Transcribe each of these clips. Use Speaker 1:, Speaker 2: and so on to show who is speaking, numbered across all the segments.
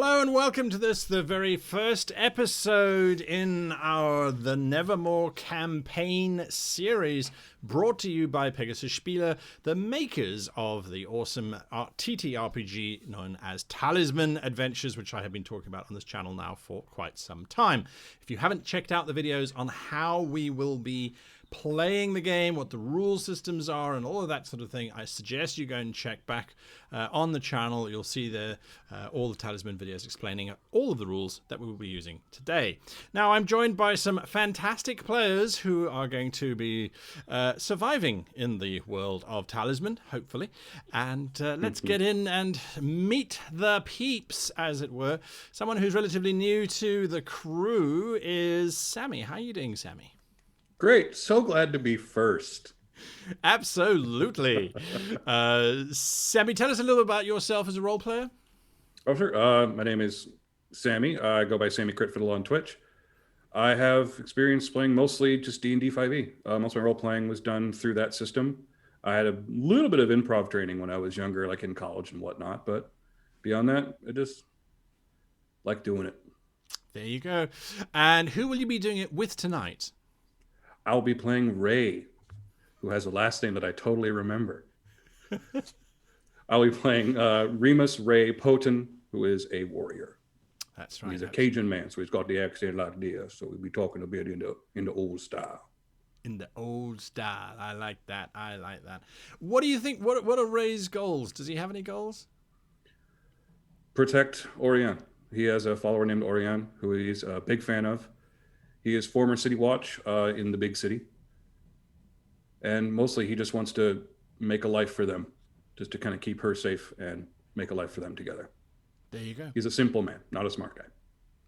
Speaker 1: Hello and welcome to the very first episode in our The Nevermore campaign series, brought to you by Pegasus Spieler, the makers of the awesome TTRPG known as Talisman Adventures, which I have been talking about on this channel now for quite some time. If you haven't checked out the videos on how we will be playing the game, what the rule systems are, and all of that sort of thing, I suggest you go and check back on the channel. You'll see all the Talisman videos explaining all of the rules that we will be using today. Now, I'm joined by some fantastic players who are going to be surviving in the world of Talisman, hopefully. And let's get in and meet the peeps, as it were. Someone who's relatively new to the crew is Sammy. How are you doing, Sammy?
Speaker 2: Great. So glad to be first.
Speaker 1: Absolutely. Sammy, tell us a little about yourself as a role player.
Speaker 2: Oh, sure. My name is Sammy. I go by Sammy Critfiddle on Twitch. I have experience playing mostly just D&D 5e. Most of my role playing was done through that system. I had a little bit of improv training when I was younger, like in college and whatnot. But beyond that, I just like doing it.
Speaker 1: There you go. And who will you be doing it with tonight?
Speaker 2: I'll be playing Ray, who has a last name that I totally remember. I'll be playing Remus Ray Poten, who is a warrior.
Speaker 1: That's right.
Speaker 2: He's a Cajun man, so he's got the accent like this. So we'll be talking a bit in the old style.
Speaker 1: In the old style. I like that. I like that. What do you think? What are Ray's goals? Does he have any goals?
Speaker 2: Protect Orion. He has a follower named Orion, who he's a big fan of. He is former City Watch in the big city. And mostly he just wants to make a life for them, just to kind of keep her safe and make a life for them together.
Speaker 1: There you go.
Speaker 2: He's a simple man, not a smart guy.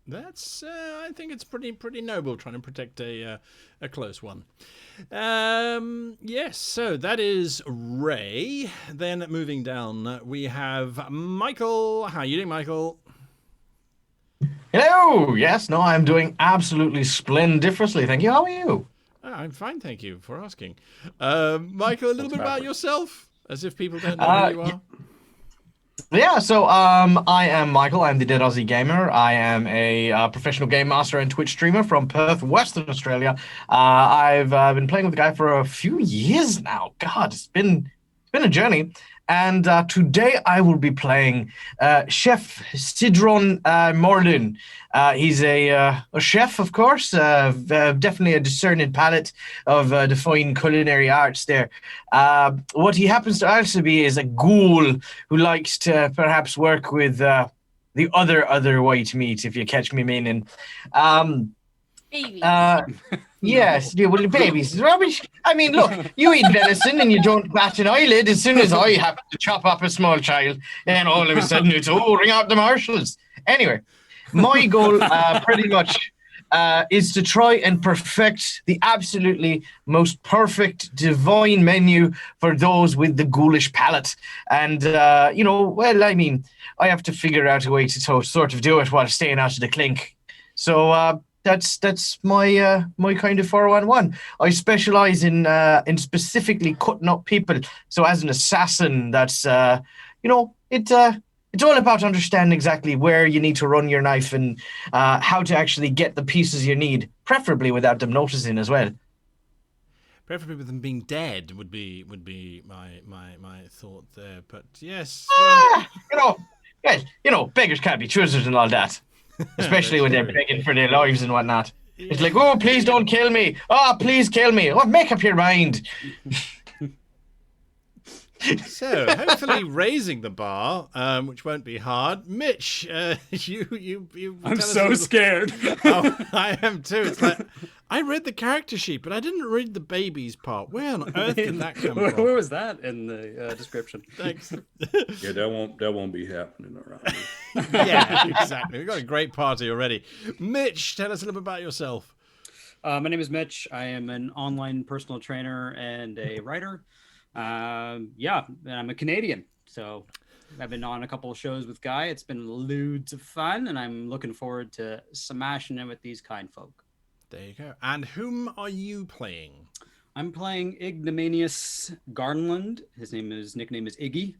Speaker 1: That's, I think it's pretty noble trying to protect a close one. Yes, so that is Ray. Then moving down, we have Michael. How are you doing, Michael?
Speaker 3: Hello. Yes, no, I'm doing absolutely splendiferously. Thank you. How are you?
Speaker 1: Oh, I'm fine, thank you for asking. Michael, a little bit about yourself, as if people don't know who you are.
Speaker 3: Yeah, so I am Michael. I'm the Dead Aussie Gamer. I am a professional game master and Twitch streamer from Perth, Western Australia. I've been playing with the guy for a few years now. God, it's been a journey. And today I will be playing Chef Sidron Mordin. He's a chef, of course, definitely a discerning palate of the fine culinary arts there. What he happens to also be is a ghoul who likes to perhaps work with the other white meat, if you catch me meaning.
Speaker 4: Babies.
Speaker 3: Yes, yeah, well, babies is rubbish. I mean, look, you eat venison and you don't bat an eyelid. As soon as I happen to chop up a small child, and all of a sudden it's, ring out the marshals. Anyway, my goal pretty much is to try and perfect the absolutely most perfect divine menu for those with the ghoulish palate. And, well, I mean, I have to figure out a way to sort of do it while staying out of the clink. So, that's my my kind of 411. I specialize in specifically cutting up people. So as an assassin, that's it's all about understanding exactly where you need to run your knife and how to actually get the pieces you need, preferably without them noticing as well.
Speaker 1: Preferably with them being dead would be my thought there. But yes,
Speaker 3: Beggars can't be choosers and all that. Especially when they're begging for their lives and whatnot. Yeah. It's like, oh, please don't kill me. Oh, please kill me. Oh, make up your mind.
Speaker 1: So, hopefully raising the bar, which won't be hard. Mitch, you
Speaker 5: I'm so scared.
Speaker 1: Oh, I am too. It's like, I read the character sheet, but I didn't read the babies part. Where on earth did that come from?
Speaker 5: Where was that in the description?
Speaker 1: Thanks.
Speaker 2: Yeah, that won't be happening around here.
Speaker 1: Yeah, exactly. We've got a great party already. Mitch, tell us a little bit about yourself.
Speaker 5: My name is Mitch. I am an online personal trainer and a writer. And I'm a Canadian, so I've been on a couple of shows with Guy. It's been loads of fun, and I'm looking forward to smashing it with these kind folk.
Speaker 1: There you go. And whom are you playing?
Speaker 5: I'm playing Ignominious Garnland. His nickname is Iggy.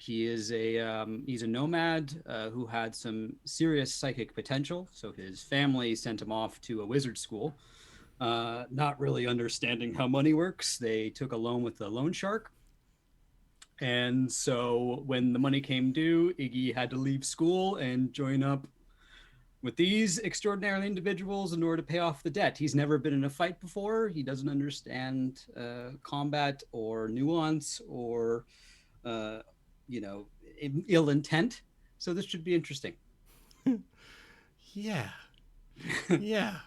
Speaker 5: He is he's a nomad who had some serious psychic potential. So his family sent him off to a wizard school. Not really understanding how money works, they took a loan with the loan shark. And so when the money came due, Iggy had to leave school and join up with these extraordinary individuals in order to pay off the debt. He's never been in a fight before. He doesn't understand combat or nuance or, ill intent. So this should be interesting.
Speaker 1: Yeah. Yeah.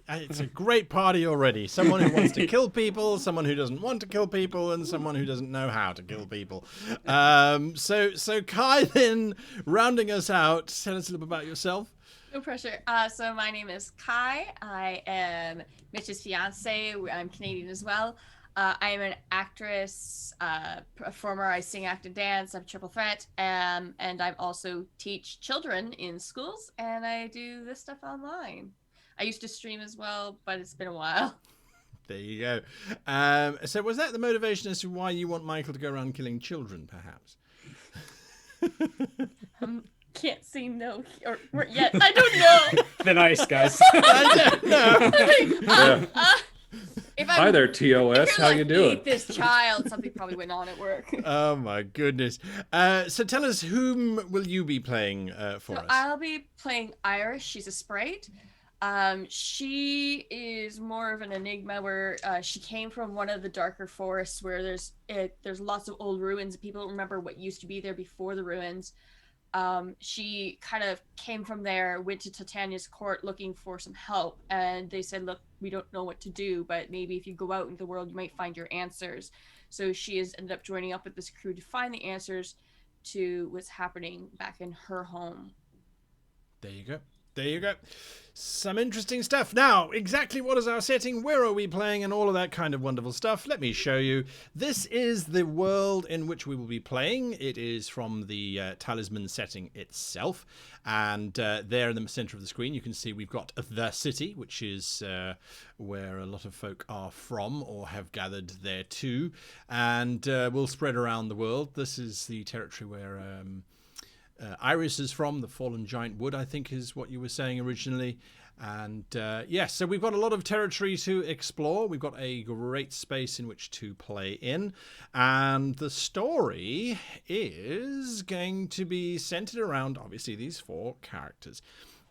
Speaker 1: It's a great party already. Someone who wants to kill people, someone who doesn't want to kill people, and someone who doesn't know how to kill people. So Kai, then rounding us out, tell us a little about yourself.
Speaker 4: No pressure. So my name is Kai. I am Mitch's fiance. I'm Canadian as well. I am an actress, performer. I sing, act, and dance. I'm a triple threat. And I also teach children in schools, and I do this stuff online. I used to stream as well, but it's been a while.
Speaker 1: There you go. So was that the motivation as to why you want Michael to go around killing children, perhaps?
Speaker 4: Can't say no or yet. I don't know.
Speaker 5: The nice guys.
Speaker 1: I don't know.
Speaker 2: Hi there, TOS. How you doing?
Speaker 4: Eat this child. Something probably went on at work.
Speaker 1: Oh my goodness. So tell us, whom will you be playing for us?
Speaker 4: I'll be playing Iris. She's a sprite. She is more of an enigma where she came from one of the darker forests where there's lots of old ruins and people don't remember what used to be there before the ruins. She kind of came from there, went to Titania's court looking for some help, and they said, look, we don't know what to do, but maybe if you go out into the world, you might find your answers. So she has ended up joining up with this crew to find the answers to what's happening back in her home.
Speaker 1: There you go. There you go. Some interesting stuff. Now, exactly what is our setting? Where are we playing? And all of that kind of wonderful stuff. Let me show you. This is the world in which we will be playing. It is from the Talisman setting itself. And there in the center of the screen, you can see we've got the city, which is where a lot of folk are from or have gathered there too. And we'll spread around the world. This is the territory where Iris is from, the Fallen Giant Wood, I think is what you were saying originally. And yes, so we've got a lot of territory to explore. We've got a great space in which to play in. And the story is going to be centered around, obviously, these four characters.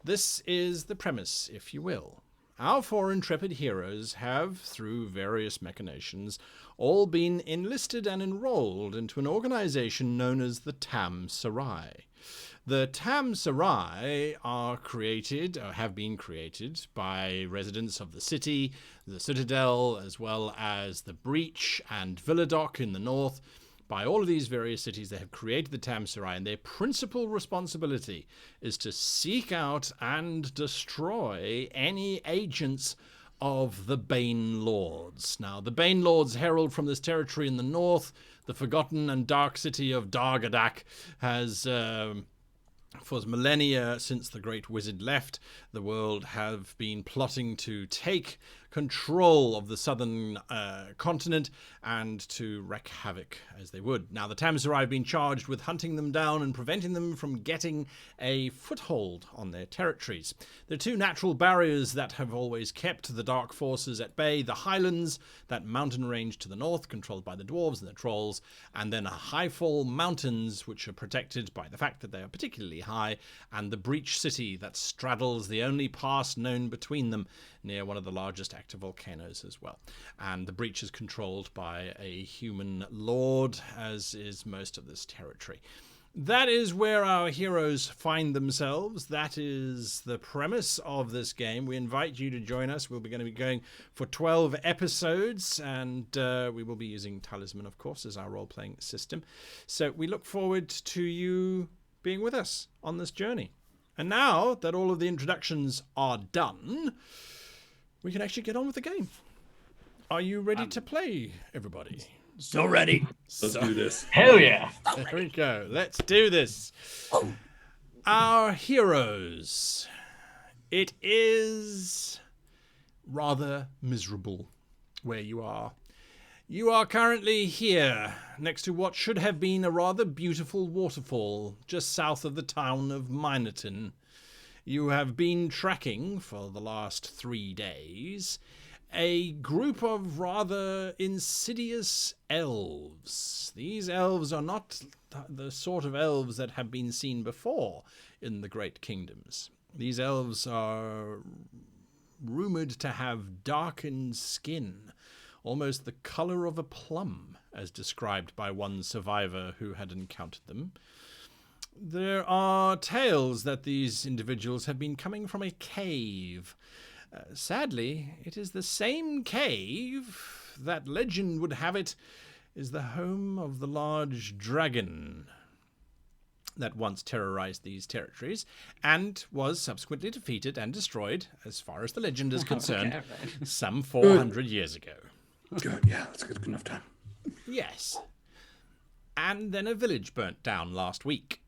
Speaker 1: This is the premise, if you will. Our four intrepid heroes have, through various machinations, all been enlisted and enrolled into an organization known as the Tam Sarai. The Tam Sarai are created, or have been created, by residents of the city, the Citadel, as well as the Breach and Villadoc in the north. By all of these various cities, they have created the Tam Sarai, and their principal responsibility is to seek out and destroy any agents of the Bane Lords. Now, the Bane Lords herald from this territory in the north. The forgotten and dark city of Dargadak has, for millennia since the great wizard left, the world have been plotting to take control of the southern continent and to wreak havoc as they would. Now, the Tam Sarai have been charged with hunting them down and preventing them from getting a foothold on their territories. There are two natural barriers that have always kept the dark forces at bay: the highlands, that mountain range to the north, controlled by the dwarves and the trolls, and then Highfall Mountains, which are protected by the fact that they are particularly high, and the Breach City that straddles the only pass known between them, near one of the largest active volcanoes as well. And the Breach is controlled by a human lord, as is most of this territory. That is where our heroes find themselves. That is the premise of this game. We invite you to join us. We're going to be going for 12 episodes, and we will be using Talisman, of course, as our role-playing system. So we look forward to you being with us on this journey. And now that all of the introductions are done, we can actually get on with the game. Are you ready to play, everybody?
Speaker 5: So ready.
Speaker 2: Let's do this.
Speaker 3: Hell yeah.
Speaker 1: There we go. Let's do this. Our heroes. It is rather miserable where you are. You are currently here, next to what should have been a rather beautiful waterfall, just south of the town of Minerton. You have been tracking, for the last 3 days, a group of rather insidious elves. These elves are not the sort of elves that have been seen before in the Great Kingdoms. These elves are rumored to have darkened skin, almost the color of a plum, as described by one survivor who had encountered them. There are tales that these individuals have been coming from a cave. Sadly, it is the same cave that legend would have it is the home of the large dragon that once terrorized these territories and was subsequently defeated and destroyed, as far as the legend is concerned, some 400 years ago.
Speaker 2: Good, yeah, that's a good enough time.
Speaker 1: Yes. And then a village burnt down last week.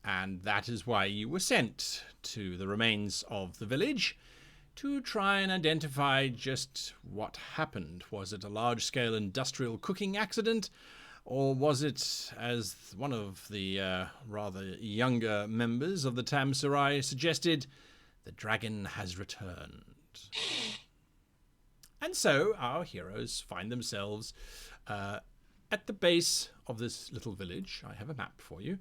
Speaker 1: And that is why you were sent to the remains of the village to try and identify just what happened. Was it a large-scale industrial cooking accident, or was it, as one of the rather younger members of the Tamsarai suggested, the dragon has returned? And so our heroes find themselves at the base of this little village. I have a map for you.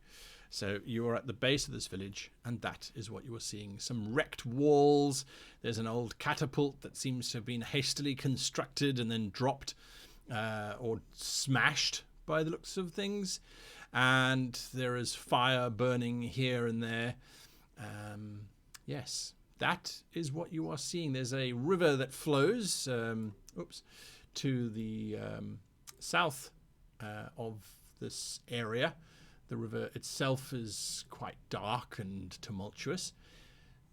Speaker 1: So you are at the base of this village, and that is what you are seeing. Some wrecked walls. There's an old catapult that seems to have been hastily constructed and then dropped or smashed by the looks of things. And there is fire burning here and there. Yes, that is what you are seeing. There's a river that flows to the south of this area. The river itself is quite dark and tumultuous.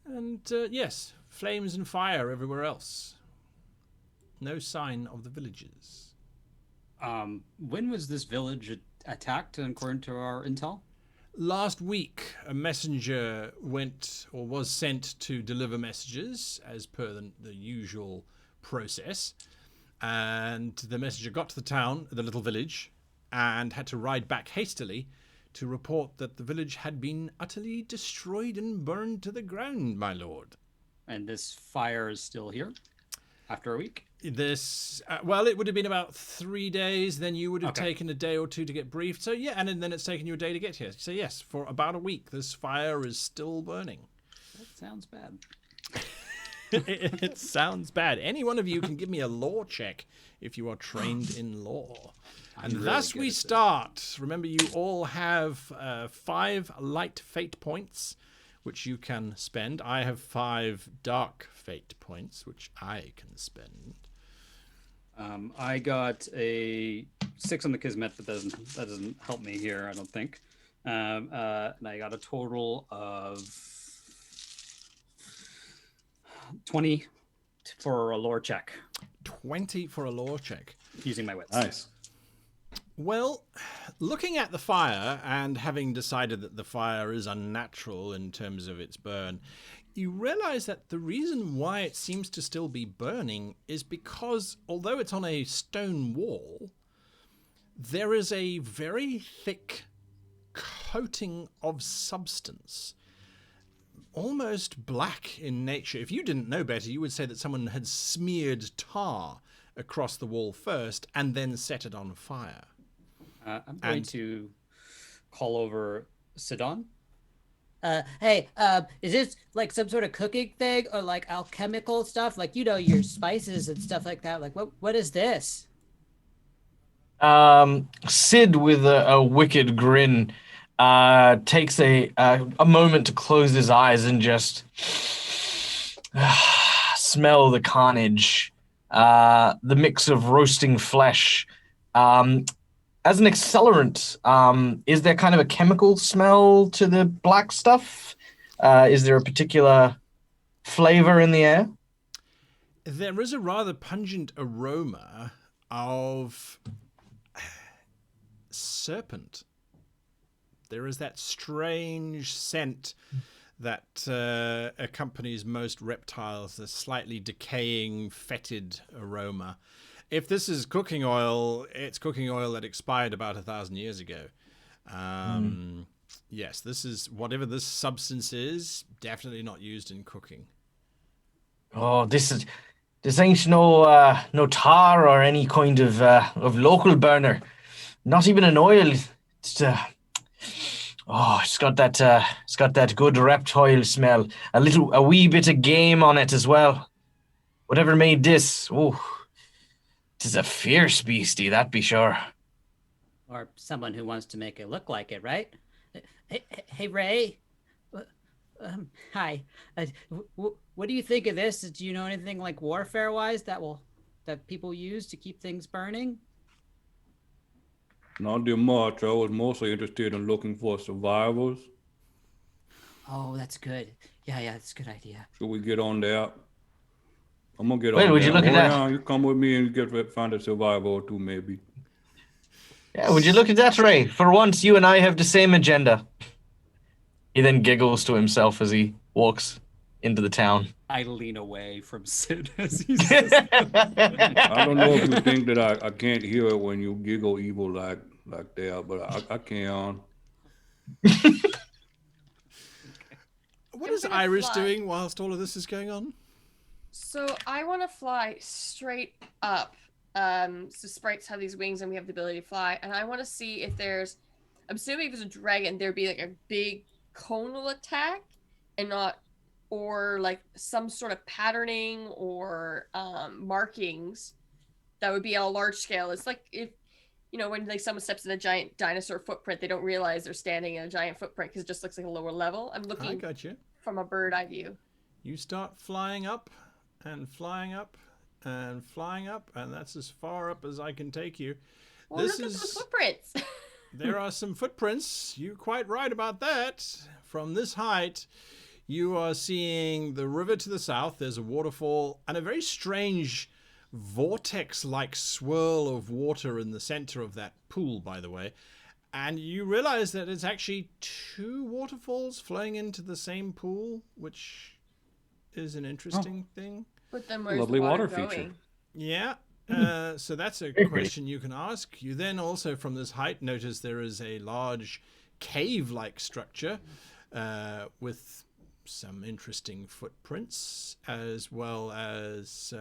Speaker 1: And yes, flames and fire everywhere else. No sign of the villagers.
Speaker 5: When was this village attacked, according to our intel?
Speaker 1: Last week, a messenger went or was sent to deliver messages as per the usual process. And the messenger got to the town, the little village, and had to ride back hastily to report that the village had been utterly destroyed and burned to the ground, my lord.
Speaker 5: And this fire is still here after a week?
Speaker 1: This, well, it would have been about 3 days. Then you would have taken a day or two to get briefed. So, yeah, and then it's taken you a day to get here. So, yes, for about a week, this fire is still burning.
Speaker 5: That sounds bad.
Speaker 1: It sounds bad. Any one of you can give me a law check if you are trained in law. And really thus we start. Remember, you all have 5 light fate points, which you can spend. I have 5 dark fate points, which I can spend.
Speaker 5: I got a 6 on the Kismet, but that doesn't help me here, I don't think. And I got a total of 20 for a lore check.
Speaker 1: 20 for a lore check.
Speaker 5: Using my wits.
Speaker 2: Nice.
Speaker 1: Well, looking at the fire and having decided that the fire is unnatural in terms of its burn, you realize that the reason why it seems to still be burning is because, although it's on a stone wall, there is a very thick coating of substance, almost black in nature. If you didn't know better, you would say that someone had smeared tar across the wall first and then set it on fire.
Speaker 5: I'm going to call over Sidon.
Speaker 6: Hey, is this like some sort of cooking thing or like alchemical stuff? Like, you know, your spices and stuff like that. Like, what is this?
Speaker 3: Sid, with a wicked grin, takes a moment to close his eyes and just smell the carnage, the mix of roasting flesh. As an accelerant, is there kind of a chemical smell to the black stuff? Is there a particular flavor in the air?
Speaker 1: There is a rather pungent aroma of serpent. There is that strange scent that accompanies most reptiles, a slightly decaying, fetid aroma. if this is cooking oil, it's cooking oil that expired about 1,000 years ago. Yes, this is whatever this substance is. Definitely not used in cooking.
Speaker 3: Oh, this ain't no tar or any kind of local burner. Not even an oil. It's it's got that good reptile smell. A wee bit of game on it as well. Whatever made this, it is a fierce beastie, that be sure.
Speaker 6: Or someone who wants to make it look like it, right? Hey, Ray. Hi. What do you think of this? Do you know anything like warfare-wise that people use to keep things burning?
Speaker 2: Not too much. I was mostly interested in looking for survivors.
Speaker 6: Oh, that's good. Yeah, that's a good idea.
Speaker 2: Should we get on that? I'm gonna get
Speaker 3: Well,
Speaker 2: on
Speaker 3: would
Speaker 2: that.
Speaker 3: you look at that?
Speaker 2: Orion, you come with me and find a survivor or two, maybe.
Speaker 3: Yeah, would you look at that, Ray? For once, you and I have the same agenda. He then giggles to himself as he walks into the town.
Speaker 5: I lean away from Sid as he says
Speaker 2: I don't know if you think that I can't hear it when you giggle evil like that, but I can.
Speaker 1: What is Iris doing whilst all of this is going on?
Speaker 4: So I want to fly straight up. So sprites have these wings and we have the ability to fly. And I want to see if there's, I'm assuming if it's a dragon, there'd be like a big conal attack and not, or like some sort of patterning or markings that would be on a large scale. It's like if, when like someone steps in a giant dinosaur footprint, they don't realize they're standing in a giant footprint because it just looks like a lower level. I'm looking
Speaker 1: I got you.
Speaker 4: from a bird eye view.
Speaker 1: You start flying up and flying up and flying up, and that's as far up as I can take you.
Speaker 4: Well, look at those footprints.
Speaker 1: There are some footprints. You're quite right about that. From this height, you are seeing the river to the south. There's a waterfall and a very strange vortex-like swirl of water in the center of that pool, by the way. And you realize that it's actually two waterfalls flowing into the same pool, which is an interesting thing.
Speaker 4: But then where's
Speaker 2: Lovely
Speaker 4: the water
Speaker 2: water
Speaker 4: going?
Speaker 2: feature.
Speaker 1: Yeah. So that's a question you can ask. You then also, from this height, notice there is a large cave-like structure with some interesting footprints, as well as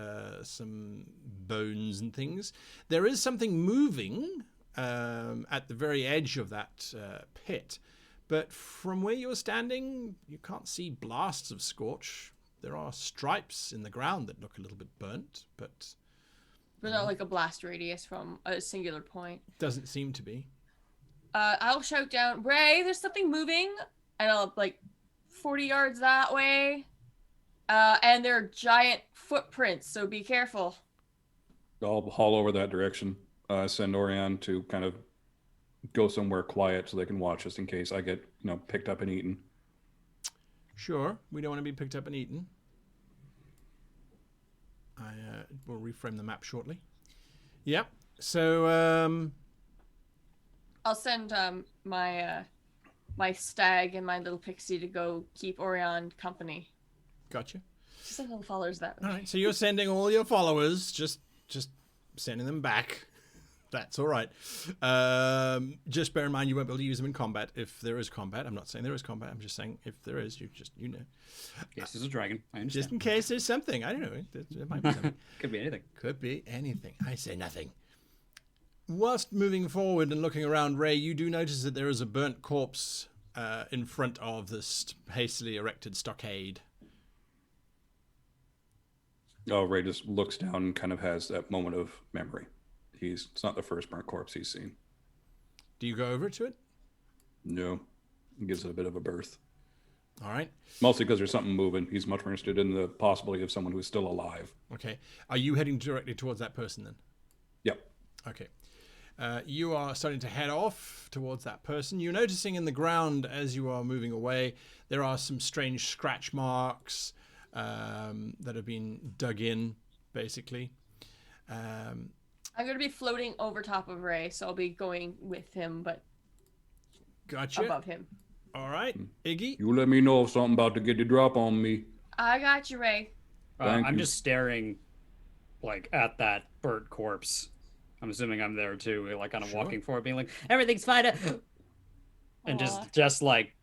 Speaker 1: some bones and things. There is something moving at the very edge of that pit, but from where you're standing, you can't see blasts of scorch. There are stripes in the ground that look a little bit burnt, but
Speaker 4: not like a blast radius from a singular point.
Speaker 1: doesn't seem to be.
Speaker 4: I'll shout down, Ray, there's something moving, and I'll 40 yards that way. And there are giant footprints, so be careful.
Speaker 2: I'll haul over that direction. Send Orion to kind of go somewhere quiet so they can watch, just in case I get picked up and eaten.
Speaker 1: Sure, we don't want to be picked up and eaten. I will reframe the map shortly. Yep. So
Speaker 4: I'll send my my stag and my little pixie to go keep Orion company.
Speaker 1: gotcha.
Speaker 4: Just send little followers that way.
Speaker 1: All right. So you're sending all your followers, just sending them back. That's all right. Just bear in mind you won't be able to use them in combat if there is combat. I'm not saying there is combat. I'm just saying if there is, you know.
Speaker 5: Yes, there's a dragon. I understand.
Speaker 1: Just in case there's something. I don't know. There might be something.
Speaker 5: Could be anything.
Speaker 1: Could be anything. I say nothing. Whilst moving forward and looking around, Ray, you do notice that there is a burnt corpse in front of this hastily erected stockade.
Speaker 2: Oh, Ray just looks down and kind of has that moment of memory. It's not the first burnt corpse he's seen.
Speaker 1: Do you go over to it?
Speaker 2: No. He gives it a bit of a berth.
Speaker 1: All right.
Speaker 2: Mostly because there's something moving. He's much more interested in the possibility of someone who's still alive.
Speaker 1: Okay. Are you heading directly towards that person then?
Speaker 2: Yep.
Speaker 1: Okay. You are starting to head off towards that person. You're noticing in the ground as you are moving away, there are some strange scratch marks that have been dug in, basically.
Speaker 4: I'm going to be floating over top of Ray, so I'll be going with him, but
Speaker 1: Gotcha.
Speaker 4: above him.
Speaker 1: All right. Iggy?
Speaker 2: You let me know if something about to get the drop on me.
Speaker 4: I got you, Ray.
Speaker 2: Thank
Speaker 5: I'm
Speaker 2: you.
Speaker 5: just staring like at that burnt corpse. I'm assuming I'm there too, like kind of
Speaker 1: Sure.
Speaker 5: walking forward, being like,
Speaker 6: Everything's fine.
Speaker 5: and
Speaker 4: Aw.
Speaker 5: just like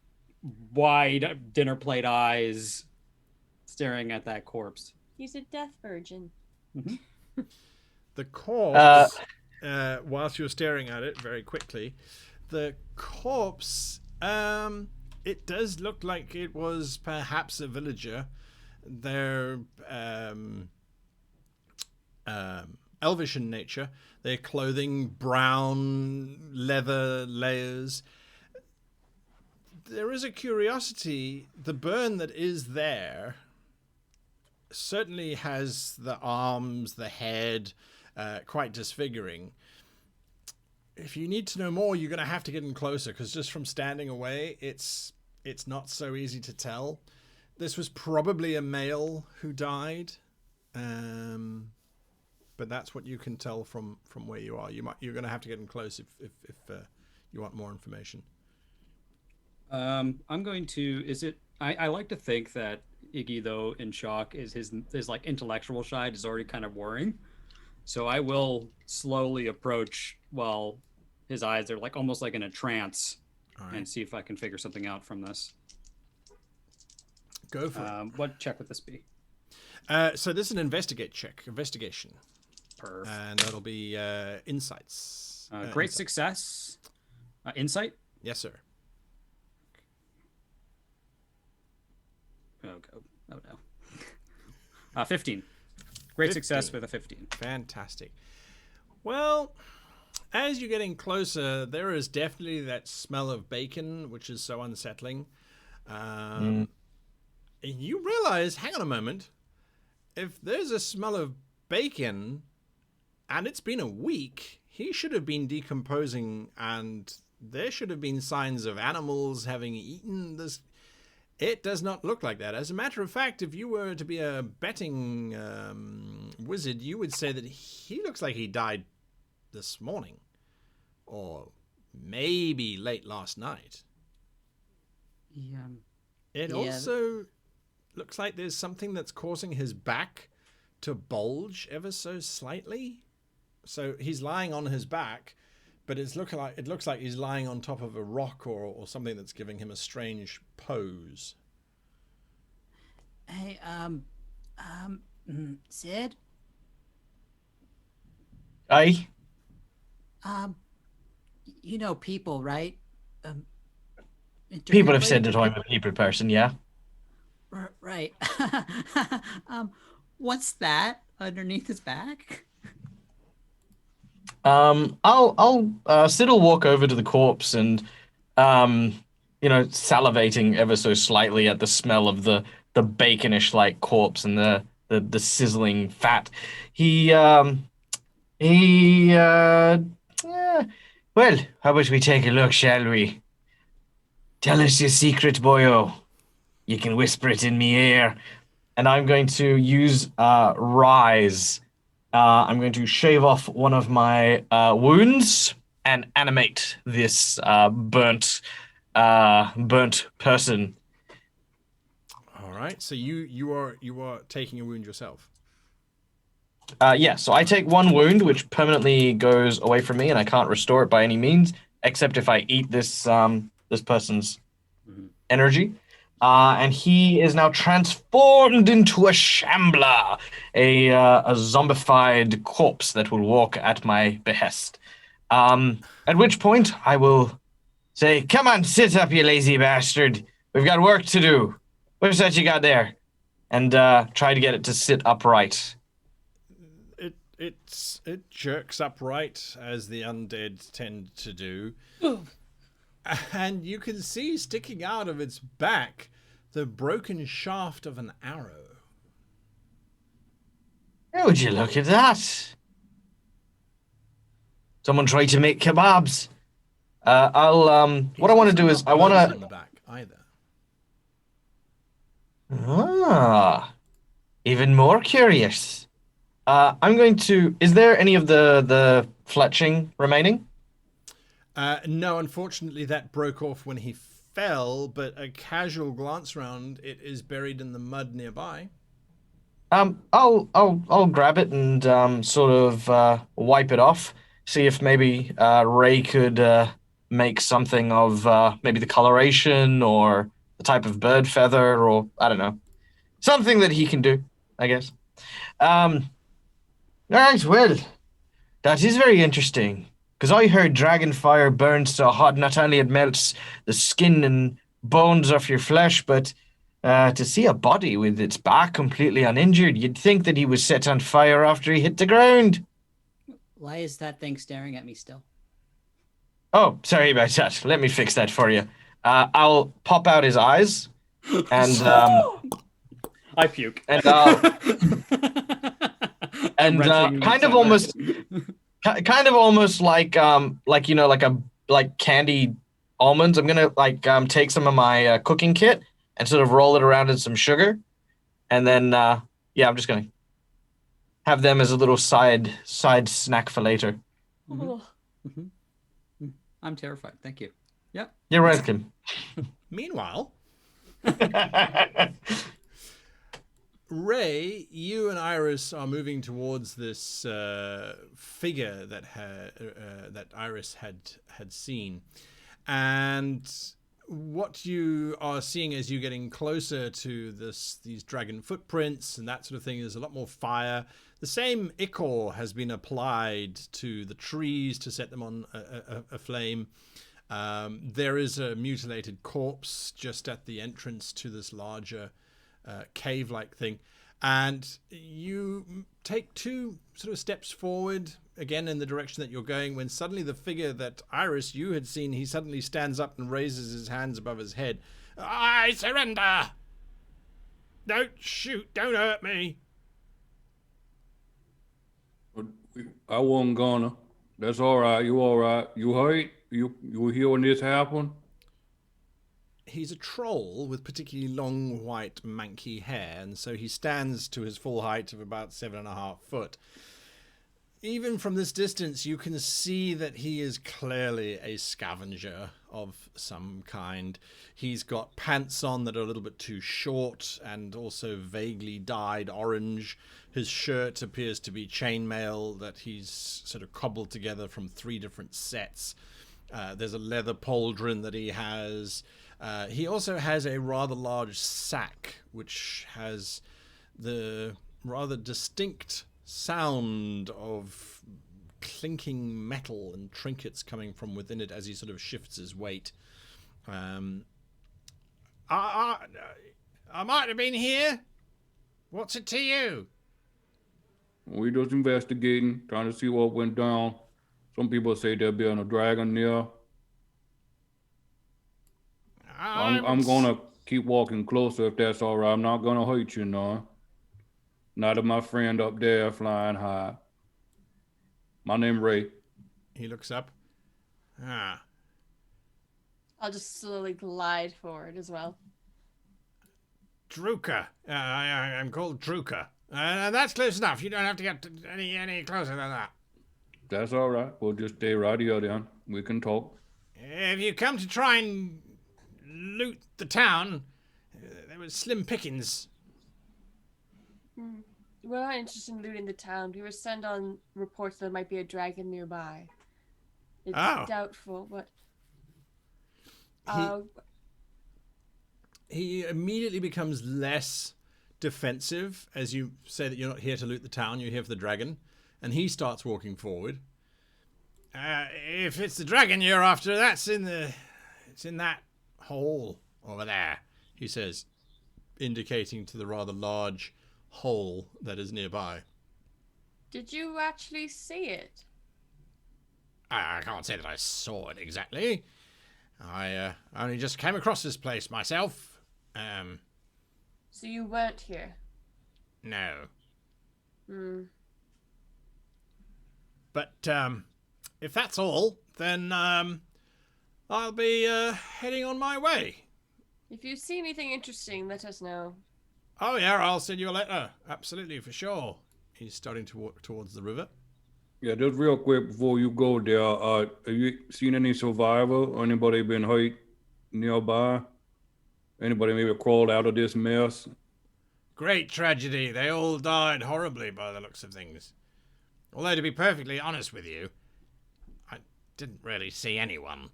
Speaker 5: wide dinner plate eyes staring at that corpse.
Speaker 4: He's a death virgin.
Speaker 1: The corpse, whilst you're staring at it very quickly, the corpse, it does look like it was perhaps a villager. They're elvish in nature. Their clothing, brown leather layers. There is a curiosity. The burn that is there certainly has the arms, the head, quite disfiguring. If you need to know more, you're going to have to get in closer, because just from standing away, it's not so easy to tell. This was probably a male who died, but that's what you can tell from where you are. You're going to have to get in close if you want more information.
Speaker 5: I'm going to. Is it? I like to think that Iggy, though, in shock, is his like intellectual side is already kind of worrying. So I will slowly approach while his eyes are like almost like in a trance, and see if I can figure something out from this.
Speaker 1: Go for it.
Speaker 5: What check would this be?
Speaker 1: So this is an investigation.
Speaker 5: Perfect.
Speaker 1: And that'll be insights.
Speaker 5: Great
Speaker 1: insight.
Speaker 5: success. Insight?
Speaker 1: Yes, sir.
Speaker 5: Oh no. 15. Great
Speaker 1: 15.
Speaker 5: Success with a 15.
Speaker 1: Fantastic. Well, as you're getting closer, there is definitely that smell of bacon, which is so unsettling. And you realize, hang on a moment, if there's a smell of bacon and it's been a week, he should have been decomposing, and there should have been signs of animals having eaten this. It does not look like that. As a matter of fact, if you were to be a betting wizard, you would say that he looks like he died this morning, or maybe late last night.
Speaker 5: Yeah.
Speaker 1: It also looks like there's something that's causing his back to bulge ever so slightly. So he's lying on his back, but it looks like he's lying on top of a rock or something that's giving him a strange pose.
Speaker 6: Hey, Sid?
Speaker 3: Aye.
Speaker 6: You know people, right?
Speaker 3: People have
Speaker 6: intimately?
Speaker 3: said that I'm a people person, yeah.
Speaker 6: Right. What's that underneath his back?
Speaker 3: Sid will walk over to the corpse and, salivating ever so slightly at the smell of the baconish like corpse and the sizzling fat. Well, how about we take a look, shall we? Tell us your secret, boyo. You can whisper it in me ear. And I'm going to use Rise. I'm going to shave off one of my wounds and animate this burnt person.
Speaker 1: All right. So you are taking a wound yourself.
Speaker 3: Yeah. So I take one wound, which permanently goes away from me, and I can't restore it by any means, except if I eat this person's energy. And he is now transformed into a shambler, a zombified corpse that will walk at my behest. At which point I will say, "Come on, sit up, you lazy bastard. We've got work to do. What's that you got there?" And try to get it to sit upright.
Speaker 1: It jerks upright, as the undead tend to do. And you can see sticking out of its back the broken shaft of an arrow.
Speaker 3: Oh, would you look at that? Someone tried to make kebabs. What I want to do is I want
Speaker 1: Blood
Speaker 3: to.
Speaker 1: on the back either.
Speaker 3: Even more curious. I'm going to. Is there any of the fletching remaining?
Speaker 1: No, unfortunately, that broke off when he fell, but a casual glance around, it is buried in the mud nearby.
Speaker 3: I'll grab it and sort of wipe it off. See if maybe Ray could make something of maybe the coloration or the type of bird feather, or I don't know, something that he can do, I guess. All right, well, that is very interesting. Because I heard dragon fire burns so hot, not only it melts the skin and bones off your flesh, but to see a body with its back completely uninjured, you'd think that he was set on fire after he hit the ground.
Speaker 6: Why is that thing staring at me still?
Speaker 3: Oh, sorry about that. Let me fix that for you. I'll pop out his eyes, and
Speaker 5: I puke.
Speaker 3: and
Speaker 5: I'm retching
Speaker 3: kind of almost like like candied almonds. I'm gonna take some of my cooking kit and sort of roll it around in some sugar, and then yeah, I'm just gonna have them as a little side snack for later.
Speaker 4: Oh.
Speaker 5: I'm terrified. Thank you. Yeah.
Speaker 3: You're welcome.
Speaker 1: Meanwhile, Ray, you and Iris are moving towards this figure that that Iris had seen, and what you are seeing as you getting closer to these dragon footprints and that sort of thing is a lot more fire. The same ichor has been applied to the trees to set them on a flame. There is a mutilated corpse just at the entrance to this larger cave-like thing, and you take two sort of steps forward again in the direction that you're going, when suddenly the figure that Iris you had seen, he suddenly stands up and raises his hands above his head. I surrender! Don't shoot, don't hurt me.
Speaker 2: I wasn't gonna. That's all right. You all right? You hurt? You here when this happened?
Speaker 1: He's a troll with particularly long, white, manky hair, and so he stands to his full height of about 7.5 foot. Even from this distance, you can see that he is clearly a scavenger of some kind. He's got pants on that are a little bit too short and also vaguely dyed orange. His shirt appears to be chainmail that he's sort of cobbled together from 3 different sets. There's a leather pauldron that he has. He also has a rather large sack, which has the rather distinct sound of clinking metal and trinkets coming from within it as he sort of shifts his weight. I might have been here. What's it to you?
Speaker 2: We just investigating, trying to see what went down. Some people say there being a dragon there. I'm gonna keep walking closer if that's all right. I'm not gonna hurt you, no. Not of my friend up there flying high. My name Ray.
Speaker 1: He looks up. Ah.
Speaker 4: I'll just slowly glide forward as well.
Speaker 1: Druka. I'm called Druka. That's close enough. You don't have to get any closer than that.
Speaker 2: That's all right. We'll just stay right here then. We can talk.
Speaker 1: If you come to try and loot the town, there was slim pickings.
Speaker 4: We're not interested in looting the town. We were sent on reports there might be a dragon nearby. It's doubtful, but...
Speaker 1: He immediately becomes less defensive as you say that you're not here to loot the town, you're here for the dragon. And he starts walking forward. If it's the dragon you're after, it's in that hole over there, he says, indicating to the rather large hole that is nearby.
Speaker 4: Did you actually see it?
Speaker 1: I can't say that I saw it exactly. I only just came across this place myself.
Speaker 4: So you weren't here?
Speaker 1: No. But if that's all, then I'll be heading on my way.
Speaker 4: If you see anything interesting, let us know.
Speaker 1: Oh yeah, I'll send you a letter. Absolutely, for sure. He's starting to walk towards the river.
Speaker 2: Yeah, just real quick before you go there, have you seen any survivor or anybody been hurt nearby? Anybody maybe crawled out of this mess?
Speaker 1: Great tragedy. They all died horribly by the looks of things. Although, to be perfectly honest with you, I didn't really see anyone.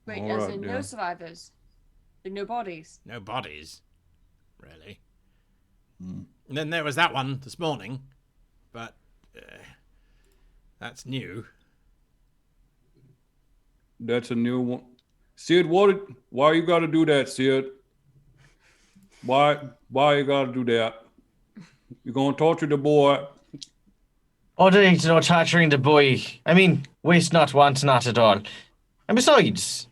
Speaker 4: Wait,
Speaker 2: All
Speaker 4: as
Speaker 2: right,
Speaker 4: in
Speaker 2: yeah.
Speaker 4: no survivors? Like no bodies?
Speaker 1: No bodies, really. And then there was that one this morning, but that's new.
Speaker 2: That's a new one. Sid, why you gotta do that, Sid? Why you gotta do that? You're gonna torture the boy.
Speaker 3: Oh, there ain't no torturing the boy. I mean, waste not, want not at all. And besides,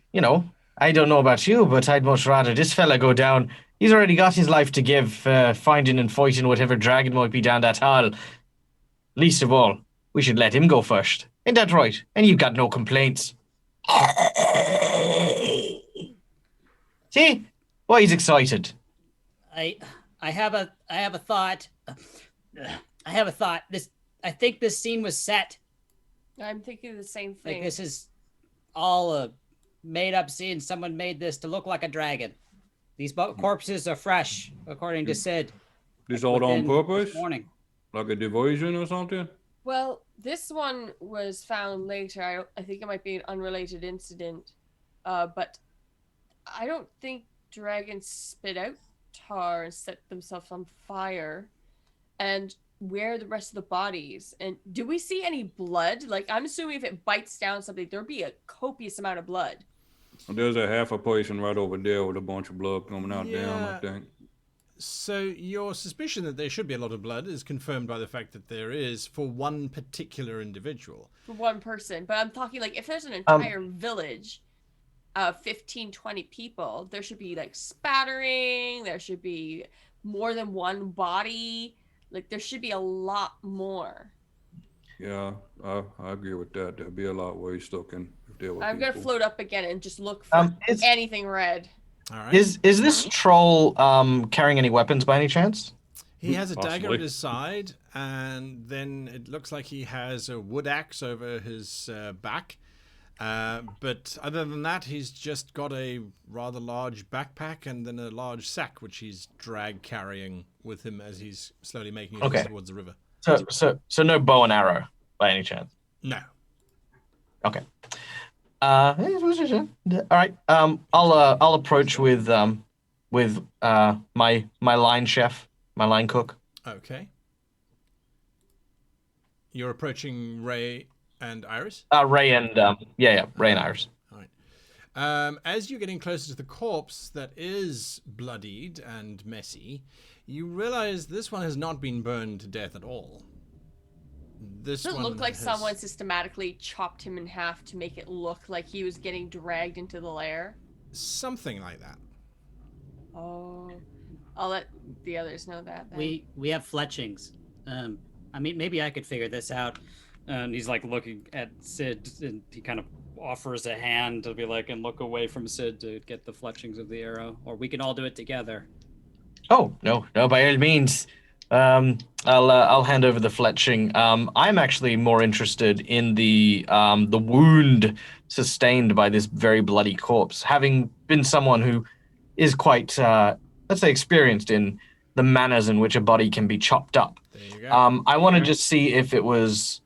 Speaker 3: I don't know about you, but I'd much rather this fella go down. He's already got his life to give, finding and fighting whatever dragon might be down that hall. Least of all, we should let him go first. Ain't that right? And you've got no complaints. See? Why he's excited.
Speaker 6: I have a thought. I have a thought. I think this scene was set.
Speaker 4: I'm thinking the same thing.
Speaker 6: Like this is all a made up scene. Someone made this to look like a dragon. These corpses are fresh, according to Sid.
Speaker 2: This all on purpose?
Speaker 6: This morning.
Speaker 2: Like a diversion or something?
Speaker 4: Well, this one was found later. I think it might be an unrelated incident. But I don't think dragons spit out tar and set themselves on fire. And where are the rest of the bodies? And do we see any blood? Like, I'm assuming if it bites down something, there'd be a copious amount of blood.
Speaker 2: There's a half a person right over there with a bunch of blood coming out down, I think.
Speaker 1: So your suspicion that there should be a lot of blood is confirmed by the fact that there is for one particular individual.
Speaker 4: For one person. But I'm talking like if there's an entire village of 15, 20 people, there should be like spattering, there should be more than one body. Like there should be a lot more.
Speaker 2: Yeah, I agree with that. There'd be a lot worse looking if there were
Speaker 4: I'm
Speaker 2: people.
Speaker 4: gonna float up again and just look for anything red.
Speaker 1: All right.
Speaker 3: Is this troll carrying any weapons by any chance?
Speaker 1: He has a dagger
Speaker 2: Possibly.
Speaker 1: at his side, and then it looks like he has a wood axe over his back. But other than that, he's just got a rather large backpack and then a large sack, which he's drag carrying with him as he's slowly making his way towards the river.
Speaker 3: So no bow and arrow by any chance?
Speaker 1: No.
Speaker 3: Okay. All right. I'll approach with my line chef, my line cook.
Speaker 1: Okay. You're approaching Ray and Iris?
Speaker 3: Ray and Ray and Iris.
Speaker 1: All right. As you're getting closer to the corpse that is bloodied and messy, you realize this one has not been burned to death at all. This
Speaker 4: Does it
Speaker 1: one
Speaker 4: look like
Speaker 1: has...
Speaker 4: someone systematically chopped him in half to make it look like he was getting dragged into the lair?
Speaker 1: Something like that.
Speaker 4: Oh, I'll let the others know that then.
Speaker 5: We have fletchings. I mean, maybe I could figure this out. And he's like looking at Sid, and he kind of offers a hand to be like, and look away from Sid to get the fletchings of the arrow, or we can all do it together.
Speaker 3: Oh no, by all means. I'll hand over the fletching. I'm actually more interested in the wound sustained by this very bloody corpse. Having been someone who is quite, let's say, experienced in the manners in which a body can be chopped up.
Speaker 1: There you go.
Speaker 3: I want to just see if it was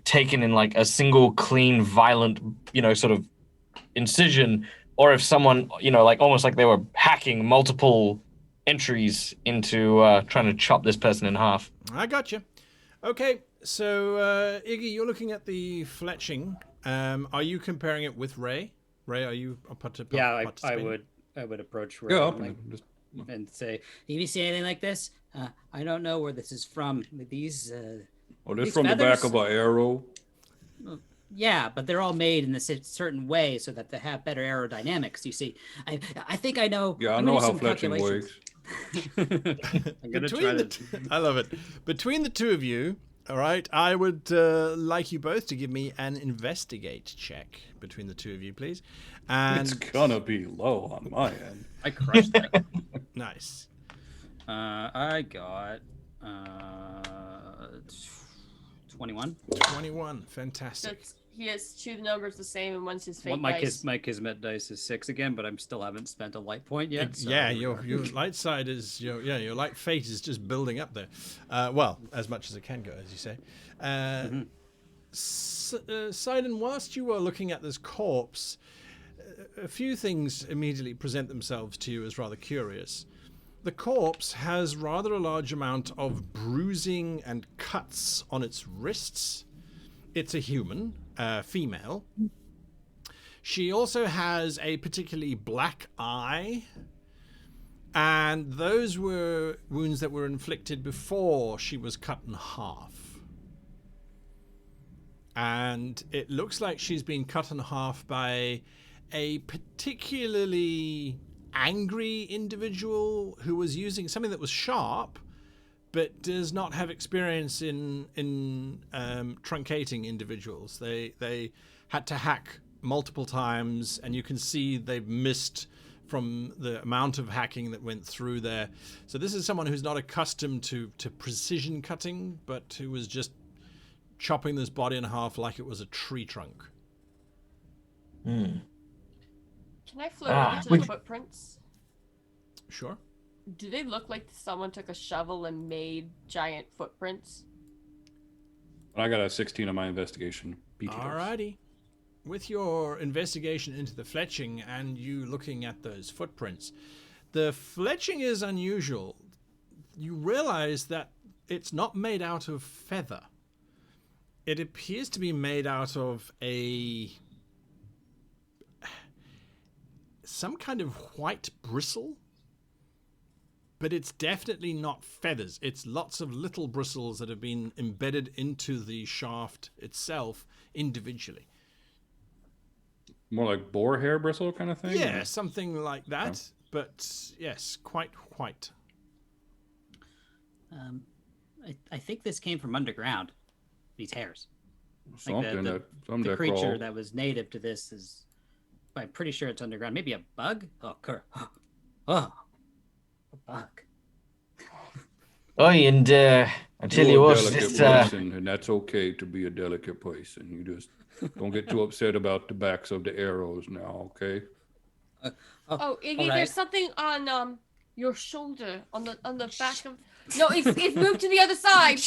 Speaker 3: taken in like a single clean, violent, sort of incision, or if someone, like almost like they were hacking multiple entries into trying to chop this person in half.
Speaker 1: I got you. Okay, so Iggy, you're looking at the fletching. Are you comparing it with Ray? Ray, are you a participating?
Speaker 5: I would approach Ray and say, "Have you seen anything like this? I don't know where this is from. These
Speaker 2: this from feathers? The back of an arrow.
Speaker 6: Yeah, but they're all made in a certain way so that they have better aerodynamics. You see, I think I know.
Speaker 2: Yeah, I know how fletching works.
Speaker 5: I'm gonna try to.
Speaker 1: I love it. Between the two of you, all right, I would like you both to give me an investigate check between the two of you, please. And
Speaker 2: it's gonna be low on my end.
Speaker 5: I crushed that.
Speaker 1: Nice.
Speaker 5: I got 21.
Speaker 1: 21. Fantastic.
Speaker 4: That's He has two numbers the same, and one's his fate
Speaker 5: My
Speaker 4: dice.
Speaker 5: my Kismet dice is 6 again, but I still haven't spent a light point yet. So
Speaker 1: Yeah, your light side is your light fate is just building up there. Well, as much as it can go, as you say. Sidon, whilst you are looking at this corpse, a few things immediately present themselves to you as rather curious. The corpse has rather a large amount of bruising and cuts on its wrists. It's a human, female. She also has a particularly black eye, and those were wounds that were inflicted before she was cut in half. And it looks like she's been cut in half by a particularly angry individual who was using something that was sharp, but does not have experience in truncating individuals. They had to hack multiple times, and you can see they've missed from the amount of hacking that went through there. So this is someone who's not accustomed to precision cutting, but who was just chopping this body in half like it was a tree trunk.
Speaker 4: Can I float over to the footprints?
Speaker 1: Sure.
Speaker 4: Do they look like someone took a shovel and made giant footprints?
Speaker 2: I got a 16 on my investigation.
Speaker 1: Alrighty. With your investigation into the fletching and you looking at those footprints, the fletching is unusual. You realize that it's not made out of feather. It appears to be made out of some kind of white bristle, but it's definitely not feathers. It's lots of little bristles that have been embedded into the shaft itself individually.
Speaker 2: More like boar hair bristle kind of thing?
Speaker 1: Yeah, something like that. Yeah. But yes, quite white.
Speaker 5: I think this came from underground. These hairs.
Speaker 2: Something
Speaker 5: the creature that was native to this is. I'm pretty sure it's underground. Maybe a bug? Oh, a bug.
Speaker 3: Oh, and I tell you what,
Speaker 2: delicate person, and that's okay to be a delicate person. You just don't get too upset about the backs of the arrows now, okay?
Speaker 4: Iggy,
Speaker 5: right.
Speaker 4: There's something on your shoulder, on the back of. No, it's moved to the other side.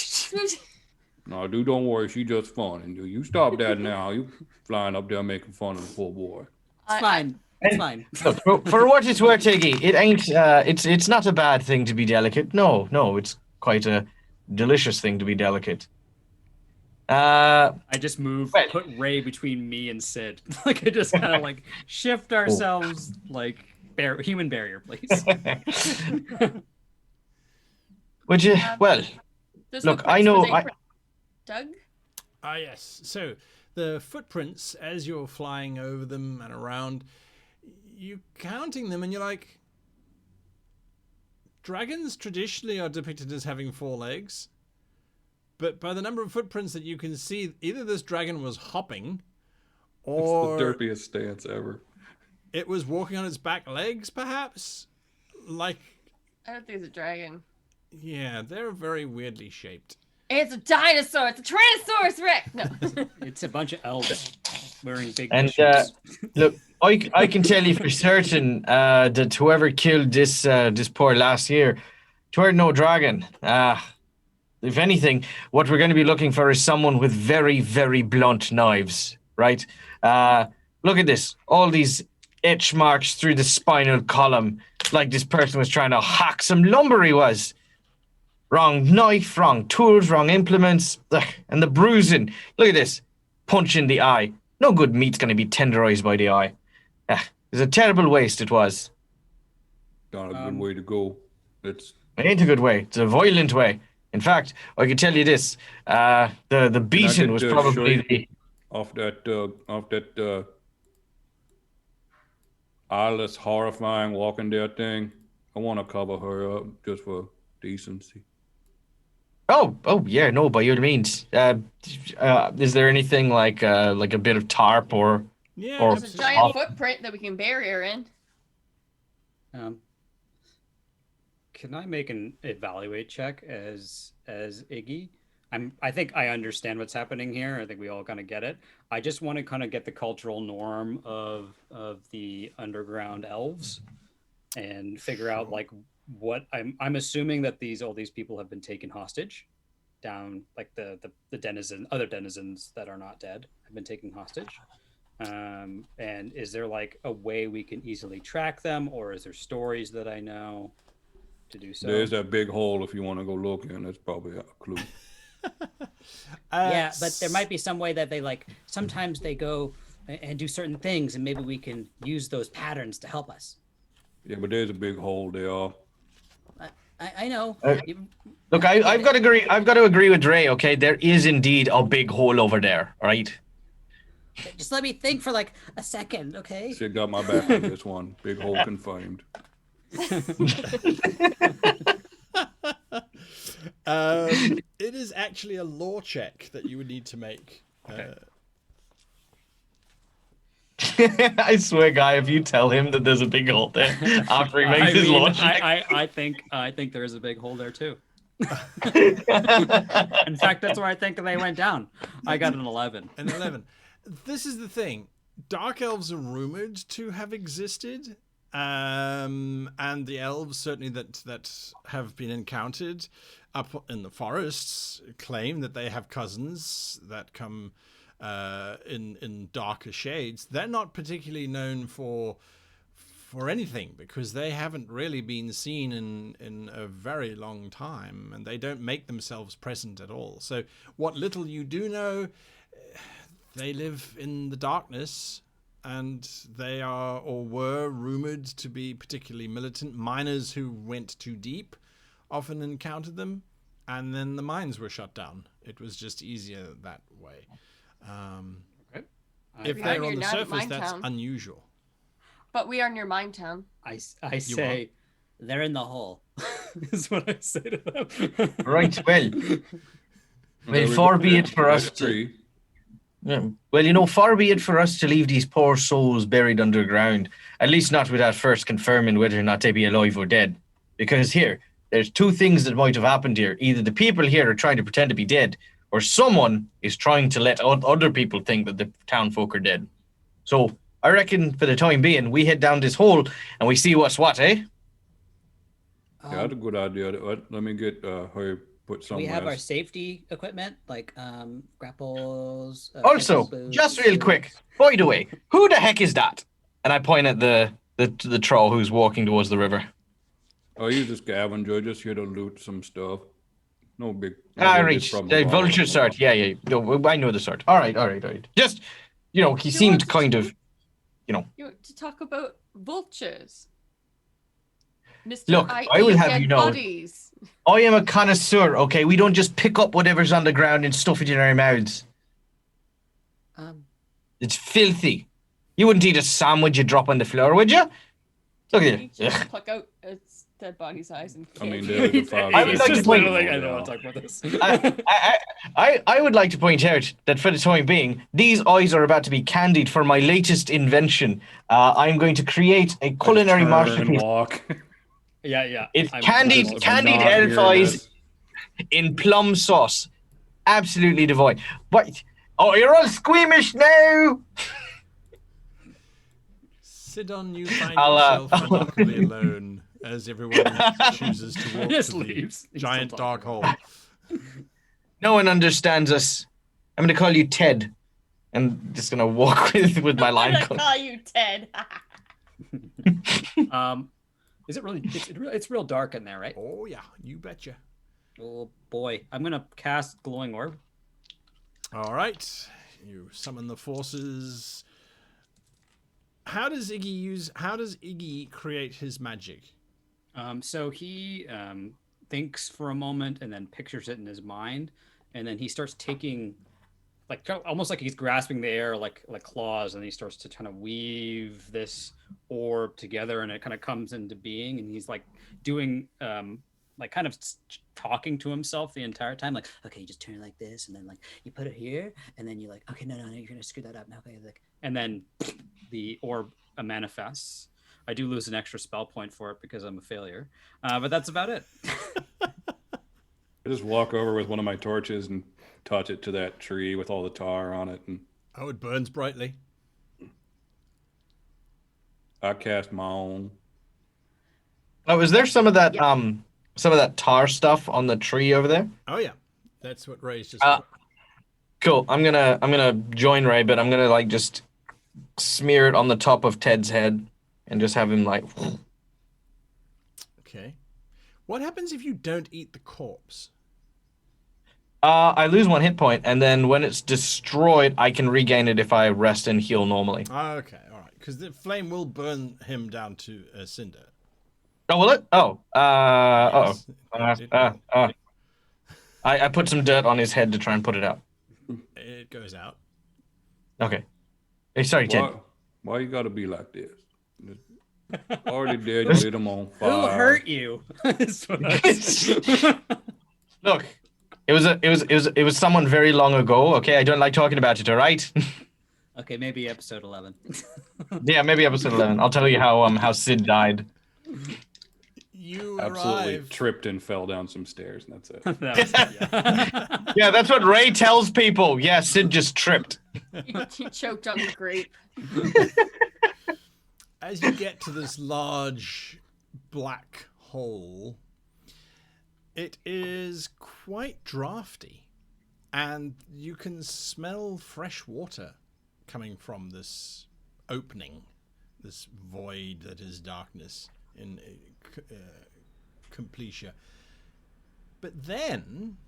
Speaker 2: No, dude, don't worry. She just fun. And you stop that now. You flying up there making fun of the poor boy.
Speaker 5: It's fine. It's fine.
Speaker 3: Look, for what it's worth, Iggy, it ain't. It's not a bad thing to be delicate. No, it's quite a delicious thing to be delicate.
Speaker 5: I just put Ray between me and Sid. Like I just kind of like shift ourselves, like human barrier, please.
Speaker 3: Would you? Well, look, I know.
Speaker 4: Doug?
Speaker 1: Yes. So the footprints, as you're flying over them and around, you counting them and you're like, dragons traditionally are depicted as having 4 legs, but by the number of footprints that you can see, either this dragon was hopping or
Speaker 2: it's the derpiest stance ever.
Speaker 1: It was walking on its back legs, perhaps. Like,
Speaker 4: I don't think it's a dragon.
Speaker 1: Yeah, they're very weirdly shaped.
Speaker 4: It's a dinosaur. It's a Tyrannosaurus Rex. No.
Speaker 5: It's a bunch of elves wearing big
Speaker 3: shoes. Look, I can tell you for certain that whoever killed this poor last here, twere no dragon. If anything, what we're going to be looking for is someone with very, very blunt knives, right? Look at this. All these etch marks through the spinal column, like this person was trying to hack some lumber, he was. Wrong knife, wrong tools, wrong implements. Ugh. And the bruising. Look at this. Punch in the eye. No good meat's going to be tenderized by the eye. It was a terrible waste, it was.
Speaker 2: Not a good way to go. It
Speaker 3: ain't a good way. It's a violent way. In fact, I can tell you this. The beating was probably
Speaker 2: off that eyeless, horrifying Walking Dead thing. I want to cover her up just for decency.
Speaker 3: Oh yeah, no, by all means. Is there anything like a bit of tarp or?
Speaker 1: Yeah,
Speaker 4: there's a giant footprint that we can bury her in.
Speaker 5: Can I make an evaluate check as Iggy? I think I understand what's happening here. I think we all kind of get it. I just want to kind of get the cultural norm of the underground elves and figure out like what I'm assuming that all these people have been taken hostage down, like the other denizens that are not dead have been taken hostage. And is there like a way we can easily track them, or is there stories that I know to do so?
Speaker 2: There's that big hole if you want to go look in. That's probably a clue.
Speaker 6: Yeah, but there might be some way that they like sometimes they go and do certain things, and maybe we can use those patterns to help us.
Speaker 2: Yeah, but there's a big hole there.
Speaker 6: I know.
Speaker 3: Look, I've got to agree with Ray. Okay, there is indeed a big hole over there. All right.
Speaker 6: Just let me think for like a second, okay?
Speaker 2: Shit got my back on this one. Big hole confirmed.
Speaker 1: It is actually a lore check that you would need to make.
Speaker 5: Okay.
Speaker 3: I swear, Guy, if you tell him that there's a big hole there after he makes his launch,
Speaker 5: I think there is a big hole there too. In fact, that's where I think they went down. I got an 11.
Speaker 1: An 11. This is the thing. Dark elves are rumored to have existed, and the elves certainly that have been encountered up in the forests claim that they have cousins that come in darker shades. They're not particularly known for anything because they haven't really been seen in a very long time, and they don't make themselves present at all. So what little you do know, they live in the darkness, and they are or were rumored to be particularly militant. Miners who went too deep often encountered them, and then the mines were shut down. It was just easier that way.
Speaker 5: Okay.
Speaker 1: If
Speaker 4: We
Speaker 1: they're
Speaker 4: are
Speaker 1: on the
Speaker 4: near
Speaker 1: surface,
Speaker 4: Mine
Speaker 1: that's
Speaker 4: Town.
Speaker 1: unusual.
Speaker 4: But we are near Mine Town.
Speaker 5: I say they're in the hole. Is what I say to them.
Speaker 3: right? Well, far be it for us to. Yeah. Well, far be it for us to leave these poor souls buried underground. At least not without first confirming whether or not they be alive or dead. Because there's two things that might have happened here. Either the people here are trying to pretend to be dead, or someone is trying to let other people think that the town folk are dead. So I reckon for the time being, we head down this hole and we see what's what, eh?
Speaker 2: Yeah, that's a good idea. Let me get her put
Speaker 6: We
Speaker 2: somewhere.
Speaker 6: have our safety equipment like grapples.
Speaker 3: Also,
Speaker 6: boots,
Speaker 3: just real quick, by the way, who the heck is that? And I point at the troll who's walking towards the river.
Speaker 2: Oh, he's a scavenger, just here to loot some stuff. No big.
Speaker 3: Reach. The vulture sort. Yeah. No, I know the sort. All right. Just, he seemed kind of,
Speaker 4: You want to talk about vultures? Mr.
Speaker 3: Look, I will have you know,
Speaker 4: bodies.
Speaker 3: I am a connoisseur, okay? We don't just pick up whatever's on the ground and stuff it in our mouths. It's filthy. You wouldn't eat a sandwich you drop on the floor, would you? Look at
Speaker 4: You
Speaker 3: it.
Speaker 4: just pluck out its dead body's eyes and
Speaker 2: I mean,
Speaker 4: kill
Speaker 2: there's a five.
Speaker 3: I would like to point-
Speaker 5: I don't want to talk about this.
Speaker 3: I would like to point out that for the time being, these eyes are about to be candied for my latest invention. I'm going to create a culinary
Speaker 2: Turn and
Speaker 3: masterpiece.
Speaker 2: walk.
Speaker 5: Yeah.
Speaker 3: It's
Speaker 5: I'm
Speaker 3: candied
Speaker 2: not
Speaker 3: elf
Speaker 2: hearing
Speaker 3: eyes
Speaker 2: this.
Speaker 3: in plum sauce. Absolutely divine. But you're all squeamish now.
Speaker 1: Sidon, you find
Speaker 3: I'll,
Speaker 1: yourself remarkably alone as everyone chooses to walk
Speaker 5: Just
Speaker 1: to
Speaker 5: leaves.
Speaker 1: the
Speaker 5: He's
Speaker 1: giant
Speaker 5: still
Speaker 1: dark
Speaker 5: talking.
Speaker 1: hole.
Speaker 3: No one understands us. I'm going to call you Ted. I'm just going to walk with my line
Speaker 4: I'm
Speaker 3: cut.
Speaker 4: gonna call you Ted.
Speaker 5: Is it really? It's real dark in there, right?
Speaker 1: Oh yeah, you betcha.
Speaker 5: Oh boy, I'm gonna cast glowing orb.
Speaker 1: All right, you summon the forces. How does Iggy create his magic?
Speaker 5: So he thinks for a moment and then pictures it in his mind, and then he starts taking, like almost like he's grasping the air like claws, and he starts to kind of weave this orb together, and it kind of comes into being, and he's like doing like kind of talking to himself the entire time, like, okay, you just turn it like this, and then like you put it here, and then you're like, okay, no, you're gonna screw that up now, okay, like, and then the orb manifests. I do lose an extra spell point for it because I'm a failure, but that's about it.
Speaker 2: I just walk over with one of my torches and touch it to that tree with all the tar on it, and
Speaker 1: Oh, it burns brightly.
Speaker 2: I cast my own.
Speaker 3: Oh, is there some of that tar stuff on the tree over there?
Speaker 1: Oh yeah, that's what Ray's just.
Speaker 3: Cool. I'm gonna join Ray, but I'm gonna like just smear it on the top of Ted's head and just have him like.
Speaker 1: Okay. What happens if you don't eat the corpse?
Speaker 3: I lose 1 hit point, and then when it's destroyed, I can regain it if I rest and heal normally.
Speaker 1: Okay, all right. Because the flame will burn him down to a cinder.
Speaker 3: Oh, will it? Oh.
Speaker 1: Yes.
Speaker 3: I put some dirt on his head to try and put it out.
Speaker 1: It goes out.
Speaker 3: Okay. Hey, sorry, Ted.
Speaker 2: Why you gotta be like this? Already dead, you lit him on fire.
Speaker 5: Who hurt you?
Speaker 3: Look, it was someone very long ago. Okay, I don't like talking about it. All right.
Speaker 5: Okay, maybe episode 11.
Speaker 3: Yeah, maybe episode 11. I'll tell you how Sid died.
Speaker 1: You
Speaker 2: Absolutely
Speaker 1: arrive.
Speaker 2: tripped and fell down some stairs, and that's it.
Speaker 3: Yeah, that's what Ray tells people. Yeah, Sid just tripped.
Speaker 4: He choked on the grape.
Speaker 1: As you get to this large black hole, it is quite drafty, and you can smell fresh water coming from this opening, this void that is darkness in completion. But then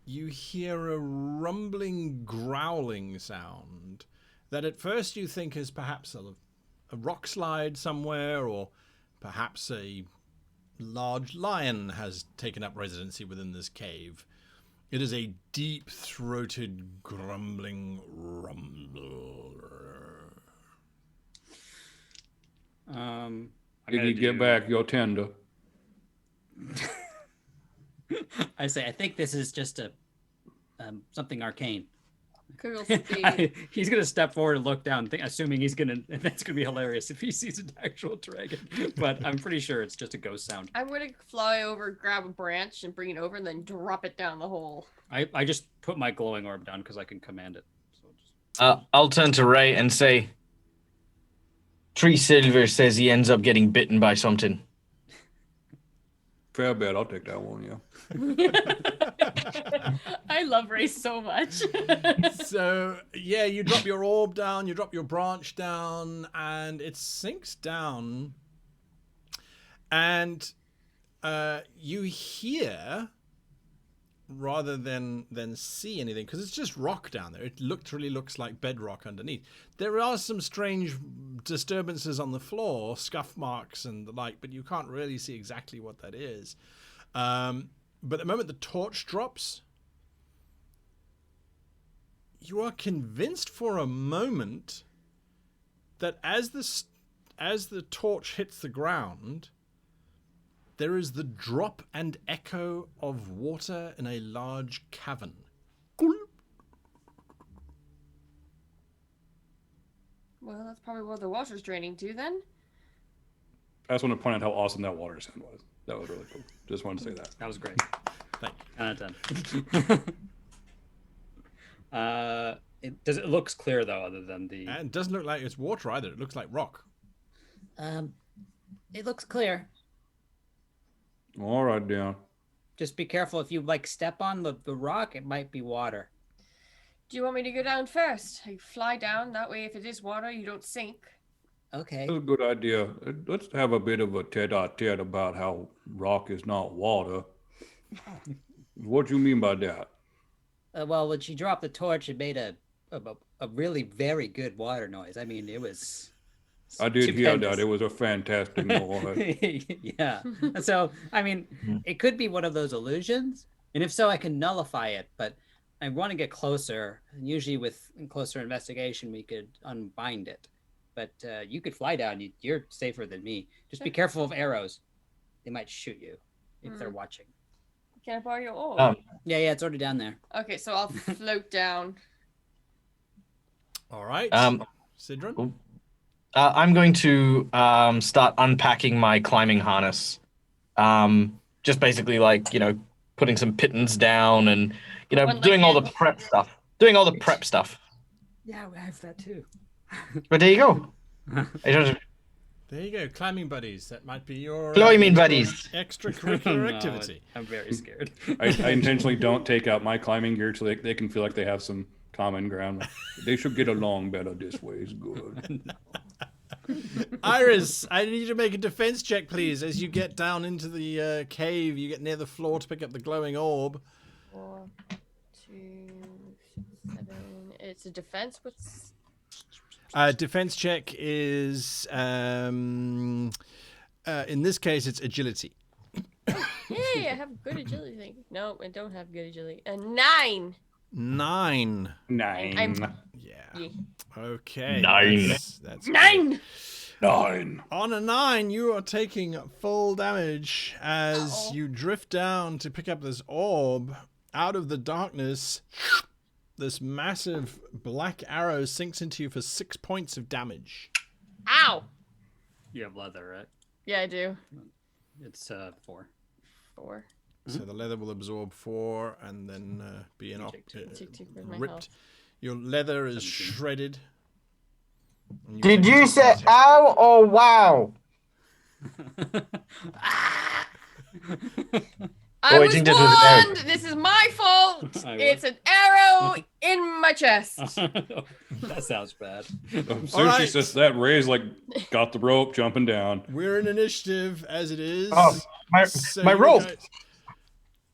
Speaker 1: you hear a rumbling, growling sound that at first you think is perhaps a rock slide somewhere, or perhaps a large lion has taken up residency within this cave. It is a deep-throated, grumbling rumble.
Speaker 2: Did you get back your tender?
Speaker 5: I say, I think this is just a something arcane.
Speaker 4: Kugel speed.
Speaker 5: He's gonna step forward and look down, assuming he's gonna. That's gonna be hilarious if he sees an actual dragon. But I'm pretty sure it's just a ghost sound.
Speaker 4: I'm gonna fly over, grab a branch, and bring it over, and then drop it down the hole.
Speaker 5: I just put my glowing orb down because I can command it. So
Speaker 3: I'll turn to Ray and say, Tree Silver says he ends up getting bitten by something.
Speaker 2: Fair bet, I'll take that one, yeah.
Speaker 4: I love Ray so much.
Speaker 1: So, yeah, you drop your orb down, you drop your branch down, and it sinks down. And you hear, rather than see anything, because it's just rock down there. It really looks like bedrock underneath. There are some strange disturbances on the floor, scuff marks and the like, but you can't really see exactly what that is. But the moment the torch drops, you are convinced for a moment that as the torch hits the ground, there is the drop and echo of water in a large cavern.
Speaker 4: Well, that's probably what the water's draining to then.
Speaker 2: I just want to point out how awesome that water sound was. That was really cool. Just wanted to say that.
Speaker 5: that was great.
Speaker 1: Thank you.
Speaker 5: 10 out of 10. It looks clear though, other than the.
Speaker 1: And it doesn't look like it's water either. It looks like rock.
Speaker 6: It looks clear.
Speaker 2: All right, Dan.
Speaker 6: Just be careful if you like step on the rock, it might be water.
Speaker 4: Do you want me to go down first? I fly down, that way if it is water, you don't sink.
Speaker 6: Okay.
Speaker 2: That's a good idea. Let's have a bit of a tete-a-tete about how rock is not water. What do you mean by that?
Speaker 6: Well, when she dropped the torch, it made a really very good water noise. I mean, it was.
Speaker 2: I did hear
Speaker 6: stupendous.
Speaker 2: that. It was a fantastic noise.
Speaker 6: Yeah. So, I mean, it could be one of those illusions, and if so, I can nullify it. But I want to get closer. And usually, with closer investigation, we could unbind it. But you could fly down. You're safer than me. Just be careful of arrows. They might shoot you if they're watching.
Speaker 4: Can I borrow your orb?
Speaker 6: Yeah, it's already down there.
Speaker 4: Okay, so I'll float down.
Speaker 1: All right. Sidron?
Speaker 3: I'm going to start unpacking my climbing harness. Just basically like, putting some pittance down and,
Speaker 4: One
Speaker 3: doing all the
Speaker 4: leg
Speaker 3: prep stuff. Doing all the prep stuff.
Speaker 5: Yeah, we have that too.
Speaker 3: But there you go.
Speaker 1: There you go, climbing buddies. That might be your
Speaker 3: Climbing buddies.
Speaker 1: extracurricular
Speaker 5: No,
Speaker 1: activity.
Speaker 5: I'm very scared.
Speaker 2: I intentionally don't take out my climbing gear so they can feel like they have some common ground. They should get along better this way. Is good.
Speaker 1: Iris, I need you to make a defense check, please. As you get down into the cave, you get near the floor to pick up the glowing orb.
Speaker 4: 4, 2, 7. It's a defense. What's
Speaker 1: Defense check is, in this case, it's agility.
Speaker 4: Yay, I have good agility thing. No, I don't have good agility. A 9.
Speaker 1: 9.
Speaker 2: 9.
Speaker 1: Yeah. Okay.
Speaker 3: 9.
Speaker 1: That's
Speaker 4: 9.
Speaker 1: good.
Speaker 2: 9.
Speaker 1: On a 9, you are taking full damage as you drift down to pick up this orb. Out of the darkness, this massive black arrow sinks into you for 6 points of damage.
Speaker 4: Ow.
Speaker 5: You have leather, right?
Speaker 4: Yeah, I do.
Speaker 5: It's 4.
Speaker 4: 4.
Speaker 1: So the leather will absorb 4 and then be
Speaker 5: Take two.
Speaker 4: Where's my
Speaker 1: ripped.
Speaker 4: health?
Speaker 1: Your leather is
Speaker 5: 17.
Speaker 1: shredded. And
Speaker 3: Did
Speaker 1: take
Speaker 3: you
Speaker 1: two
Speaker 3: say
Speaker 1: points of-
Speaker 3: ow or wow?
Speaker 4: I
Speaker 3: Oh, I
Speaker 4: was
Speaker 3: think this was an arrow.
Speaker 4: warned. This is my fault.
Speaker 5: I
Speaker 4: It's an arrow in my chest.
Speaker 5: That sounds bad.
Speaker 2: As soon as she
Speaker 1: Alright.
Speaker 2: says that, Ray's like got the rope, jumping down.
Speaker 1: We're in initiative as it is.
Speaker 3: Oh, my
Speaker 1: you
Speaker 3: rope.
Speaker 1: guys-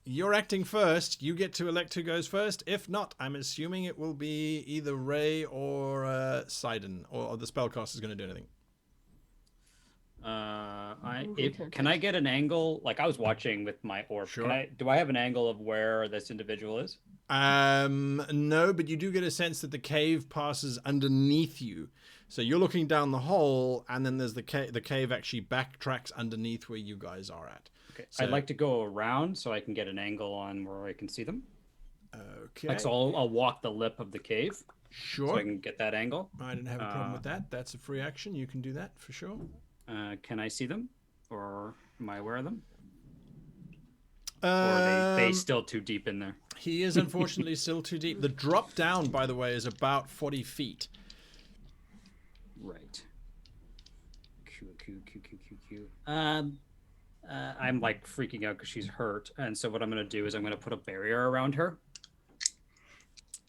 Speaker 1: You're acting first. You get to elect who goes first. If not, I'm assuming it will be either Ray or Sidon, or the spellcaster is going to do anything.
Speaker 5: Can I get an angle? Like I was watching with my orb.
Speaker 1: Sure.
Speaker 5: Do I have an angle of where this individual is?
Speaker 1: No, but you do get a sense that the cave passes underneath you. So you're looking down the hole, and then there's the cave actually backtracks underneath where you guys are at.
Speaker 5: Okay.
Speaker 1: So-
Speaker 5: I'd like to go around so I can get an angle on where I can see them.
Speaker 1: Okay.
Speaker 5: Like so, I'll walk the lip of the cave so
Speaker 1: Sure.
Speaker 5: I can get that angle.
Speaker 1: I didn't have a problem with that. That's a free action. You can do that for sure.
Speaker 5: Can I see them, or am I aware of them? Or are they still too deep in there?
Speaker 1: He is unfortunately still too deep. The drop down, by the way, is about 40 feet.
Speaker 5: Right. I'm like freaking out because she's hurt, and so what I'm gonna do is I'm gonna put a barrier around her.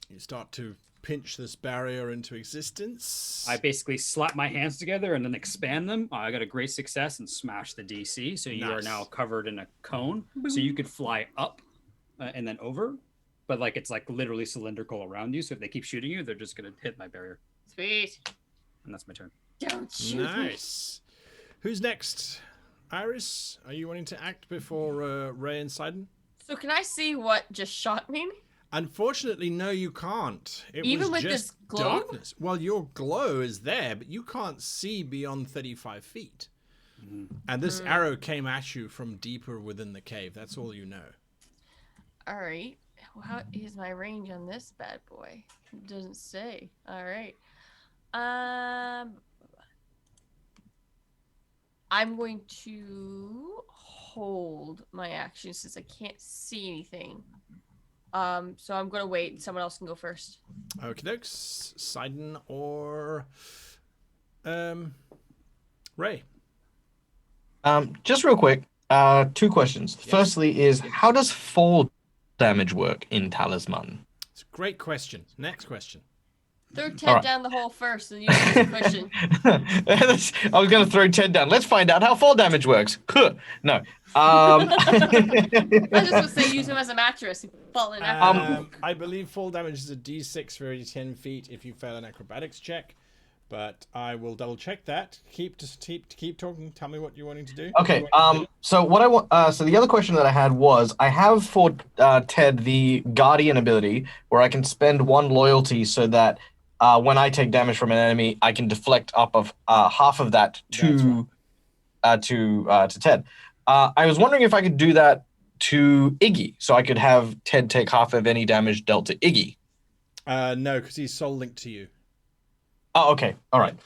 Speaker 1: You start to pinch this barrier into existence.
Speaker 5: I basically slap my hands together and then expand them. I got a great success and smash the DC, so you are
Speaker 1: Nice.
Speaker 5: now covered in a cone. So you could fly up and then over, but like it's like literally cylindrical around you. So if they keep shooting you, they're just gonna hit my barrier,
Speaker 4: Sweet.
Speaker 5: and that's my turn.
Speaker 4: Don't shoot me.
Speaker 1: Nice. Who's next? Iris, are you wanting to act before Ray and Sidon?
Speaker 4: So can I see what just shot me?
Speaker 1: Unfortunately, no, you can't. It
Speaker 4: Even
Speaker 1: was
Speaker 4: with
Speaker 1: just
Speaker 4: this glow?
Speaker 1: darkness. Well, your glow is there, but you can't see beyond 35 feet. And this arrow came at you from deeper within the cave. That's all you know.
Speaker 4: All right. What is my range on this bad boy? It doesn't say. All right. I'm going to hold my action since I can't see anything. So I'm gonna wait. Someone else can go first.
Speaker 1: Okie dokes. Sidon or Ray.
Speaker 3: Just real quick, 2 questions. Firstly is, how does fall damage work in Talisman?
Speaker 1: It's a great question. Next question.
Speaker 4: Throw Ted
Speaker 3: Alright.
Speaker 4: down the hole first, and you ask the question.
Speaker 3: I was going to throw Ted down. Let's find out how fall damage works. No.
Speaker 4: I was just gonna say use him as a mattress. Falling after.
Speaker 1: I believe fall damage is a d6 for every 10 feet if you fail an acrobatics check. But I will double check that. Keep talking. Tell me what you're wanting to do.
Speaker 3: Okay. So what I want. So the other question that I had was, I have for Ted the Guardian ability, where I can spend 1 loyalty so that when I take damage from an enemy, I can deflect up of half of that to Ted. I was wondering if I could do that to Iggy, so I could have Ted take half of any damage dealt to Iggy.
Speaker 1: No, because he's soul linked to you.
Speaker 3: Oh, okay. All right.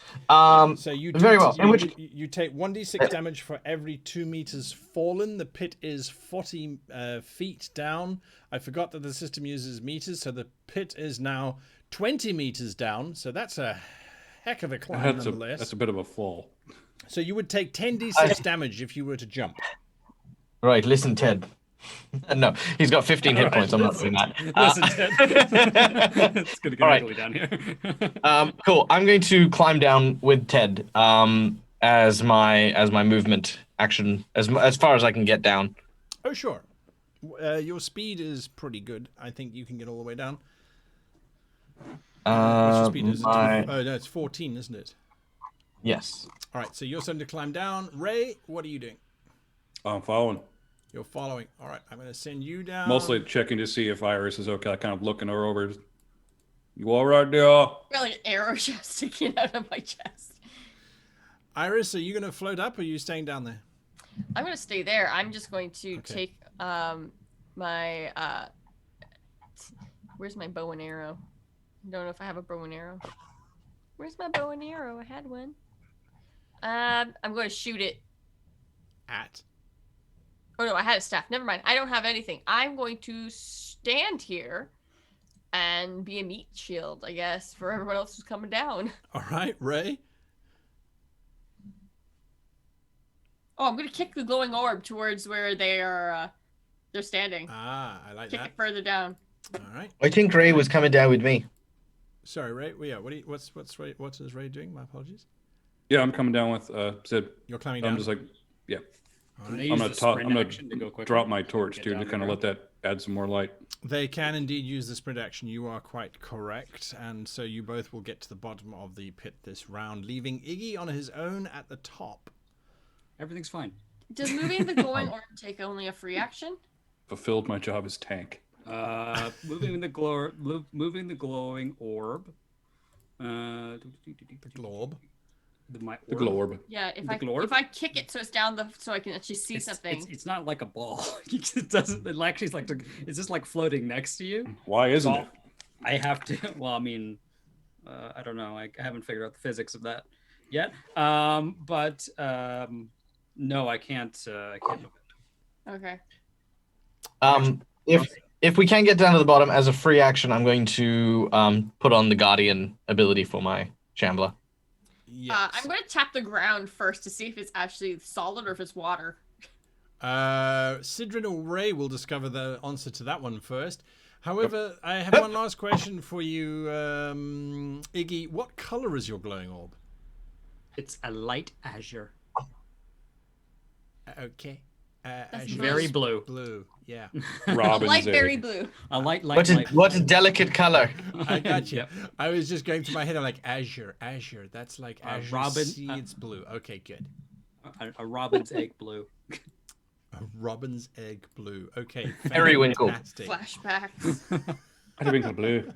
Speaker 1: So you
Speaker 3: Very well. In which
Speaker 1: you take 1d6 damage for every 2 meters fallen. The pit is 40 feet down. I forgot that the system uses meters, so the pit is now 20 meters down. So that's a heck of a climb, nonetheless.
Speaker 2: That's a bit of a fall.
Speaker 1: So you would take 10d6 damage if you were to jump.
Speaker 3: right, listen, Ted. No, he's got 15 hit points. I'm not doing that.
Speaker 5: Listen, Ted. It's gonna get ugly down here.
Speaker 3: Cool. I'm going to climb down with Ted as my movement action as far as I can get down.
Speaker 1: Oh, sure. Your speed is pretty good. I think you can get all the way down. What's your speed? Oh, no, it's 14, isn't it?
Speaker 3: Yes.
Speaker 1: All right, so you're starting to climb down. Ray, what are you doing?
Speaker 2: I'm following.
Speaker 1: You're following. All right, I'm going to send you down.
Speaker 2: Mostly checking to see if Iris is okay. Kind of looking her over. You all right there?
Speaker 4: Got like an arrow shaft sticking out of my chest.
Speaker 1: Iris, are you going to float up or are you staying down there?
Speaker 4: I'm going to stay there. I'm just going to take my... where's my bow and arrow? I don't know if I have a bow and arrow. Where's my bow and arrow? I had one. I'm going to shoot it.
Speaker 1: At?
Speaker 4: Oh no, I had a staff. Never mind. I don't have anything. I'm going to stand here and be a meat shield, I guess, for everyone else who's coming down.
Speaker 1: All right, Ray.
Speaker 4: Oh, I'm going to kick the glowing orb towards where they're standing.
Speaker 1: Ah, I like
Speaker 4: Kick
Speaker 1: that.
Speaker 4: it further down.
Speaker 1: All right.
Speaker 3: I think Ray was coming down with me.
Speaker 1: Sorry, Ray. Well, yeah. What's Ray doing? My apologies.
Speaker 2: Yeah, I'm coming down with Sid.
Speaker 1: You're climbing down.
Speaker 2: I'm just like, yeah.
Speaker 5: Can I
Speaker 2: I'm
Speaker 5: use
Speaker 2: gonna
Speaker 5: the sprint
Speaker 2: I'm
Speaker 5: action to go
Speaker 2: gonna
Speaker 5: quicker?
Speaker 2: drop my torch
Speaker 5: Get
Speaker 2: too
Speaker 5: down
Speaker 2: to kind of
Speaker 5: there.
Speaker 2: let that add some more light.
Speaker 1: They can indeed use the sprint action. You are quite correct. And so you both will get to the bottom of the pit this round, leaving Iggy on his own at the top.
Speaker 5: Everything's fine.
Speaker 4: Does moving the glowing orb take only a free action?
Speaker 2: Fulfilled my job as tank.
Speaker 5: Moving the glowing orb.
Speaker 1: The globe.
Speaker 5: My
Speaker 2: The
Speaker 5: orb.
Speaker 2: glorb.
Speaker 4: Yeah,
Speaker 5: glorb?
Speaker 4: if I kick it so it's down so I can actually see something.
Speaker 5: It's not like a ball. It doesn't. It actually is like. It's just like floating next to you.
Speaker 2: Why isn't
Speaker 5: So
Speaker 2: it?
Speaker 5: I have to. Well, I mean, I don't know. I haven't figured out the physics of that yet. But no, I can't. I can't move it.
Speaker 4: Okay.
Speaker 3: If we can get down to the bottom as a free action, I'm going to put on the Guardian ability for my Shambler.
Speaker 1: Yes.
Speaker 4: I'm going to tap the ground first to see if it's actually solid or if it's water.
Speaker 1: Sidrin or Ray will discover the answer to that one first. However, I have one last question for you, Iggy. What color is your glowing orb?
Speaker 5: It's a light azure.
Speaker 1: Okay.
Speaker 4: That's
Speaker 1: Azure.
Speaker 5: Very blue.
Speaker 1: Blue, yeah.
Speaker 2: Robin's
Speaker 4: Light berry
Speaker 2: egg.
Speaker 4: blue.
Speaker 5: A light.
Speaker 3: What a delicate color.
Speaker 1: I got you.
Speaker 5: Yep.
Speaker 1: I was just going through my head. I'm like, azure. That's like azure
Speaker 5: robin-
Speaker 1: seeds blue. Okay, good.
Speaker 5: A robin's egg blue.
Speaker 1: A robin's egg blue. Okay,
Speaker 3: Periwinkle.
Speaker 1: fantastic.
Speaker 4: Flashbacks.
Speaker 2: Periwinkle blue.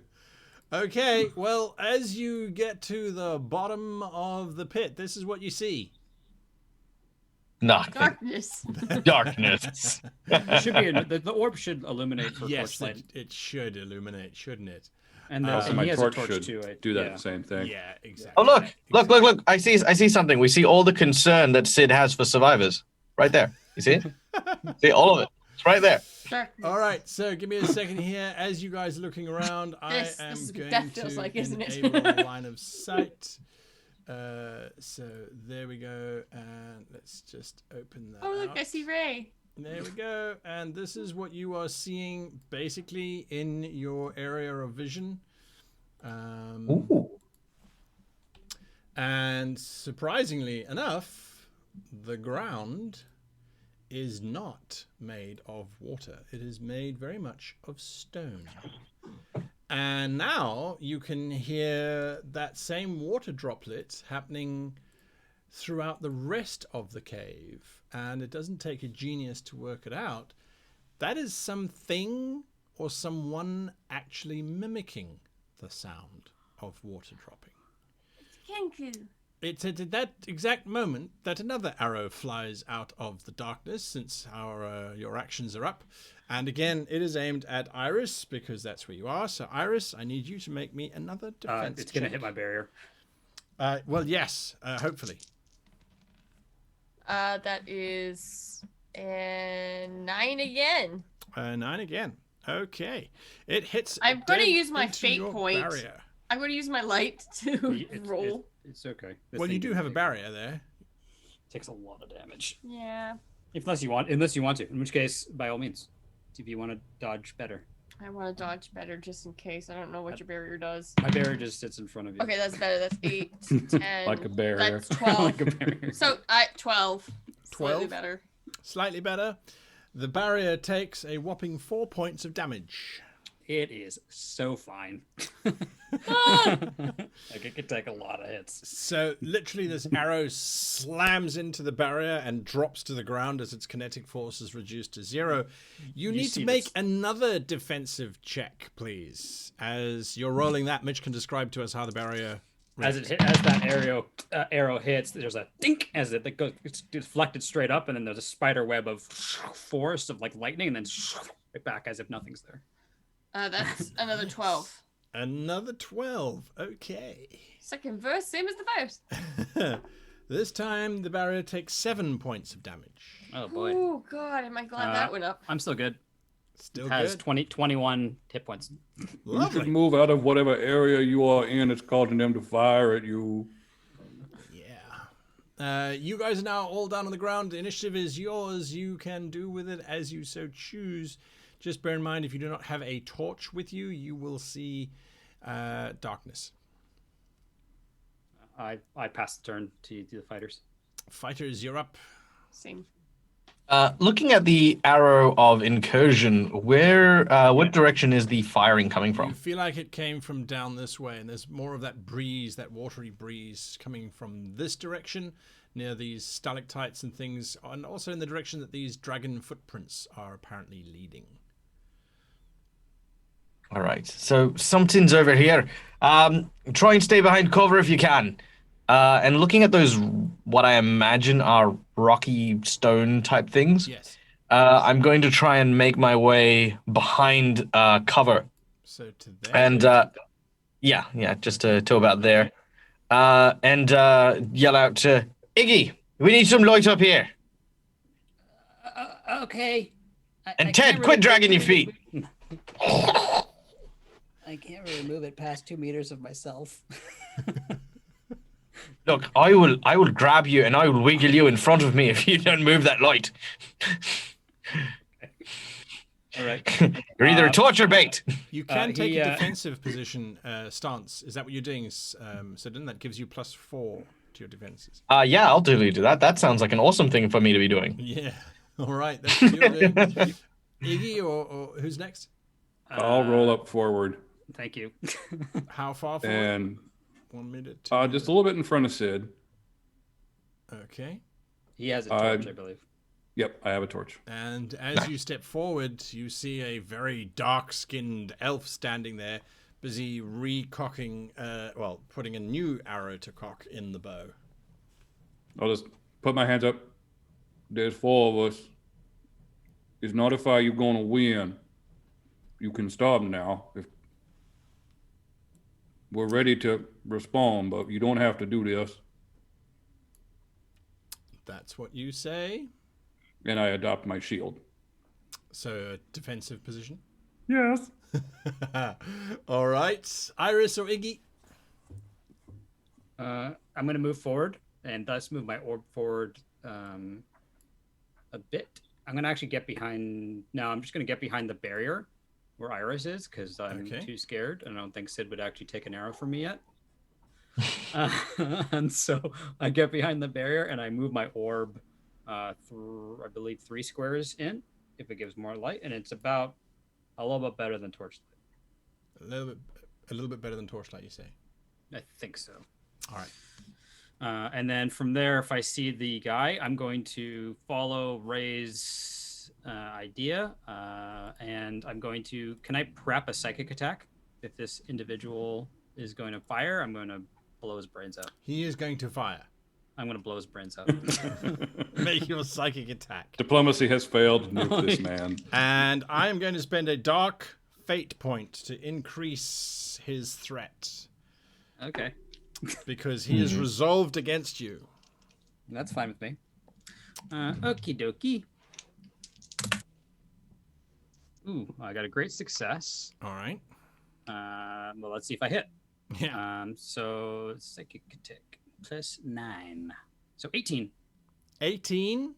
Speaker 1: Okay, well, as you get to the bottom of the pit, this is what you see.
Speaker 3: Nothing.
Speaker 4: Darkness.
Speaker 3: Darkness.
Speaker 5: It should be the orb should illuminate for
Speaker 1: Yes,
Speaker 5: torchlight.
Speaker 1: it should illuminate, shouldn't it?
Speaker 5: And
Speaker 2: So
Speaker 5: and
Speaker 2: my
Speaker 5: he has
Speaker 2: torch
Speaker 5: a torch
Speaker 2: should
Speaker 5: too.
Speaker 2: do that
Speaker 5: Yeah.
Speaker 2: same thing.
Speaker 1: Yeah, exactly.
Speaker 3: Oh look! I see something. We see all the concern that Sid has for survivors. Right there. You see it? See all of it. It's right there.
Speaker 4: Darkness.
Speaker 1: All right, so give me a second here. As you guys are looking around,
Speaker 4: This
Speaker 1: I am
Speaker 4: is what
Speaker 1: going
Speaker 4: death
Speaker 1: to
Speaker 4: feels like, isn't it?
Speaker 1: enable line of sight. So there we go, and let's just open that
Speaker 4: Oh, look,
Speaker 1: out.
Speaker 4: I see Ray.
Speaker 1: There we go, and this is what you are seeing basically in your area of vision.
Speaker 3: Ooh.
Speaker 1: And surprisingly enough, the ground is not made of water. It is made very much of stone. And now you can hear that same water droplet happening throughout the rest of the cave. And it doesn't take a genius to work it out. That is something or someone actually mimicking the sound of water dropping.
Speaker 4: Kenku.
Speaker 1: It's at that exact moment that another arrow flies out of the darkness, since your actions are up. And again, it is aimed at Iris, because that's where you are. So Iris, I need you to make me another defense
Speaker 5: It's gonna
Speaker 1: check.
Speaker 5: hit my barrier.
Speaker 1: Well, yes, hopefully.
Speaker 4: That is 9 again.
Speaker 1: 9 again. Okay. It hits.
Speaker 4: I'm going to
Speaker 1: dead
Speaker 4: use my
Speaker 1: into
Speaker 4: fate
Speaker 1: your
Speaker 4: point.
Speaker 1: barrier.
Speaker 4: I'm going to use my light to roll.
Speaker 5: It's okay. This
Speaker 1: Well, you
Speaker 5: thing
Speaker 1: do
Speaker 5: can
Speaker 1: have a
Speaker 5: take-
Speaker 1: barrier there.
Speaker 5: Takes a lot of damage.
Speaker 4: Yeah.
Speaker 5: Unless you want to. In which case, by all means, see if you want to dodge better.
Speaker 4: I want to dodge better just in case. I don't know what your barrier does.
Speaker 5: My barrier just sits in front of you.
Speaker 4: Okay, that's better. That's 8, 10.
Speaker 2: Like a barrier.
Speaker 4: That's 12.
Speaker 5: Like a barrier.
Speaker 4: So, 12.
Speaker 1: 12?
Speaker 4: Slightly better.
Speaker 1: Slightly better. The barrier takes a whopping 4 points of damage.
Speaker 5: It is so fine.
Speaker 4: Ah!
Speaker 5: Like it could take a lot of hits.
Speaker 1: So literally this arrow slams into the barrier and drops to the ground as its kinetic force is reduced to 0. You need to
Speaker 5: see
Speaker 1: make
Speaker 5: this-
Speaker 1: another defensive check, please. As you're rolling that, Mitch can describe to us how the barrier...
Speaker 5: As that arrow hits, there's a dink as it goes. It's deflected straight up, and then there's a spider web of force of like lightning, and then right back as if nothing's there.
Speaker 4: That's another 12.
Speaker 1: Another 12. Okay.
Speaker 4: Second verse, same as the first.
Speaker 1: This time the barrier takes 7 points of damage.
Speaker 5: Oh boy,
Speaker 4: Oh, God. Am I glad that went up?
Speaker 5: I'm still good.
Speaker 1: Still
Speaker 5: Has
Speaker 1: good.
Speaker 5: 21 hit points.
Speaker 2: You should
Speaker 1: Lovely.
Speaker 2: move out of whatever area you are in. It's causing them to fire at you.
Speaker 1: Yeah. You guys are now all down on the ground. The initiative is yours. You can do with it as you so choose. Just bear in mind, if you do not have a torch with you, you will see darkness.
Speaker 5: I pass the turn to the fighters.
Speaker 1: Fighters, you're up.
Speaker 4: Same.
Speaker 3: Looking at the arrow of incursion, what direction is the firing coming
Speaker 1: You
Speaker 3: from?
Speaker 1: feel like it came from down this way, and there's more of that breeze, that watery breeze, coming from this direction, near these stalactites and things, and also in the direction that these dragon footprints are apparently leading.
Speaker 3: All right, so something's over here. Try and stay behind cover if you can. And looking at those, what I imagine are rocky stone type things,
Speaker 1: Yes.
Speaker 3: I'm going to try and make my way behind cover.
Speaker 1: So to there.
Speaker 3: And yeah, just to about there. And yell out to Iggy, we need some light up here.
Speaker 6: Okay.
Speaker 3: And Ted, quit dragging your feet.
Speaker 6: I can't really move it past 2 meters of myself.
Speaker 3: Look, I will grab you and I will wiggle you in front of me if you don't move that light.
Speaker 5: All right.
Speaker 3: You're either a torch or bait.
Speaker 1: You can take
Speaker 5: he,
Speaker 1: a defensive position stance. Is that what you're doing? So then that gives you +4 to your defenses.
Speaker 3: Yeah, I'll totally do that. That sounds like an awesome thing for me to be doing.
Speaker 1: Yeah. All right. That's what you're doing. Iggy or who's next?
Speaker 2: I'll roll up forward
Speaker 5: Thank you.
Speaker 1: How far forward?
Speaker 2: and
Speaker 1: 1 minute.
Speaker 2: just a little bit in front of Sid.
Speaker 1: Okay.
Speaker 5: He has a torch, I believe.
Speaker 2: Yep, I have a torch.
Speaker 1: And as you step forward, you see a very dark-skinned elf standing there, busy recocking, putting a new arrow to cock in the bow.
Speaker 2: I'll just put my hands up. There's 4 of us. It's not a fight you're going to win. You can stop now. If we're ready to respond, but you don't have to do this.
Speaker 1: That's what you say.
Speaker 2: And I adopt my shield.
Speaker 1: So a defensive position.
Speaker 2: Yes.
Speaker 1: All right. Iris or Iggy?
Speaker 5: I'm going to move forward and thus move my orb forward a bit. I'm going to actually get behind. No, I'm just going to get behind the barrier where Iris is because I'm too scared. And I don't think Sid would actually take an arrow from me yet. And so I get behind the barrier and I move my orb through, I believe, 3 squares in if it gives more light. And it's about a little bit better than torchlight.
Speaker 1: A little bit better than torchlight, you say?
Speaker 5: I think so.
Speaker 1: All right.
Speaker 5: And then from there, if I see the guy, I'm going to follow Ray's idea. And I'm going to, can I prep a psychic attack? If this individual is going to fire, I'm going to blow his brains out.
Speaker 1: He is going to fire.
Speaker 5: I'm going to blow his brains out.
Speaker 1: Make your psychic attack.
Speaker 2: Diplomacy has failed. Nuke this man.
Speaker 1: And I am going to spend a dark fate point to increase his threat.
Speaker 5: Okay.
Speaker 1: because he is resolved against you.
Speaker 5: That's fine with me. Okie dokie. Ooh, I got a great success.
Speaker 1: All right.
Speaker 5: Well, let's see if I hit.
Speaker 1: Yeah.
Speaker 5: So psychic attack plus 9. So 18.
Speaker 1: 18.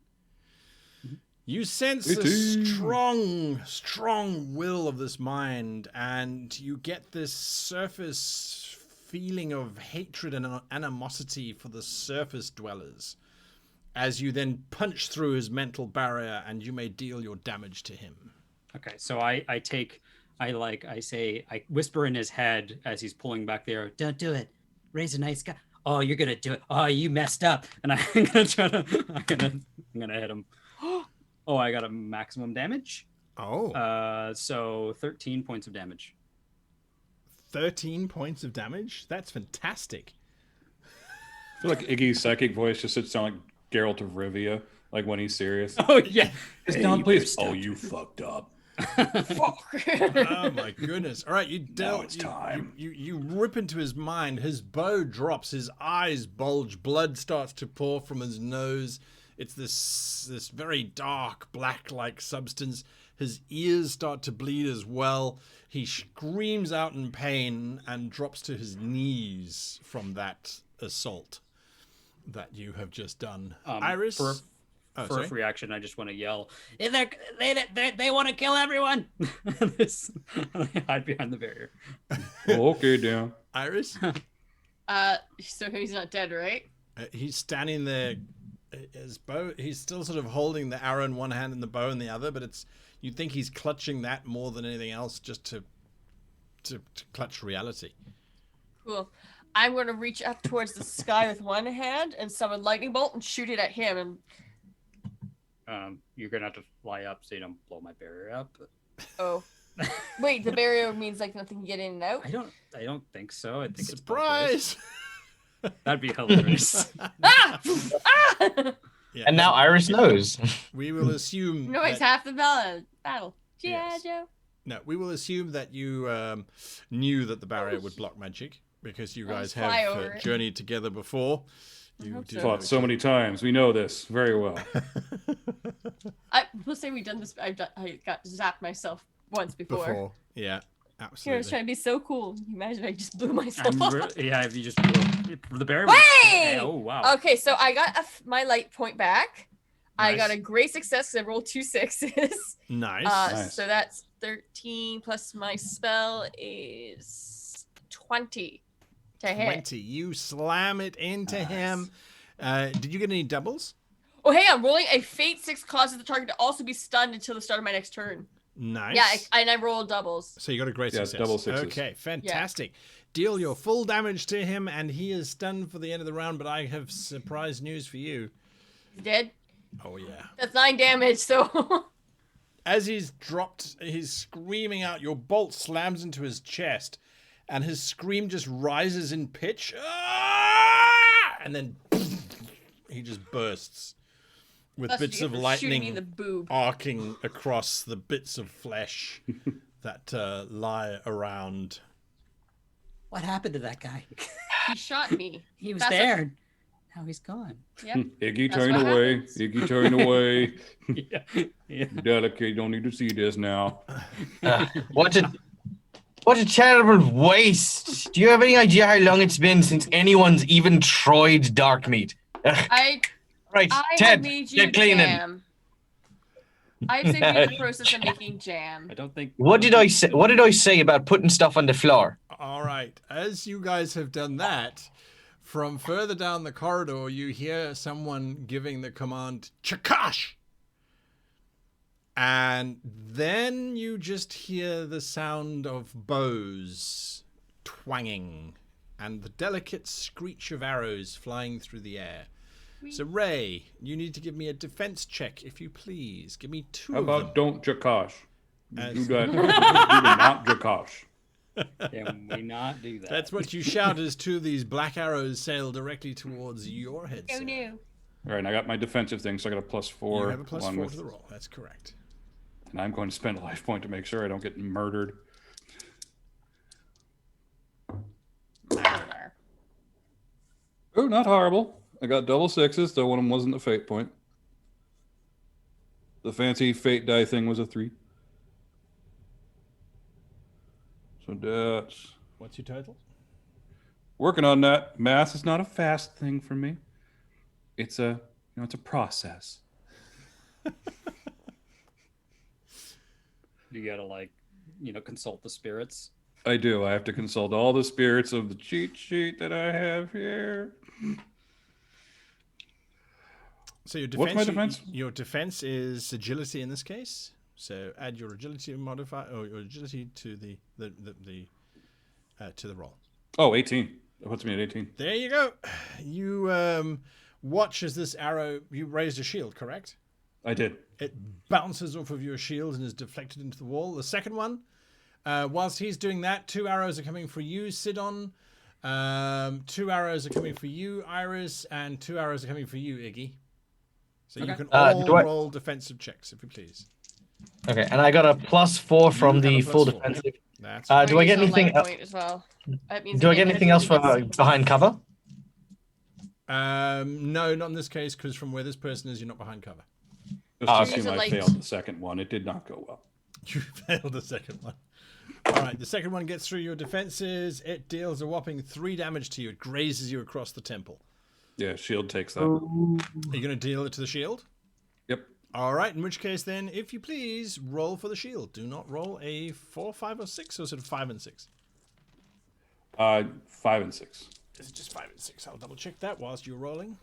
Speaker 1: You sense
Speaker 2: 18.
Speaker 1: the strong will of this mind, and you get this surface feeling of hatred and animosity for the surface dwellers, as you then punch through his mental barrier, and you may deal your damage to him.
Speaker 5: Okay, so I whisper in his head as he's pulling back the arrow, don't do it. Ray's a nice guy. Oh, you're gonna do it. Oh, you messed up. And I'm gonna hit him. Oh, I got a maximum damage.
Speaker 1: Oh.
Speaker 5: So 13 points of damage.
Speaker 1: 13 points of damage? That's fantastic.
Speaker 2: I feel like Iggy's psychic voice just sounds like Geralt of Rivia, like when he's serious.
Speaker 5: Oh yeah.
Speaker 2: Hey,
Speaker 5: Don't
Speaker 2: please. Oh, you fucked up.
Speaker 1: Oh my goodness. All right,
Speaker 2: Now it's time.
Speaker 1: You rip into his mind. His bow drops, his eyes bulge, blood starts to pour from his nose. It's this very dark, black-like substance. His ears start to bleed as well. He screams out in pain and drops to his knees from that assault that you have just done. Iris?
Speaker 5: For first reaction, I just want to yell, they want to kill everyone! I hide behind the barrier.
Speaker 2: Oh, okay, down.
Speaker 1: Iris?
Speaker 4: So he's not dead, right?
Speaker 1: He's standing there. His bow, he's still sort of holding the arrow in one hand and the bow in the other, but you'd think he's clutching that more than anything else, just to clutch reality.
Speaker 4: Cool. I'm going to reach up towards the sky with one hand and summon lightning bolt and shoot it at him. And
Speaker 5: you're gonna have to fly up so you don't blow my barrier up.
Speaker 4: oh, wait, the barrier means like nothing can get in and out.
Speaker 5: I don't think so. I think
Speaker 1: Surprise!
Speaker 5: That'd be hilarious.
Speaker 1: Yeah.
Speaker 3: And now Iris knows.
Speaker 1: We will assume.
Speaker 4: No, it's half the battle.
Speaker 1: Yes.
Speaker 4: Joe.
Speaker 1: No, we will assume that you knew that the barrier would block magic because you guys have
Speaker 4: fly over it.
Speaker 1: journeyed together before. You
Speaker 4: hope
Speaker 1: do
Speaker 4: so.
Speaker 2: Fought so many times. We know this very well.
Speaker 4: We'll say we've done this. I got zapped myself once before.
Speaker 1: Yeah,
Speaker 4: Here, I
Speaker 1: absolutely.
Speaker 4: was trying to be so cool. Can you imagine I just blew myself up?
Speaker 5: If you just blew the barrier.
Speaker 4: Wait!
Speaker 5: Oh wow.
Speaker 4: Okay, so I got my light point back. I
Speaker 1: Nice.
Speaker 4: got a great success because I rolled 2 6s.
Speaker 1: Nice.
Speaker 2: Nice.
Speaker 4: So that's 13 plus my spell is 20 to hit.
Speaker 1: 20. You slam it into him. Did you get any doubles?
Speaker 4: Oh, hey, I'm rolling a Fate 6 causes the target to also be stunned until the start of my next turn.
Speaker 1: Nice.
Speaker 4: Yeah, and I rolled doubles.
Speaker 1: So you got a great
Speaker 2: Yeah,
Speaker 1: success.
Speaker 2: double sixes.
Speaker 1: Okay, fantastic. Deal your full damage to him, and he is stunned for the end of the round, but I have surprise news for you.
Speaker 4: He's dead.
Speaker 1: Oh, yeah.
Speaker 4: That's 9 damage, so...
Speaker 1: As he's dropped, he's screaming out, your bolt slams into his chest, and his scream just rises in pitch. Ah! And then he just bursts with
Speaker 4: That's
Speaker 1: bits
Speaker 4: what
Speaker 1: of
Speaker 4: you get for shooting me in
Speaker 1: lightning
Speaker 4: the boob.
Speaker 1: arcing across the bits of flesh that lie around.
Speaker 6: What happened to that guy?
Speaker 4: He shot me.
Speaker 6: He was
Speaker 4: That's
Speaker 6: there. Now he's gone.
Speaker 4: Yep.
Speaker 2: Iggy,
Speaker 4: That's
Speaker 2: turn
Speaker 4: what
Speaker 2: away.
Speaker 4: happens.
Speaker 2: Iggy, turn away.
Speaker 5: Yeah.
Speaker 2: You're delicate. You don't need to see this now.
Speaker 3: What a terrible waste. Do you have any idea how long it's been since anyone's even tried dark meat?
Speaker 4: I
Speaker 3: Right,
Speaker 4: have
Speaker 3: Ted,
Speaker 4: made you
Speaker 3: get cleaning.
Speaker 4: jam. I've saved you in the process of making jam.
Speaker 5: I don't think.
Speaker 3: What did I say? What did I say about putting stuff on the floor?
Speaker 1: All right. As you guys have done that, from further down the corridor, you hear someone giving the command, Chakash! And then you just hear the sound of bows twanging and the delicate screech of arrows flying through the air. So, Ray, you need to give me a defense check, if you please. Give me 2
Speaker 2: How
Speaker 1: of them.
Speaker 2: about don't Jakash?
Speaker 1: As-
Speaker 2: Do that. Do not Jakash.
Speaker 5: Can we not do that?
Speaker 1: That's what you shout as 2 of these black arrows sail directly towards your head.
Speaker 4: Oh
Speaker 1: sir.
Speaker 4: no.
Speaker 2: All right, and I got my defensive thing, so I got a +4.
Speaker 1: You have a +4
Speaker 2: along with-
Speaker 1: to the roll. That's correct.
Speaker 2: And I'm going to spend a life point to make sure I don't get murdered. Oh, not horrible. I got double sixes, though one of them wasn't a fate point. The fancy fate die thing was a 3. So that's
Speaker 1: What's your total?
Speaker 2: working on that. Math is not a fast thing for me. It's a it's a process.
Speaker 5: You gotta consult the spirits.
Speaker 2: I do. I have to consult all the spirits of the cheat sheet that I have here.
Speaker 1: So your
Speaker 2: What's
Speaker 1: defense,
Speaker 2: my defense?
Speaker 1: Your defense is agility in this case. So add your agility modifier or your agility to the roll.
Speaker 2: Oh, 18. That puts me at 18.
Speaker 1: There you go. You watch as this arrow. You raised a shield, correct?
Speaker 2: I did.
Speaker 1: It bounces off of your shield and is deflected into the wall. The second one, whilst he's doing that, 2 arrows are coming for you, Sidon. 2 arrows are coming for you, Iris, and 2 arrows are coming for you, Iggy. So you can all roll defensive checks, if you please.
Speaker 3: Okay, and I got a +4 from the full
Speaker 1: +4.
Speaker 3: defensive.
Speaker 1: That's
Speaker 3: Do I get
Speaker 4: Use a
Speaker 3: anything?
Speaker 4: light point as well. That means
Speaker 3: Do I
Speaker 4: they
Speaker 3: get anything else for behind cover?
Speaker 1: no, not in this case, because from where this person is, you're not behind cover.
Speaker 2: Just
Speaker 3: Oh,
Speaker 2: assume
Speaker 4: okay.
Speaker 2: I failed the second one. It did not go well.
Speaker 1: You failed the second one. All right, the second one gets through your defenses. It deals a whopping 3 damage to you. It grazes you across the temple.
Speaker 2: Yeah, shield takes that.
Speaker 1: Are you going to deal it to the shield?
Speaker 2: Yep.
Speaker 1: All right, in which case then, if you please, roll for the shield. Do not roll a 4, 5, or 6, or sort of 5 and 6.
Speaker 2: 5 and 6.
Speaker 1: Is it just 5 and 6? I'll double check that whilst you're rolling.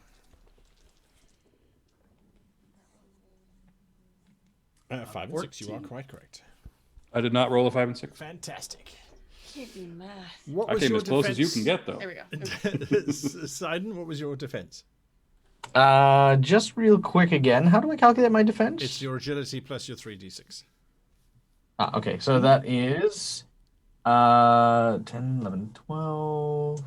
Speaker 1: 5 and 6, you are quite correct.
Speaker 2: I did not roll a 5 and 6.
Speaker 1: Fantastic.
Speaker 4: Can't do math.
Speaker 1: What
Speaker 2: I
Speaker 1: was
Speaker 2: came
Speaker 1: your
Speaker 2: as close as you can get, though.
Speaker 4: There we go.
Speaker 1: Sidon, what was your defense?
Speaker 3: Just real quick again. How do I calculate my defense?
Speaker 1: It's your agility plus your 3d6.
Speaker 3: Okay, so that is 10, 11, 12,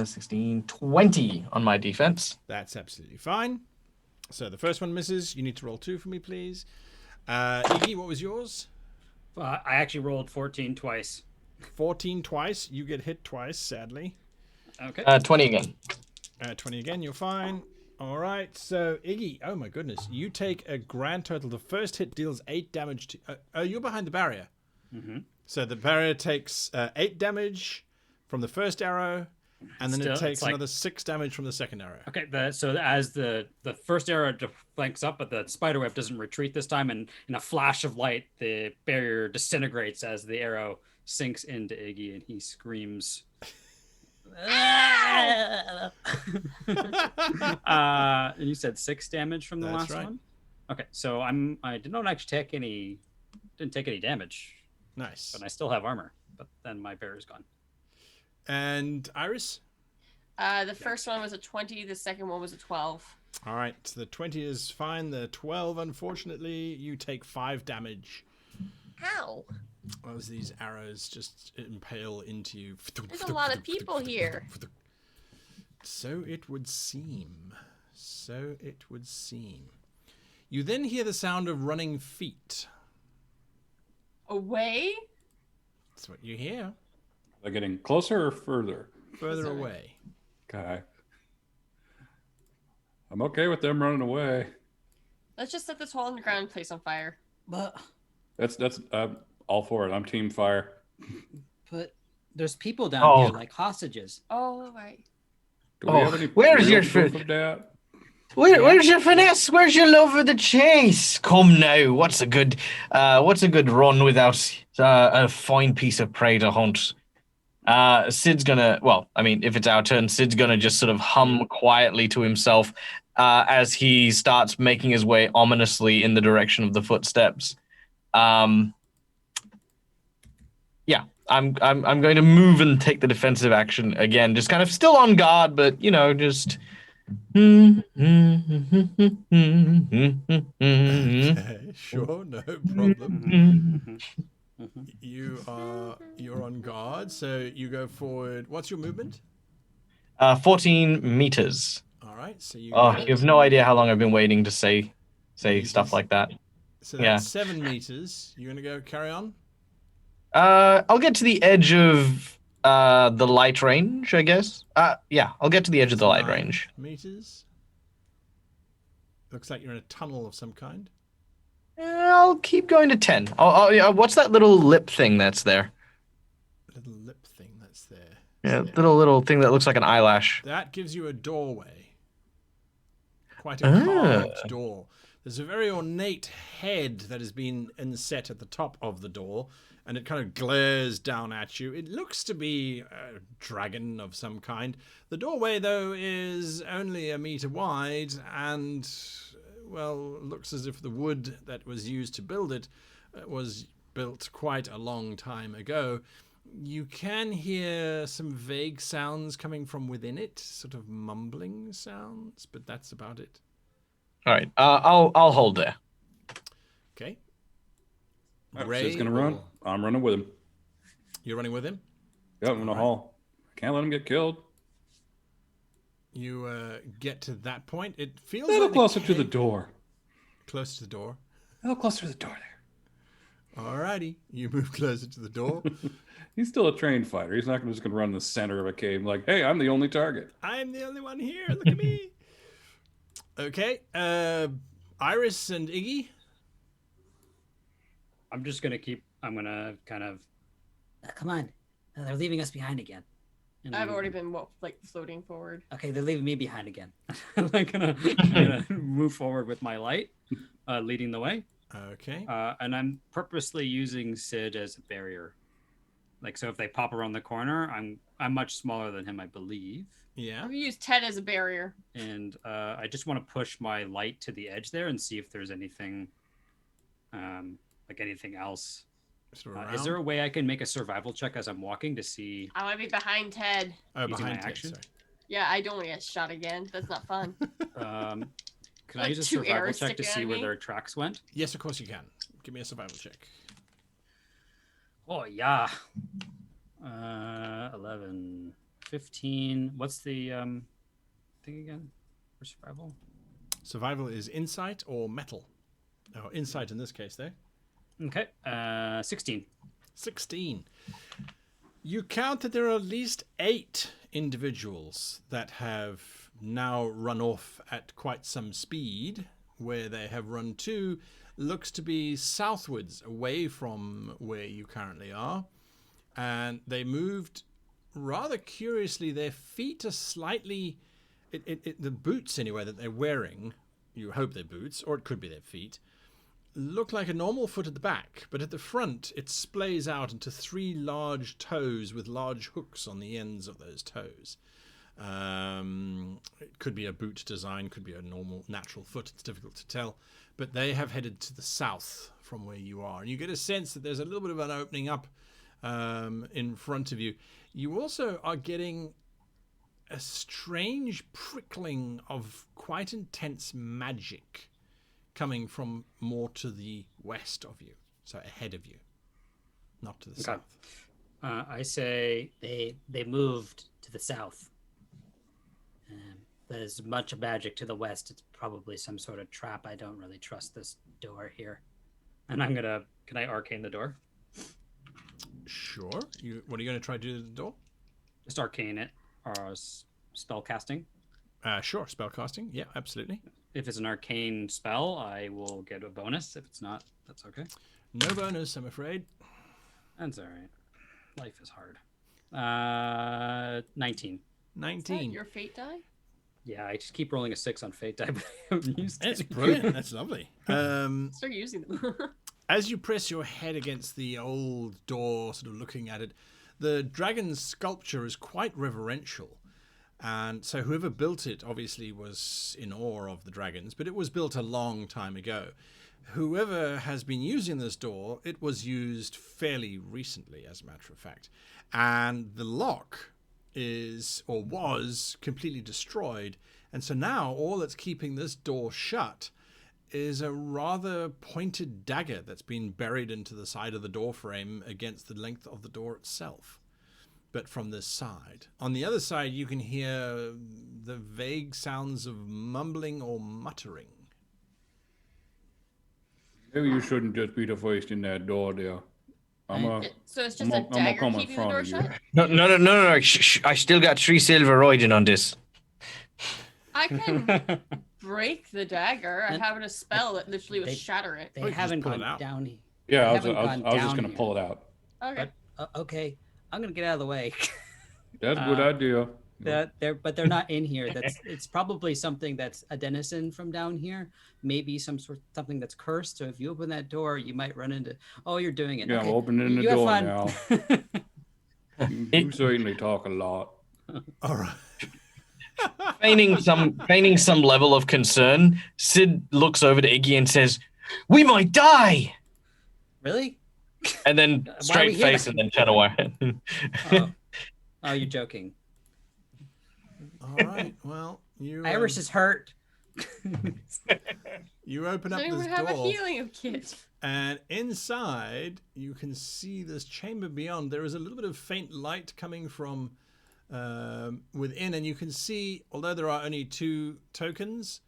Speaker 3: 16, 20 on my defense.
Speaker 1: That's absolutely fine. So the first one misses. You need to roll 2 for me, please. Iggy, what was yours?
Speaker 5: I actually rolled 14 twice.
Speaker 1: 14 twice. You get hit twice, sadly.
Speaker 5: Okay.
Speaker 3: 20 again.
Speaker 1: 20 again, you're fine. All right, so Iggy, oh my goodness. You take a grand total. The first hit deals 8 damage to... you're behind the barrier.
Speaker 5: Mm-hmm.
Speaker 1: So the barrier takes 8 damage from the first arrow, and then it takes another 6 damage from the second arrow.
Speaker 5: Okay, so as the first arrow flanks up, but the spiderweb doesn't retreat this time, and in a flash of light, the barrier disintegrates as the arrow sinks into Iggy, and he screams. And you said 6 damage from the
Speaker 1: That's
Speaker 5: last
Speaker 1: right.
Speaker 5: one. Okay, so I did not actually didn't take any damage,
Speaker 1: Nice.
Speaker 5: but I still have armor. But then my barrier's gone.
Speaker 1: And Iris?
Speaker 4: The first one was a 20. The second one was a 12.
Speaker 1: All right, so the 20 is fine. The 12, unfortunately, you take 5 damage
Speaker 4: How?
Speaker 1: as these arrows just impale into you.
Speaker 4: There's a lot of people here.
Speaker 1: So it would seem. So it would seem. You then hear the sound of running feet.
Speaker 4: Away?
Speaker 1: That's what you hear.
Speaker 2: They're getting closer or further?
Speaker 1: Further
Speaker 4: Sorry.
Speaker 1: away.
Speaker 2: Okay. I'm okay with them running away.
Speaker 4: Let's just set this hole in the ground and place on fire.
Speaker 5: But
Speaker 2: That's all for it. I'm team fire.
Speaker 5: there's people down
Speaker 3: Oh.
Speaker 5: here like hostages.
Speaker 4: Oh, right.
Speaker 2: Do we
Speaker 3: Oh,
Speaker 2: have any
Speaker 3: where's
Speaker 2: real
Speaker 3: your
Speaker 2: proof
Speaker 3: fi-
Speaker 2: of that?
Speaker 3: Where's your finesse? Where's your love of the chase? Come now. What's a good run without a fine piece of prey to hunt? Sid's gonna. Well, I mean, if it's our turn, Sid's gonna just sort of hum quietly to himself as he starts making his way ominously in the direction of the footsteps. Yeah, I'm going to move and take the defensive action again, just kind of still on guard, but just.
Speaker 1: Okay, sure, no problem. You're on guard, so you go forward. What's your movement?
Speaker 3: 14 meters.
Speaker 1: All right, so you.
Speaker 3: Oh, you have no idea how long I've been waiting to say
Speaker 1: Meters.
Speaker 3: stuff like that.
Speaker 1: So that's 7 meters. You're gonna go carry on.
Speaker 3: I'll get to the edge of The light range, I guess. Yeah, I'll get to the edge of the light
Speaker 1: 9
Speaker 3: range.
Speaker 1: meters. Looks like you're in a tunnel of some kind.
Speaker 3: I'll keep going to 10. What's that little lip thing that's there?
Speaker 1: Little lip thing that's there.
Speaker 3: Yeah, little thing that looks like an eyelash.
Speaker 1: That gives you a doorway. Quite a carved door. There's a very ornate head that has been inset at the top of the door, and it kind of glares down at you. It looks to be a dragon of some kind. The doorway, though, is only 1 meter wide and, well, looks as if the wood that was used to build it was built quite a long time ago. You can hear some vague sounds coming from within it, sort of mumbling sounds, but that's about it.
Speaker 3: All right, I'll hold there.
Speaker 1: Okay.
Speaker 2: Ray, he's gonna run. I'm running with him.
Speaker 1: You're running with him?
Speaker 2: Yep, I'm in the hall. Can't let him get killed.
Speaker 1: You get to that point. It feels
Speaker 2: A little
Speaker 1: like
Speaker 2: closer to the door.
Speaker 1: Close to the door.
Speaker 2: A little closer to the door there.
Speaker 1: Alrighty. You move closer to the door.
Speaker 2: He's still a trained fighter. He's not just going to run in the center of a cave like, hey, I'm the only target.
Speaker 1: I'm the only one here. Look at me. Okay. Iris and Iggy.
Speaker 5: I'm gonna kind of come on. They're leaving us behind again. And
Speaker 4: I've already been floating forward.
Speaker 5: Okay, they're leaving me behind again. I'm gonna move forward with my light, leading the way.
Speaker 1: Okay.
Speaker 5: And I'm purposely using Sid as a barrier. Like, so if they pop around the corner, I'm much smaller than him, I believe.
Speaker 1: Yeah.
Speaker 4: I've used Ted as a barrier.
Speaker 5: And I just want to push my light to the edge there and see if there's anything, like anything else. Is there a way I can make a survival check as I'm walking to see?
Speaker 4: I want to be behind Ted.
Speaker 1: Oh,
Speaker 5: using
Speaker 1: behind
Speaker 5: my action?
Speaker 1: Ted, sorry.
Speaker 4: Yeah, I don't want to get shot again. That's not fun.
Speaker 5: Can I use a
Speaker 4: Two
Speaker 5: survival
Speaker 4: arrows
Speaker 5: check to
Speaker 4: sticking
Speaker 5: see
Speaker 4: at
Speaker 5: where
Speaker 4: me?
Speaker 5: their tracks went?
Speaker 1: Yes, of course you can. Give me a survival check.
Speaker 5: Oh, yeah. 11, 15. What's the thing again for survival?
Speaker 1: Survival is insight or metal. Oh, insight in this case, though.
Speaker 5: Okay. 16.
Speaker 1: 16. You count that there are at least 8 individuals that have now run off at quite some speed. Where they have run to looks to be southwards, away from where you currently are. And they moved rather curiously. Their feet are slightly... the boots, anyway, that they're wearing, you hope they're boots, or it could be their feet, look like a normal foot at the back, but at the front it splays out into 3 large toes with large hooks on the ends of those toes. It could be a boot design, could be a normal natural foot, it's difficult to tell, but they have headed to the south from where you are, and you get a sense that there's a little bit of an opening up in front of you. You also are getting a strange prickling of quite intense magic coming from more to the west of you, so ahead of you, not to the south.
Speaker 6: I say they moved to the south. There's much magic to the west. It's probably some sort of trap. I don't really trust this door here.
Speaker 5: And can I arcane the door?
Speaker 1: Sure. What are you going to try to do to the door?
Speaker 5: Just arcane it, or spell casting.
Speaker 1: Sure, spell casting. Yeah, absolutely.
Speaker 5: If it's an arcane spell, I will get a bonus. If it's not, that's okay.
Speaker 1: No bonus, I'm afraid.
Speaker 5: That's all right. Life is hard. 19.
Speaker 1: 19.
Speaker 4: Is that your fate die?
Speaker 5: Yeah, I just keep rolling a 6 on fate die, but I haven't used it.
Speaker 1: It's brilliant. That's lovely.
Speaker 4: Start using them.
Speaker 1: As you press your head against the old door, sort of looking at it, the dragon's sculpture is quite reverential. And so whoever built it obviously was in awe of the dragons, but it was built a long time ago. Whoever has been using this door, it was used fairly recently, as a matter of fact. And the lock was completely destroyed. And so now all that's keeping this door shut is a rather pointed dagger that's been buried into the side of the door frame against the length of the door itself. But from this side. On the other side, you can hear the vague sounds of mumbling or muttering.
Speaker 2: Maybe you shouldn't just be the first in that door there.
Speaker 4: So it's just a
Speaker 2: I'm gonna
Speaker 4: dagger
Speaker 2: come in
Speaker 4: keeping the
Speaker 2: front
Speaker 4: door
Speaker 2: of you.
Speaker 4: shut?
Speaker 3: No. Shh. I still got 3 silver riding on this.
Speaker 4: I can break the dagger. I
Speaker 6: And-
Speaker 4: have a spell that literally would
Speaker 6: They-
Speaker 4: shatter it.
Speaker 6: They
Speaker 1: Or you can
Speaker 6: haven't
Speaker 1: just pull it
Speaker 6: gone
Speaker 1: out.
Speaker 6: down.
Speaker 2: Yeah,
Speaker 6: They
Speaker 2: I was
Speaker 6: haven't gone
Speaker 2: just
Speaker 6: down
Speaker 2: gonna pull it out.
Speaker 4: Okay.
Speaker 6: But okay, I'm gonna get out of the way.
Speaker 2: That's a good idea.
Speaker 6: They're not in here. It's probably something that's a denizen from down here. Maybe something that's cursed. So if you open that door, you might run into. Oh, you're doing it.
Speaker 2: Yeah,
Speaker 6: Okay.
Speaker 2: I'm opening the
Speaker 6: You have
Speaker 2: door
Speaker 6: fun.
Speaker 2: now. You certainly talk a lot.
Speaker 1: All right.
Speaker 3: Feigning some level of concern, Sid looks over to Iggy and says, "We might die."
Speaker 6: Really?
Speaker 3: And then
Speaker 6: Why are we
Speaker 3: straight
Speaker 6: here
Speaker 3: face
Speaker 6: then?
Speaker 3: and then turn away.
Speaker 6: Oh, you're joking.
Speaker 1: All right. Well, you
Speaker 6: Iris is hurt.
Speaker 1: you open
Speaker 4: Does
Speaker 1: up
Speaker 4: anyone
Speaker 1: this
Speaker 4: have a
Speaker 1: door,
Speaker 4: healing kit?
Speaker 1: and inside you can see this chamber beyond. There is a little bit of faint light coming from within, and you can see, although there are only 2 tokens,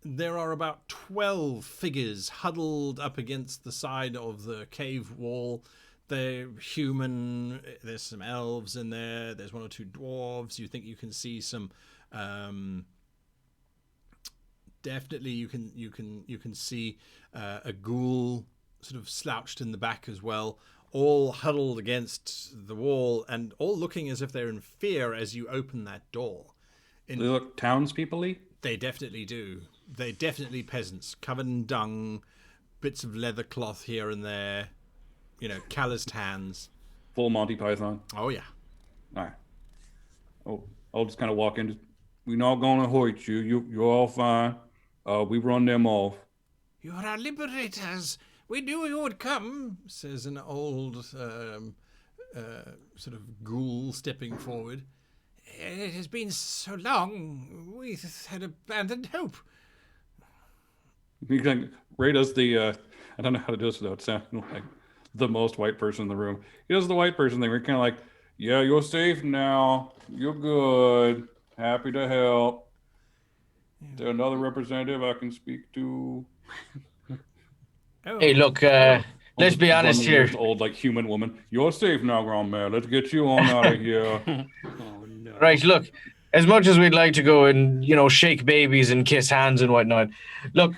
Speaker 1: there are about 12 figures huddled up against the side of the cave wall. They're human. There's some elves in there. There's 1 or 2 dwarves. You think you can see some. Definitely, you can see a ghoul sort of slouched in the back as well, all huddled against the wall and all looking as if they're in fear as you open that door.
Speaker 2: They look townspeople-y?
Speaker 1: They definitely do. They're definitely peasants, covered in dung, bits of leather cloth here and there, calloused hands.
Speaker 2: Full Monty Python.
Speaker 1: Oh, yeah.
Speaker 2: All right. Oh, I'll just kind of walk in. We're not going to hurt you. You're all fine. We run them off.
Speaker 1: "You're our liberators. We knew you would come," says an old sort of ghoul stepping forward. "It has been so long. We had abandoned hope."
Speaker 2: He kind of, Ray does the, I don't know how to do this without sounding like the most white person in the room. He does the white person thing. We're kind of like, "Yeah, you're safe now. You're good. Happy to help. Is there another representative I can speak to?"
Speaker 1: Oh,
Speaker 3: Hey, look, let's be honest here.
Speaker 2: This old, human woman. "You're safe now, Grandma. Let's get you on out of here."
Speaker 6: Oh no.
Speaker 3: Right, look, as much as we'd like to go and, shake babies and kiss hands and whatnot, look,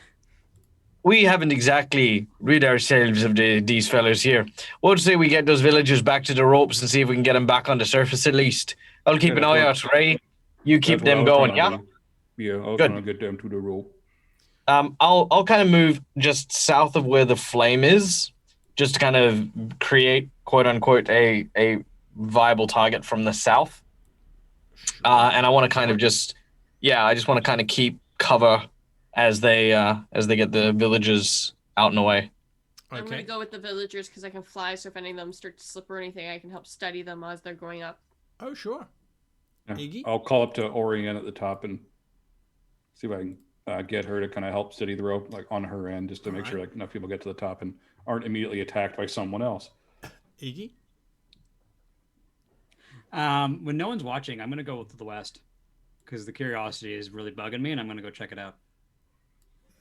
Speaker 3: we haven't exactly rid ourselves of these fellas here. What would say we get those villagers back to the ropes and see if we can get them back on the surface at least? I'll keep an eye out, Ray. You keep
Speaker 2: That's what I
Speaker 3: them
Speaker 2: was
Speaker 3: going,
Speaker 2: trying
Speaker 3: yeah?
Speaker 2: to do. Yeah, I was
Speaker 3: Good.
Speaker 2: trying to get them to the rope.
Speaker 3: I'll kind of move just south of where the flame is, just to kind of create, quote unquote, a viable target from the south. And I want to kind of I just want to kind of keep cover as they get the villagers out and away.
Speaker 4: I'm
Speaker 1: okay.
Speaker 4: gonna go with the villagers because I can fly, so if any of them start to slip or anything, I can help steady them as they're going up.
Speaker 1: Oh, sure.
Speaker 2: Yeah.
Speaker 1: Iggy?
Speaker 2: I'll call up to Orion at the top and see if I can get her to kind of help steady the rope, on her end, just to make sure enough people get to the top and aren't immediately attacked by someone else.
Speaker 1: Iggy?
Speaker 5: When no one's watching, I'm gonna go to the west because the curiosity is really bugging me, and I'm gonna go check it out.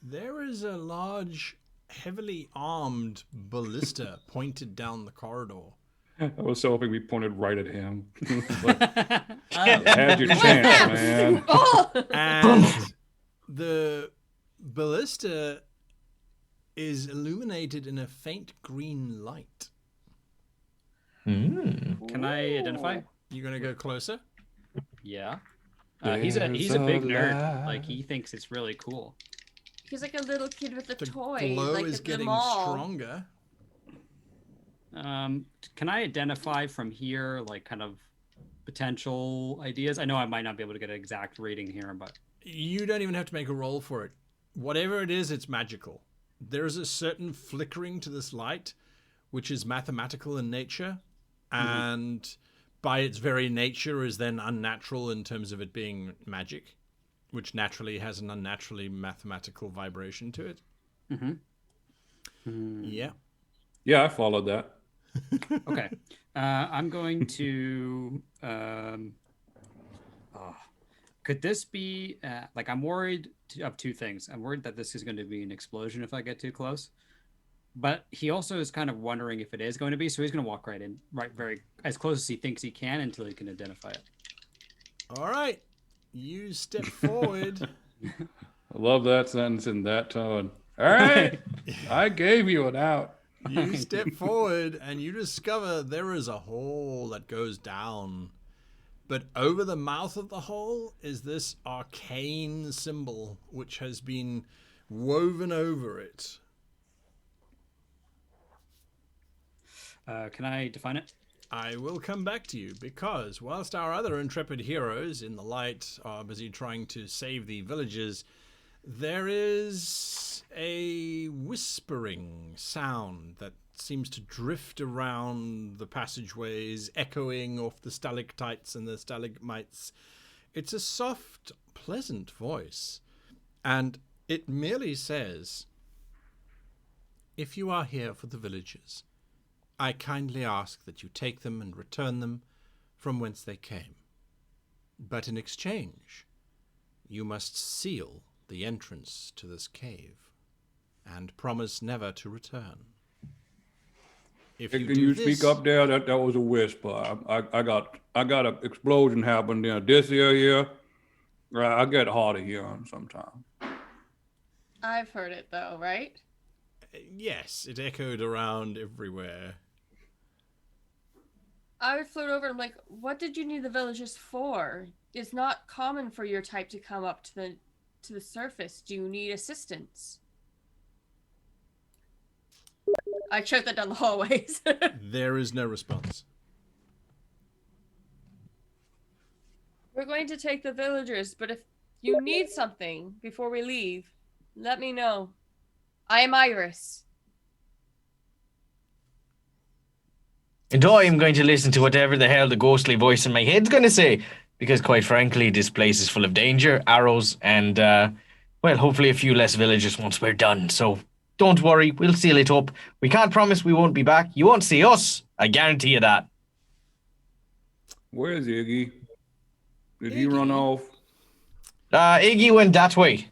Speaker 1: There is a large, heavily armed ballista pointed down the corridor.
Speaker 2: I was so hoping we pointed right at him.
Speaker 6: Oh.
Speaker 2: Had your chance, man.
Speaker 4: Oh!
Speaker 1: And the ballista is illuminated in a faint green light.
Speaker 5: Can I identify?
Speaker 1: You gonna go closer?
Speaker 5: Yeah. He's a big nerd. He thinks it's really cool.
Speaker 4: He's like a little kid with a
Speaker 1: The
Speaker 4: toy,
Speaker 1: glow
Speaker 4: like
Speaker 1: is
Speaker 4: at the
Speaker 1: getting
Speaker 4: mall.
Speaker 1: stronger.
Speaker 5: Can I identify from here, kind of potential ideas? I know I might not be able to get an exact reading here, but
Speaker 1: You don't even have to make a roll for it. Whatever it is, it's magical. There is a certain flickering to this light, which is mathematical in nature, and by its very nature is then unnatural in terms of it being magic, which naturally has an unnaturally mathematical vibration to it. Yeah.
Speaker 2: Yeah, I followed that.
Speaker 5: okay. I'm going to. Could this be I'm worried of 2 things. I'm worried that this is going to be an explosion if I get too close, But he also is kind of wondering if it is going to be, so he's going to walk right in, very as close as he thinks he can until he can identify it.
Speaker 1: All right. You step forward.
Speaker 2: I love that sentence in that tone. All right. I gave you an out.
Speaker 1: You step forward and you discover there is a hole that goes down. But over the mouth of the hole is this arcane symbol which has been woven over it.
Speaker 5: Can I define it?
Speaker 1: I will come back to you because whilst our other intrepid heroes in the light are busy trying to save the villagers, there is a whispering sound that seems to drift around the passageways, echoing off the stalactites and the stalagmites. It's a soft, pleasant voice, and it merely says, "If you are here for the villagers, I kindly ask that you take them and return them from whence they came. But in exchange, you must seal the entrance to this cave and promise never to return. If
Speaker 2: Can
Speaker 1: you do
Speaker 2: you
Speaker 1: this,
Speaker 2: speak up there? That was a whisper. I got an explosion happened in this area. I get hard of hearing sometimes.
Speaker 4: I've heard it though, right?
Speaker 1: Yes, it echoed around everywhere.
Speaker 4: I would float over and I'm like, what did you need the villagers for? It's not common for your type to come up to the surface. Do you need assistance? I shout that down the hallways.
Speaker 1: There is no response.
Speaker 4: We're going to take the villagers, but if you need something before we leave, let me know. I am Iris.
Speaker 3: And I am going to listen to whatever the hell the ghostly voice in my head's going to say, because quite frankly, this place is full of danger, arrows, and, well, hopefully a few less villagers once we're done. So don't worry, we'll seal it up. We can't promise we won't be back. You won't see us. I guarantee you that.
Speaker 2: Where's Iggy? Did he run off?
Speaker 3: Iggy went that way.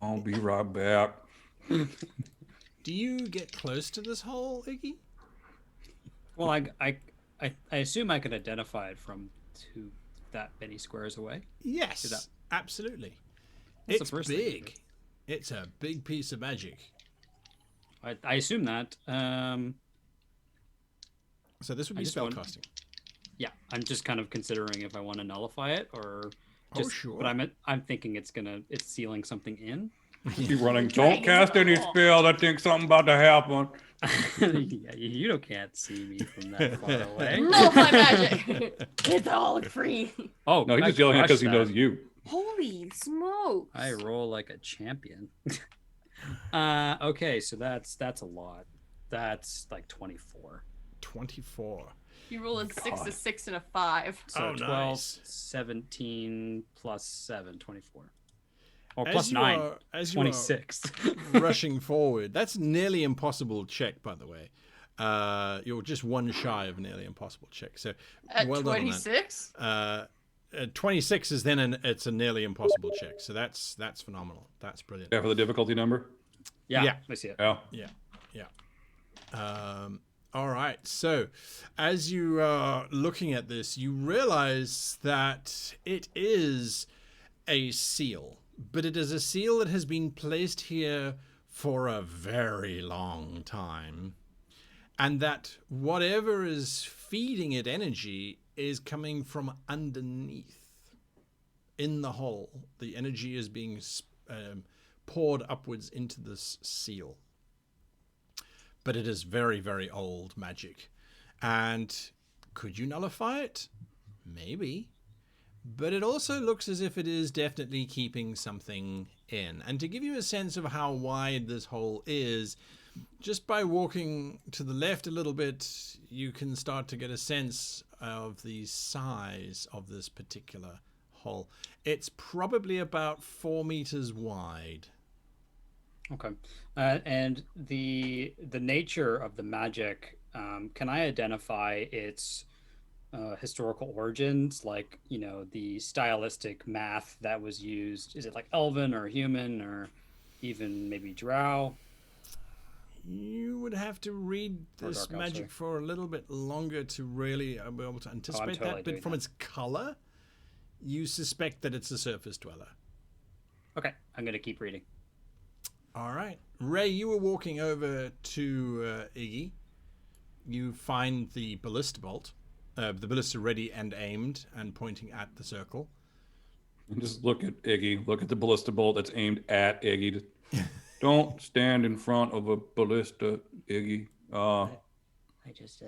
Speaker 2: I'll be right back.
Speaker 1: Do you get close to this hole, Iggy?
Speaker 5: Well, I assume I can identify it from that many squares away.
Speaker 1: Yes, absolutely.
Speaker 5: That's
Speaker 1: It's
Speaker 5: the first thing.
Speaker 1: big. It's a big piece of magic.
Speaker 5: I assume that.
Speaker 1: So this would
Speaker 5: I
Speaker 1: be
Speaker 5: just want-
Speaker 1: spellcasting.
Speaker 5: Yeah, I'm just kind of considering if I want to nullify it or.
Speaker 1: Oh,
Speaker 5: Just,
Speaker 1: sure.
Speaker 5: But I'm thinking it's sealing something in.
Speaker 2: Keep running. Don't cast any spell. I think something about to happen.
Speaker 5: Yeah, you can't see me from that far away.
Speaker 4: Nullify magic. It's all free.
Speaker 5: Oh
Speaker 2: No, he's
Speaker 5: I
Speaker 2: just yelling because he
Speaker 5: crushed
Speaker 2: knows
Speaker 5: that.
Speaker 2: you.
Speaker 4: Holy smokes.
Speaker 5: I roll like a champion. Okay, so that's a lot. That's like 24.
Speaker 1: 24.
Speaker 4: You roll a 6,
Speaker 2: God.
Speaker 4: a 6, and a 5.
Speaker 5: So
Speaker 1: Oh,
Speaker 5: 12,
Speaker 1: nice.
Speaker 5: 17 plus 7, 24. Or
Speaker 1: As
Speaker 5: plus
Speaker 1: you
Speaker 5: 9,
Speaker 1: are- as you are
Speaker 5: 26.
Speaker 1: rushing forward. That's nearly impossible check, by the way. You're just one shy of nearly impossible check. So
Speaker 4: At
Speaker 1: well done on
Speaker 4: 26?
Speaker 1: that. 26 is then it's a nearly impossible check. So that's phenomenal. That's brilliant.
Speaker 2: Yeah, for the difficulty number.
Speaker 5: Yeah,
Speaker 1: Yeah.
Speaker 5: I see it.
Speaker 2: Yeah.
Speaker 1: Yeah. All right. So, as you are looking at this, you realize that it is a seal, but it is a seal that has been placed here for a very long time, and that whatever is feeding it energy is coming from underneath in the hole. The energy is being poured upwards into this seal. But it is very, very old magic. And could you nullify it? Maybe. But it also looks as if it is definitely keeping something in. And to give you a sense of how wide this hole is, just by walking to the left a little bit, you can start to get a sense of the size of this particular hole. It's probably about 4 meters wide.
Speaker 5: Okay. And the nature of the magic, can I identify its historical origins, like, the stylistic math that was used? Is it like elven or human or even maybe drow?
Speaker 1: You would have to read this
Speaker 5: Dark
Speaker 1: magic
Speaker 5: Elf,
Speaker 1: for a little bit longer to really be able to anticipate
Speaker 5: totally
Speaker 1: that. But
Speaker 5: doing
Speaker 1: from
Speaker 5: that.
Speaker 1: its color, you suspect that it's a surface dweller.
Speaker 5: Okay, I'm gonna keep reading.
Speaker 1: All right. Ray, you were walking over to Iggy. You find the ballista bolt. The ballista ready and aimed and pointing at the circle.
Speaker 2: And just look at Iggy. Look at the ballista bolt that's aimed at Iggy. Don't stand in front of a ballista, Iggy.
Speaker 6: I just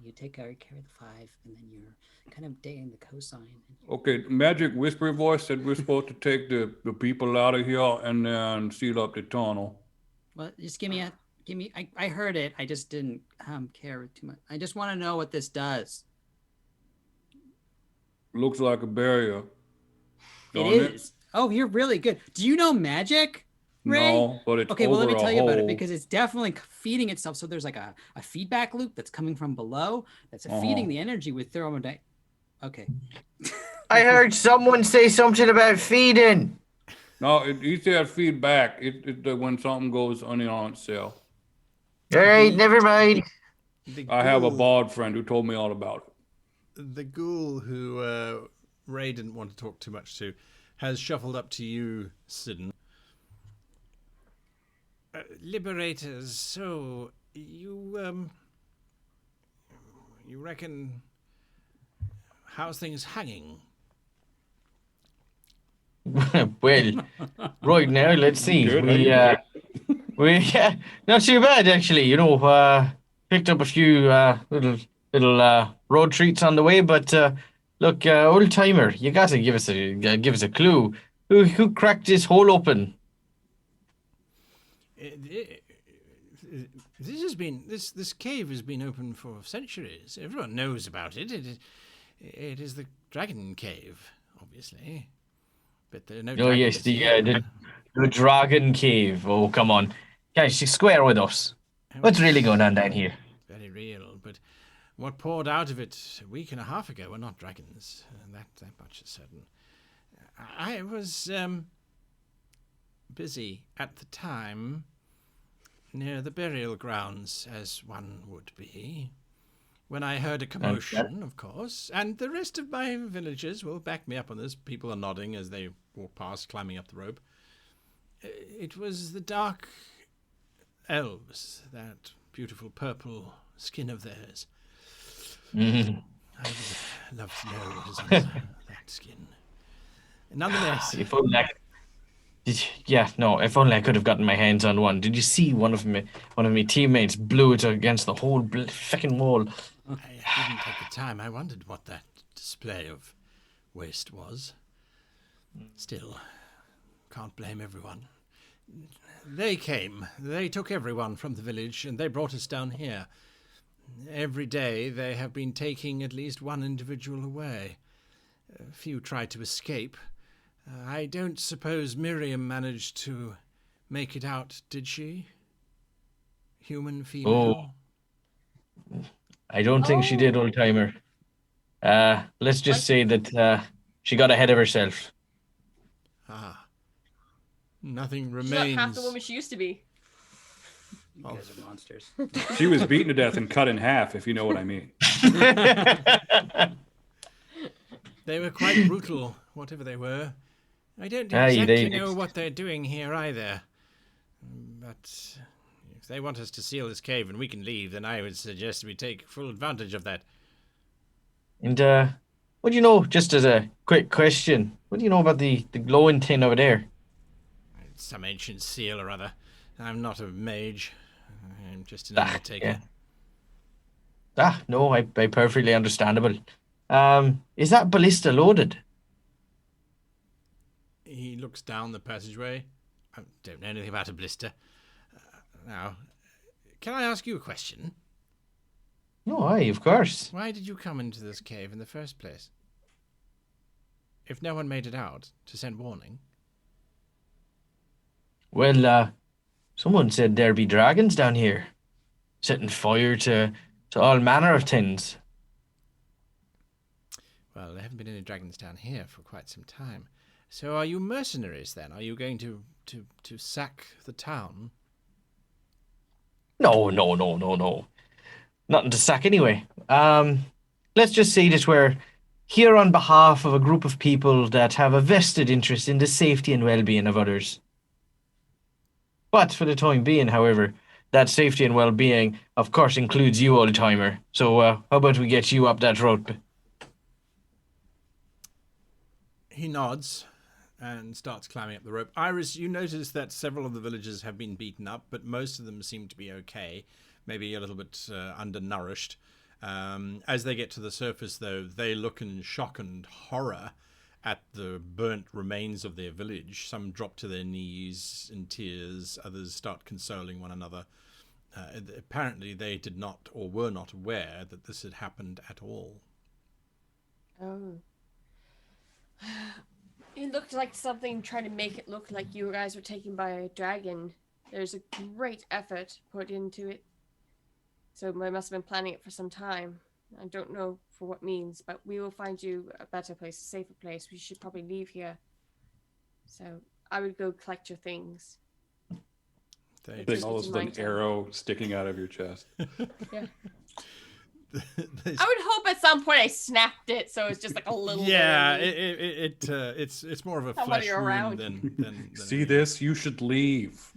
Speaker 6: you take care of the 5, and then you're kind of dating the cosine.
Speaker 2: Okay, magic whisper voice said we're supposed to take the people out of here and then seal up the tunnel.
Speaker 6: Well, just give me. I heard it. I just didn't care too much. I just want to know what this does.
Speaker 2: Looks like a barrier.
Speaker 6: It
Speaker 2: Don't
Speaker 6: is. Oh, you're really good. Do you know magic, Ray?
Speaker 2: No, but it's
Speaker 6: Okay,
Speaker 2: over
Speaker 6: well, let me
Speaker 2: a
Speaker 6: tell you about it
Speaker 2: hole.
Speaker 6: because it's definitely feeding itself. So there's like a feedback loop that's coming from below that's feeding the energy with thermodynamics. Okay.
Speaker 3: I heard someone say something about feeding.
Speaker 2: No, he said feedback. It when something goes on itself.
Speaker 3: All right, never mind.
Speaker 2: I have a bald friend who told me all about it.
Speaker 1: The ghoul who Ray didn't want to talk too much to has shuffled up to you, Sidon. Liberators, so you reckon how's things hanging?
Speaker 3: Well, right now, let's see.
Speaker 2: Good,
Speaker 3: We not too bad actually. You know, picked up a few little road treats on the way, but look, old timer, you gotta give us a clue. Who cracked this hole open?
Speaker 1: This cave has been open for centuries. Everyone knows about it. It is the dragon cave, obviously. But there are no
Speaker 3: Oh yes,
Speaker 1: dragons here.
Speaker 3: the dragon cave. Oh come on, guys, you square with us. What's really going on down here?
Speaker 1: Very real, but what poured out of it a week and a half ago were not dragons. That much is certain. I was busy at the time near the burial grounds, as one would be, when I heard a commotion, of course, and the rest of my villagers will back me up on this. People are nodding as they walk past, climbing up the rope. It was the dark elves, that beautiful purple skin of theirs.
Speaker 3: Mm-hmm.
Speaker 1: I would love to know what is under that skin. Nonetheless,
Speaker 3: If only if only I could have gotten my hands on one. Did you see one of my teammates blew it against the whole fucking wall?
Speaker 1: I didn't take the time. I wondered what that display of waste was. Still, can't blame everyone. They came. They took everyone from the village and they brought us down here. Every day they have been taking at least one individual away. A few tried to escape. I don't suppose Miriam managed to make it out, did she? Human, female?
Speaker 3: Oh. I don't think she did, old timer. Let's just say that she got ahead of herself.
Speaker 1: Ah. Nothing
Speaker 4: She's
Speaker 1: remains.
Speaker 4: not half the woman she used to be.
Speaker 5: You guys are monsters.
Speaker 2: She was beaten to death and cut in half, if you know what I mean.
Speaker 1: They were quite brutal, whatever they were. I don't exactly know what they're doing here either. But if they want us to seal this cave and we can leave, then I would suggest we take full advantage of that.
Speaker 3: And what do you know, just as a quick question, what do you know about the glowing thing over there?
Speaker 1: Some ancient seal or other. I'm not a mage. I'm just an undertaker.
Speaker 3: Yeah. No, I perfectly understandable. Is that ballista loaded?
Speaker 1: He looks down the passageway. I don't know anything about a blister. Now, can I ask you a question?
Speaker 3: No, aye, of course.
Speaker 1: Why did you come into this cave in the first place? If no one made it out to send warning.
Speaker 3: Well, someone said there be dragons down here, setting fire to all manner of things.
Speaker 1: Well, there haven't been any dragons down here for quite some time. So are you mercenaries then? Are you going to sack the town?
Speaker 3: No, no, no, no, no. Nothing to sack anyway. Let's just say that we're here on behalf of a group of people that have a vested interest in the safety and well-being of others. But for the time being, however, that safety and well-being, of course, includes you, old-timer. So how about we get you up that road?
Speaker 1: He nods and starts climbing up the rope. Iris, you notice that several of the villagers have been beaten up, but most of them seem to be okay, maybe a little bit undernourished. As they get to the surface, though, they look in shock and horror at the burnt remains of their village. Some drop to their knees in tears, others start consoling one another. Apparently they did not or were not aware that this had happened at all.
Speaker 4: Oh. It looked like something trying to make it look like you guys were taken by a dragon. There's a great effort put into it. So I must have been planning it for some time. I don't know for what means, but we will find you a better place, a safer place. We should probably leave here. So I would go collect your things.
Speaker 2: Thing all of a sudden, arrow sticking out of your chest.
Speaker 4: Yeah. I would hope at some point I snapped it, so it's just like a little.
Speaker 1: Yeah, it's more of a flesh wound than
Speaker 2: See this? You should leave.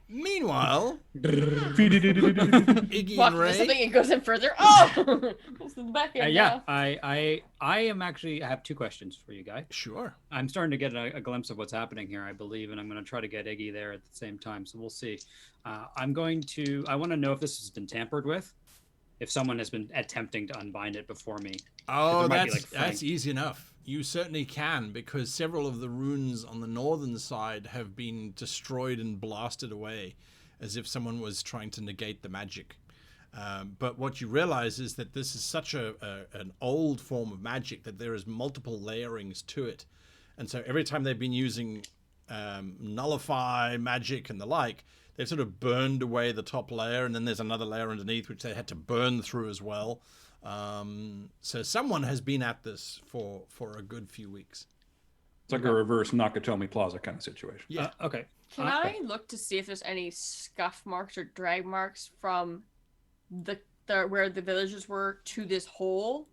Speaker 1: Meanwhile, Iggy and Ray.
Speaker 4: Something it goes in further. Oh, it's in the back end.
Speaker 5: Yeah, I am actually. I have two questions for you, Guy.
Speaker 1: Sure.
Speaker 5: I'm starting to get a glimpse of what's happening here, I believe, and I'm going to try to get Iggy there at the same time. So we'll see. I want to know if this has been tampered with, if someone has been attempting to unbind it before me.
Speaker 1: Oh, that's easy enough. You certainly can, because several of the runes on the northern side have been destroyed and blasted away, as if someone was trying to negate the magic. But what you realize is that this is such an old form of magic that there is multiple layerings to it. And so every time they've been using nullify magic and the like, they've sort of burned away the top layer, and then there's another layer underneath which they had to burn through as well. So someone has been at this for a good few weeks.
Speaker 2: It's like a reverse Nakatomi Plaza kind of situation.
Speaker 1: Yeah.
Speaker 5: Okay.
Speaker 4: Can I look to see if there's any scuff marks or drag marks from the where the villagers were to this hole?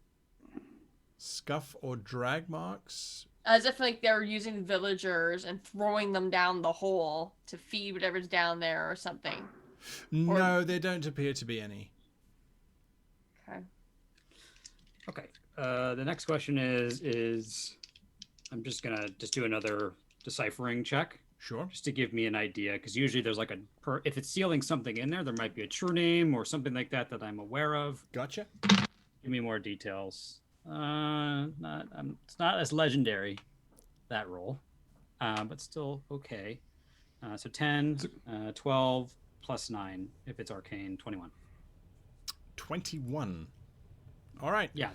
Speaker 1: Scuff or drag marks?
Speaker 4: As if like they were using villagers and throwing them down the hole to feed whatever's down there or something.
Speaker 1: No, there don't appear to be any.
Speaker 5: Okay. The next question is I'm just gonna do another deciphering check.
Speaker 1: Sure.
Speaker 5: Just to give me an idea, because usually there's like if it's sealing something in there might be a true name or something like that I'm aware of.
Speaker 1: Gotcha.
Speaker 5: Give me more details. It's not as legendary, that roll, but still okay. So 10, 12 plus 9 if it's arcane, 21.
Speaker 1: 21. All right.
Speaker 5: Yeah.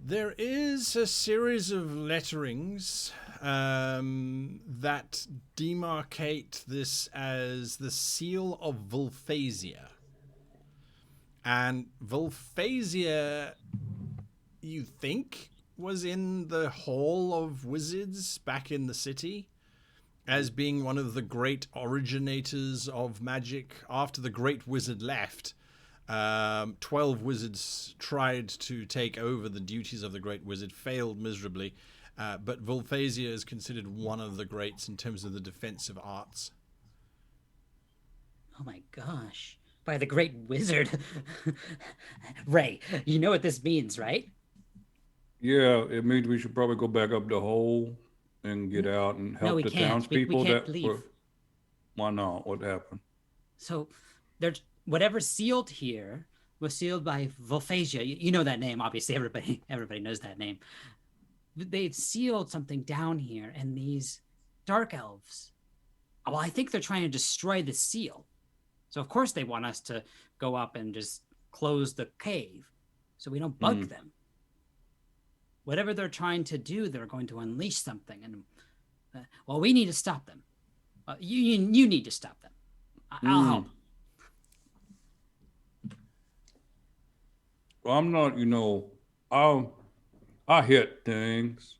Speaker 1: There is a series of letterings that demarcate this as the Seal of Vulvasia. And Vulvasia, you think, was in the Hall of Wizards back in the city as being one of the great originators of magic. After the great wizard left, 12 wizards tried to take over the duties of the great wizard, failed miserably, but Vulvasia is considered one of the greats in terms of the defensive arts.
Speaker 6: Oh my gosh. By the great wizard. Ray, you know what this means, right?
Speaker 2: Yeah, it means we should probably go back up the hole and get out and help the townspeople.
Speaker 6: We can't leave.
Speaker 2: Why not? What happened?
Speaker 6: So there's whatever's sealed here was sealed by Vulvasia. You know that name, obviously. Everybody knows that name. They've sealed something down here, and these dark elves. Well, I think they're trying to destroy the seal. So of course they want us to go up and just close the cave, so we don't bug them. Whatever they're trying to do, they're going to unleash something, and well, we need to stop them. You need to stop them. I'll help.
Speaker 2: Well, I'm not, I hit things,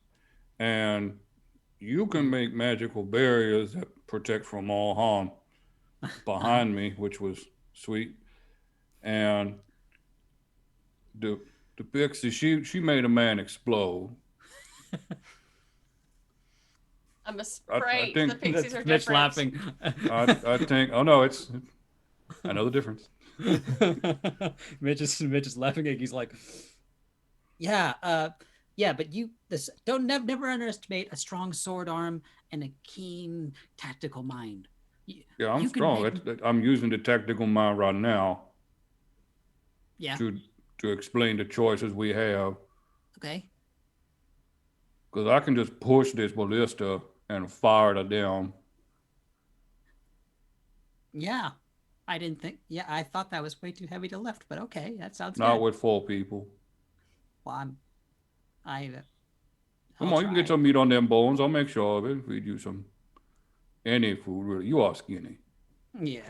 Speaker 2: and you can make magical barriers that protect from all harm. behind me, which was sweet. And the pixie, she made a man explode.
Speaker 4: I'm afraid
Speaker 2: think
Speaker 4: the pixies are
Speaker 5: Mitch
Speaker 4: different.
Speaker 5: laughing.
Speaker 2: I think. Oh no, I know the difference.
Speaker 5: Mitch is laughing. And he's like, yeah, but never underestimate a strong sword arm and a keen tactical mind.
Speaker 2: Yeah, I'm
Speaker 5: You can
Speaker 2: strong. I'm using the tactical mind right now
Speaker 5: Yeah.
Speaker 2: to explain the choices we have.
Speaker 5: Okay.
Speaker 2: Because I can just push this ballista and fire it down.
Speaker 5: Yeah. I didn't think. Yeah, I thought that was way too heavy to lift, but okay, that sounds
Speaker 2: Not
Speaker 5: good.
Speaker 2: with 4 people.
Speaker 5: Well,
Speaker 2: Come on, you can get some meat on them bones. I'll make sure of it. Feed you some any food, really. You are skinny.
Speaker 5: Yeah.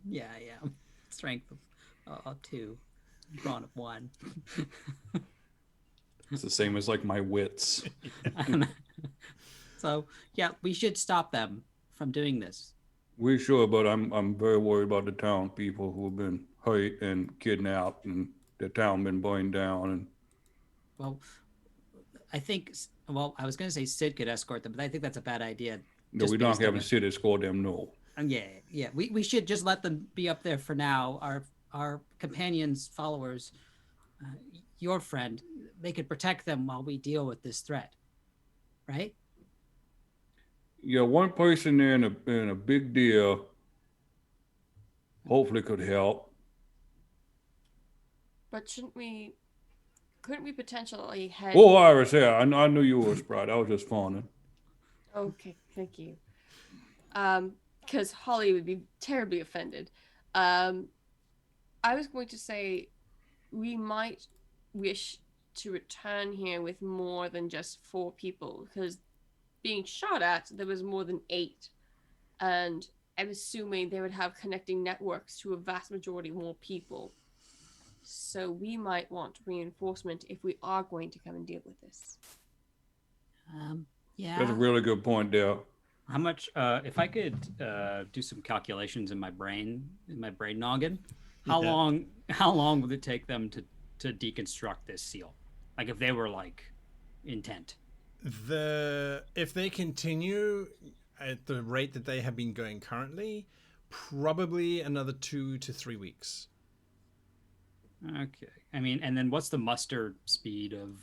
Speaker 5: Yeah, I am. Strength of 2, brawn of 1.
Speaker 2: It's the same as like my wits.
Speaker 5: So yeah, we should stop them from doing this.
Speaker 2: We should, but I'm very worried about the town people who have been hurt and kidnapped, and the town been burned down. And
Speaker 5: Well, I think. Well, I was going to say Sid could escort them, but I think that's a bad idea.
Speaker 2: no, we don't have a city score them. No.
Speaker 5: Yeah. We should just let them be up there for now. Our companions, followers, your friend, they could protect them while we deal with this threat, right?
Speaker 2: Yeah, one person in a big deal hopefully could help.
Speaker 4: But couldn't we potentially head...
Speaker 2: Oh, Iris, yeah, I knew you were a sprite. I was just fawning.
Speaker 4: Okay, thank you. Because Holly would be terribly offended. I was going to say we might wish to return here with more than just 4 people, because being shot at, there was more than 8. And I'm assuming they would have connecting networks to a vast majority more people. So we might want reinforcement if we are going to come and deal with this.
Speaker 5: Yeah.
Speaker 2: That's a really good point, Dale.
Speaker 5: How much? If I could do some calculations in my brain noggin, how long would it take them to deconstruct this seal? Like if they were like intent.
Speaker 1: If they continue at the rate that they have been going currently, probably another 2 to 3 weeks.
Speaker 5: Okay. I mean, and then what's the muster speed of,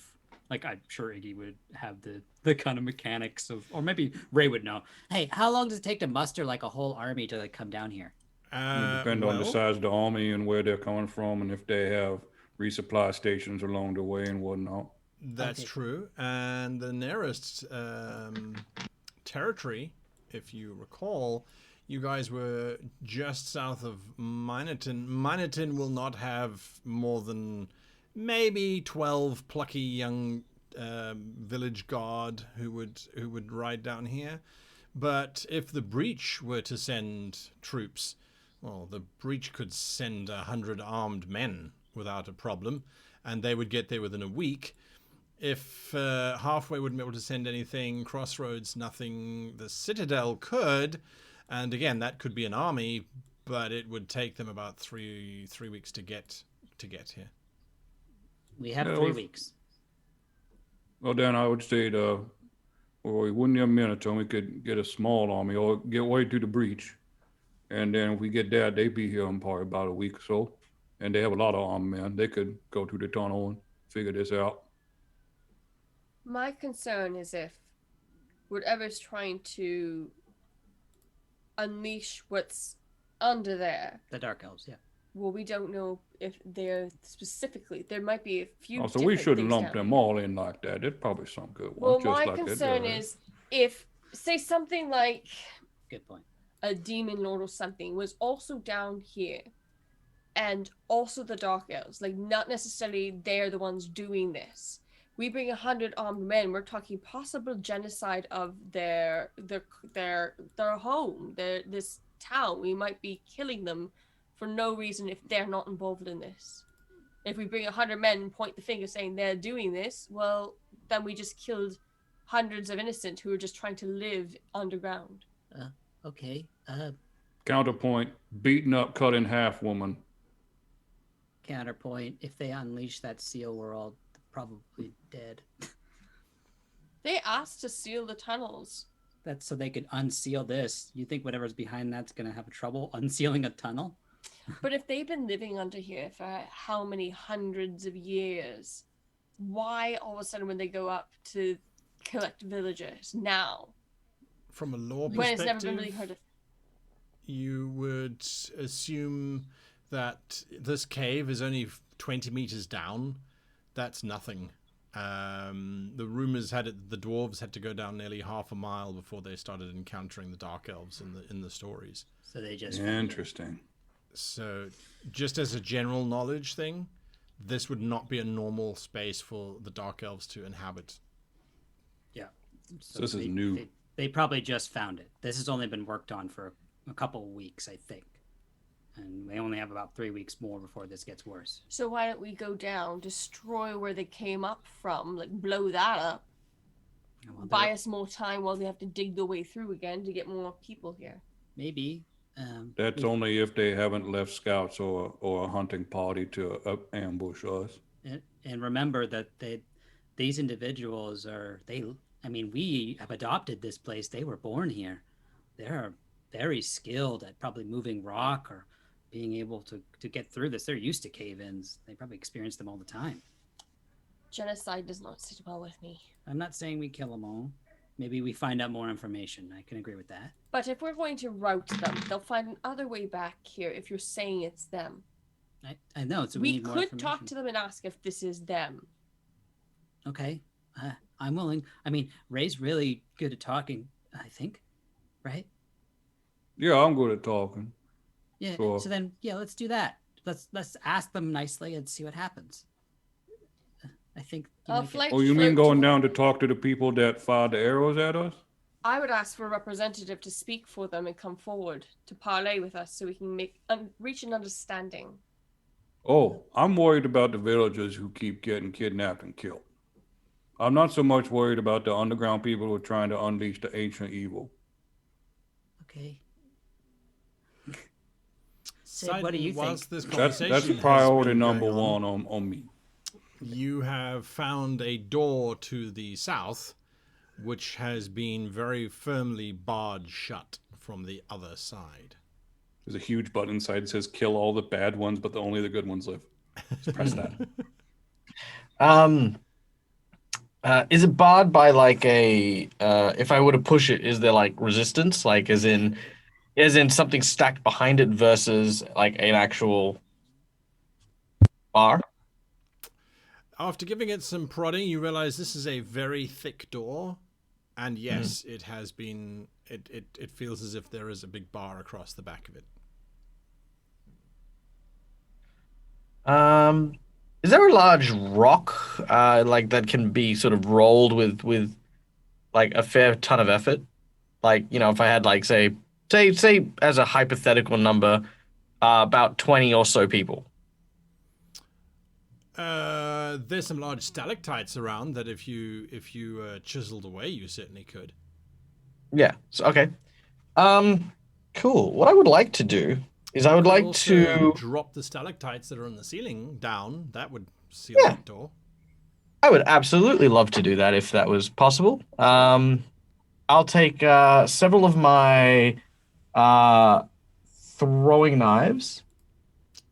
Speaker 5: like, I'm sure Iggy would have the kind of mechanics of, or maybe Ray would know. Hey, how long does it take to muster like a whole army to like come down here?
Speaker 2: It depends on the size of the army and where they're coming from, and if they have resupply stations along the way and whatnot.
Speaker 1: That's true. And the nearest territory, if you recall, you guys were just south of Mineton. Mineton will not have more than maybe 12 plucky young village guard who would ride down here. But if the Breach were to send troops, well, the Breach could send 100 armed men without a problem, and they would get there within a week. If Halfway wouldn't be able to send anything, Crossroads nothing, the Citadel could. And again, that could be an army, but it would take them about three weeks to get here.
Speaker 5: We have 3 weeks.
Speaker 2: Well, then I would say or we wouldn't have a minute, we could get a small army or get way to the Breach. And then if we get there, they'd be here in probably about a week or so. And they have a lot of armed men. They could go through the tunnel and figure this out.
Speaker 4: My concern is if whatever's trying to unleash what's under there.
Speaker 5: The Dark Elves, yeah.
Speaker 4: Well, we don't know if they're specifically. There might be a few.
Speaker 2: Oh, so we shouldn't lump them all in like that. There's probably some good
Speaker 4: Well,
Speaker 2: ones.
Speaker 4: my concern is if, say, something like
Speaker 5: good point,
Speaker 4: a demon lord or something was also down here, and also the Dark Elves, like not necessarily they're the ones doing this. We bring 100 armed men. We're talking possible genocide of their home, this town. We might be killing them for no reason if they're not involved in this. If we bring 100 men and point the finger saying they're doing this, well, then we just killed hundreds of innocent who are just trying to live underground.
Speaker 6: Okay.
Speaker 2: Counterpoint, beaten up, cut in half woman.
Speaker 6: Counterpoint, if they unleash that seal, we're all probably dead.
Speaker 4: They asked to seal the tunnels.
Speaker 6: That's so they could unseal this. You think whatever's behind that's going to have trouble unsealing a tunnel?
Speaker 4: But if they've been living under here for how many hundreds of years, why all of a sudden when they go up to collect villagers now?
Speaker 1: From a lore
Speaker 4: When it's
Speaker 1: perspective,
Speaker 4: never been really heard of.
Speaker 1: you would assume that this cave is only 20 meters down. That's nothing. The rumors had it the dwarves had to go down nearly half a mile before they started encountering the dark elves in the stories.
Speaker 6: So they just
Speaker 2: Interesting.
Speaker 1: So, just as a general knowledge thing, this would not be a normal space for the dark elves to inhabit.
Speaker 6: Yeah.
Speaker 2: So this is new.
Speaker 6: They probably just found it. This has only been worked on for a couple of weeks, I think. And they only have about 3 weeks more before this gets worse.
Speaker 4: So why don't we go down, destroy where they came up from, like blow that up,
Speaker 6: Well,
Speaker 4: buy us more time while they have to dig their way through again to get more people here.
Speaker 6: maybe.
Speaker 2: That's only if they haven't left scouts or a hunting party to ambush us.
Speaker 6: And remember that these individuals we have adopted this place. They were born here. They're very skilled at probably moving rock or being able to get through this. They're used to cave-ins. They probably experience them all the time.
Speaker 4: Genocide does not sit well with me.
Speaker 6: I'm not saying we kill them all. Maybe we find out more information. I can agree with that.
Speaker 4: But if we're going to rout them, they'll find another way back here if you're saying it's them.
Speaker 6: I know. So
Speaker 4: We
Speaker 6: need more
Speaker 4: could
Speaker 6: information.
Speaker 4: talk to them and ask if this is them.
Speaker 6: Okay. I'm willing. I mean, Ray's really good at talking, I think. Right?
Speaker 2: Yeah, I'm good at talking.
Speaker 6: Yeah.
Speaker 2: Sure.
Speaker 6: So then, yeah, let's do that. Let's ask them nicely and see what happens. I think.
Speaker 2: Oh, you mean going down to talk to the people that fired the arrows at us?
Speaker 4: I would ask for a representative to speak for them and come forward to parley with us so we can reach an understanding.
Speaker 2: Oh, I'm worried about the villagers who keep getting kidnapped and killed. I'm not so much worried about the underground people who are trying to unleash the ancient evil.
Speaker 6: Okay. Sid, what do you think?
Speaker 2: That's priority number one on me.
Speaker 1: You have found a door to the south, which has been very firmly barred shut from the other side.
Speaker 2: There's a huge button inside that says kill all the bad ones, but only the good ones live. Just press that.
Speaker 3: Is it barred by like a if I were to push it, is there like resistance? Like as in something stacked behind it versus like an actual bar?
Speaker 1: After giving it some prodding, you realize this is a very thick door, and yes, it has been. It feels as if there is a big bar across the back of it.
Speaker 3: Is there a large rock like that can be sort of rolled with like a fair ton of effort? Like, you know, if I had like say as a hypothetical number, about 20 or so people.
Speaker 1: There's some large stalactites around that if you chiseled away, you certainly could.
Speaker 3: Yeah. So, okay. Cool. What I would like to do is I would like to
Speaker 1: drop the stalactites that are on the ceiling down. That would seal that door.
Speaker 3: I would absolutely love to do that if that was possible. I'll take several of my throwing knives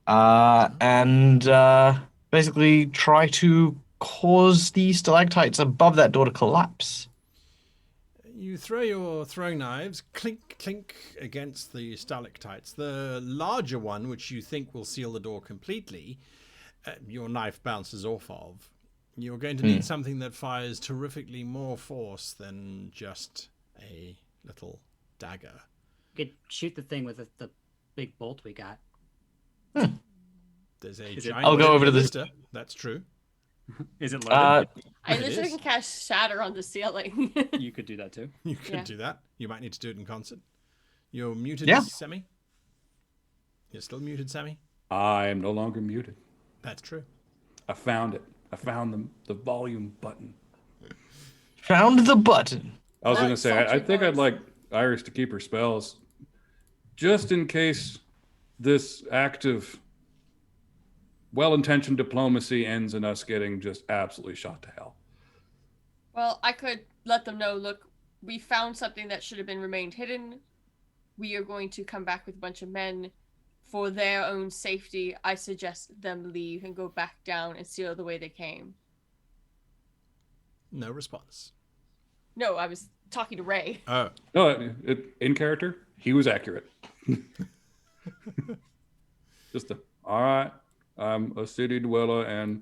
Speaker 3: and basically try to cause the stalactites above that door to collapse.
Speaker 1: You throw your throwing knives, clink, clink, against the stalactites. The larger one, which you think will seal the door completely, your knife bounces off of. You're going to need something that fires terrifically more force than just a little dagger.
Speaker 6: You could shoot the thing with the big bolt we got.
Speaker 1: There's a giant
Speaker 3: I'll go over to
Speaker 1: ballista. That's true.
Speaker 5: Is it loaded?
Speaker 4: I literally can cast shatter on the ceiling.
Speaker 5: You could do that too.
Speaker 1: You could do that. You might need to do it in concert. You're muted, Sammy? You're still muted, Sammy?
Speaker 2: I am no longer muted.
Speaker 1: That's true.
Speaker 2: I found it. I found the volume button.
Speaker 3: Found the button.
Speaker 2: I was going to say, I think I'd like Iris to keep her spells just in case this act of well-intentioned diplomacy ends in us getting just absolutely shot to hell.
Speaker 4: Well, I could let them know, look, we found something that should have been remained hidden. We are going to come back with a bunch of men. For their own safety, I suggest them leave and go back down and seal the way they came.
Speaker 1: No response.
Speaker 4: No, I was talking to Ray.
Speaker 1: Oh.
Speaker 2: No, in character, he was accurate. All right, I'm a city dweller, and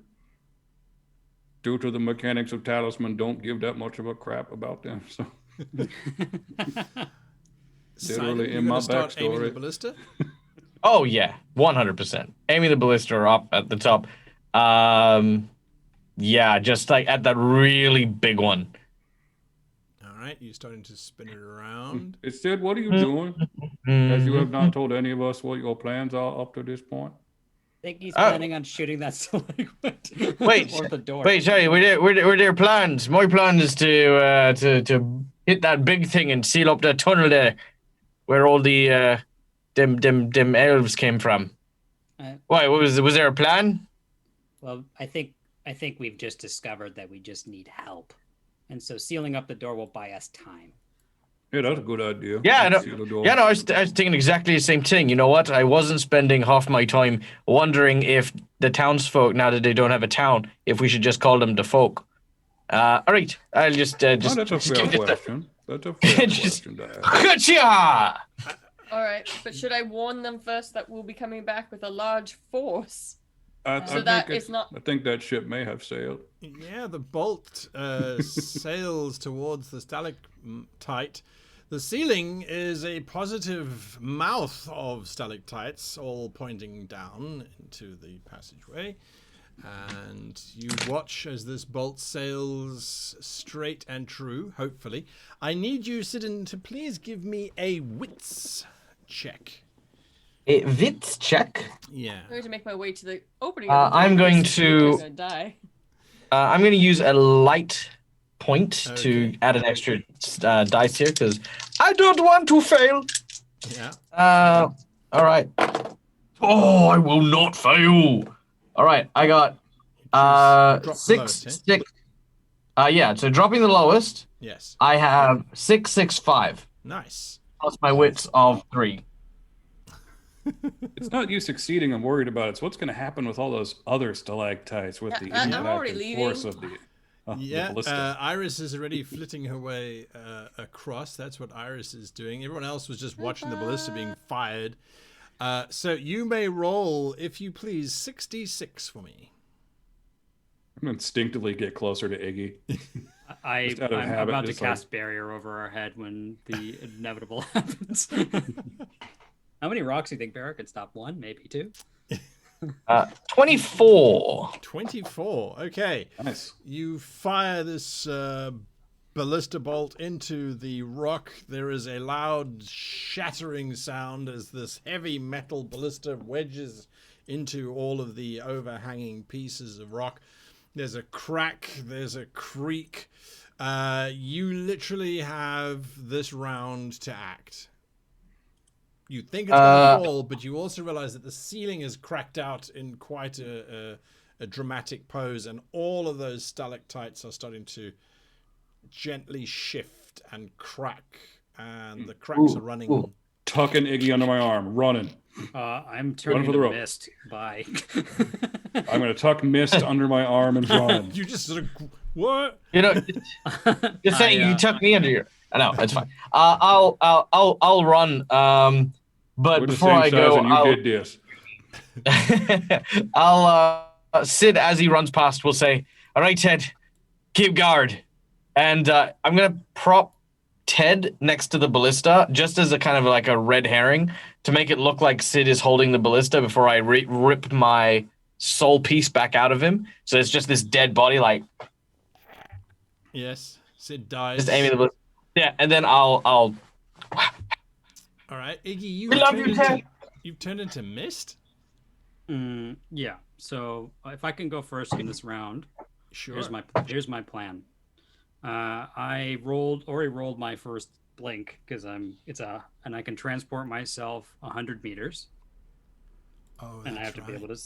Speaker 2: due to the mechanics of Talisman, don't give that much of a crap about them. So, literally in my
Speaker 1: Aiming the
Speaker 2: backstory.
Speaker 1: ballista?
Speaker 3: Oh yeah, 100%. Aiming the ballista up at the top. Yeah, just like at that really big one.
Speaker 1: All right, you're starting to spin it around.
Speaker 2: It said, "What are you doing? As you have not told any of us what your plans are up to this point."
Speaker 6: I think he's planning on shooting that Slickwood.
Speaker 3: Wait,
Speaker 6: or the door.
Speaker 3: wait, sorry, were there plans? My plan is to hit that big thing and seal up that tunnel there, where all the them elves came from. Why was there a plan?
Speaker 6: Well, I think we've just discovered that we just need help, and so sealing up the door will buy us time.
Speaker 2: Yeah, that's a good idea.
Speaker 3: Yeah, I was thinking exactly the same thing. You know what? I wasn't spending half my time wondering if the townsfolk, now that they don't have a town, if we should just call them the folk. All right, I'll just
Speaker 2: that's a fair question. That's a fair question to ask.
Speaker 3: Gotcha!
Speaker 4: All right, but should I warn them first that we'll be coming back with a large force?
Speaker 2: I think that ship may have sailed.
Speaker 1: Yeah, the bolt sails towards the stalactite. The ceiling is a positive mouth of stalactites, all pointing down into the passageway. And you watch as this bolt sails straight and true, hopefully. I need you, Sidon, to please give me a wits check.
Speaker 3: A wits check?
Speaker 1: Yeah.
Speaker 4: I'm going to make my way to the opening.
Speaker 3: I'm going to...
Speaker 4: I'm going to die.
Speaker 3: I'm going to use a light point to add an extra dice here, because I don't want to fail.
Speaker 1: Yeah.
Speaker 3: All right. Oh, I will not fail. All right, I got
Speaker 1: Drop
Speaker 3: 6,
Speaker 1: the lowest, eh?
Speaker 3: 6. Yeah, so dropping the lowest.
Speaker 1: Yes.
Speaker 3: I have 6, 6, 5.
Speaker 1: Nice.
Speaker 3: Plus my wits of 3.
Speaker 2: It's not you succeeding I'm worried about. It's what's going to happen with all those other stalactites with the
Speaker 4: I'm
Speaker 2: impact
Speaker 4: already
Speaker 2: and
Speaker 4: leaving.
Speaker 2: force of the ballista.
Speaker 1: Iris is already flitting her way across. That's what Iris is doing. Everyone else was just watching the ballista being fired. So you may roll, if you please, 66 for me.
Speaker 2: I'm going to instinctively get closer to Iggy.
Speaker 6: I'm
Speaker 2: habit,
Speaker 6: about to
Speaker 2: just
Speaker 6: cast barrier over our head when the inevitable happens. How many rocks do you think Barrett could stop? 1, maybe 2?
Speaker 3: 24.
Speaker 1: 24. Okay.
Speaker 2: Nice.
Speaker 1: You fire this ballista bolt into the rock. There is a loud shattering sound as this heavy metal ballista wedges into all of the overhanging pieces of rock. There's a crack. There's a creak. You literally have this round to act. You think it's going to fall, but you also realize that the ceiling is cracked out in quite a dramatic pose, and all of those stalactites are starting to gently shift and crack, and the cracks are running.
Speaker 2: Tucking Iggy under my arm, running.
Speaker 6: I'm turning
Speaker 2: for
Speaker 6: to
Speaker 2: the rope.
Speaker 6: mist. Bye.
Speaker 2: I'm going to tuck mist under my arm and run.
Speaker 1: You just sort of what?
Speaker 3: You know, just saying you tuck me under your. I know it's fine. I'll run. But
Speaker 2: We're the
Speaker 3: before
Speaker 2: same
Speaker 3: I
Speaker 2: size
Speaker 3: go,
Speaker 2: and you did this.
Speaker 3: I'll Sid, as he runs past, will say, "All right, Ted, keep guard," and I'm gonna prop Ted next to the ballista, just as a kind of like a red herring, to make it look like Sid is holding the ballista before I rip my soul piece back out of him. So it's just this dead body, like.
Speaker 1: Yes, Sid dies.
Speaker 3: Just aiming the ballista. Yeah, and then I'll.
Speaker 1: All right, Iggy, you've turned into mist.
Speaker 6: Yeah. So if I can go first in this round,
Speaker 1: Sure.
Speaker 6: here's my plan.
Speaker 5: I already rolled my first blink because and I can transport myself 100 meters.
Speaker 1: Oh,
Speaker 5: And I have
Speaker 1: that's
Speaker 5: to be
Speaker 1: right.
Speaker 5: able to.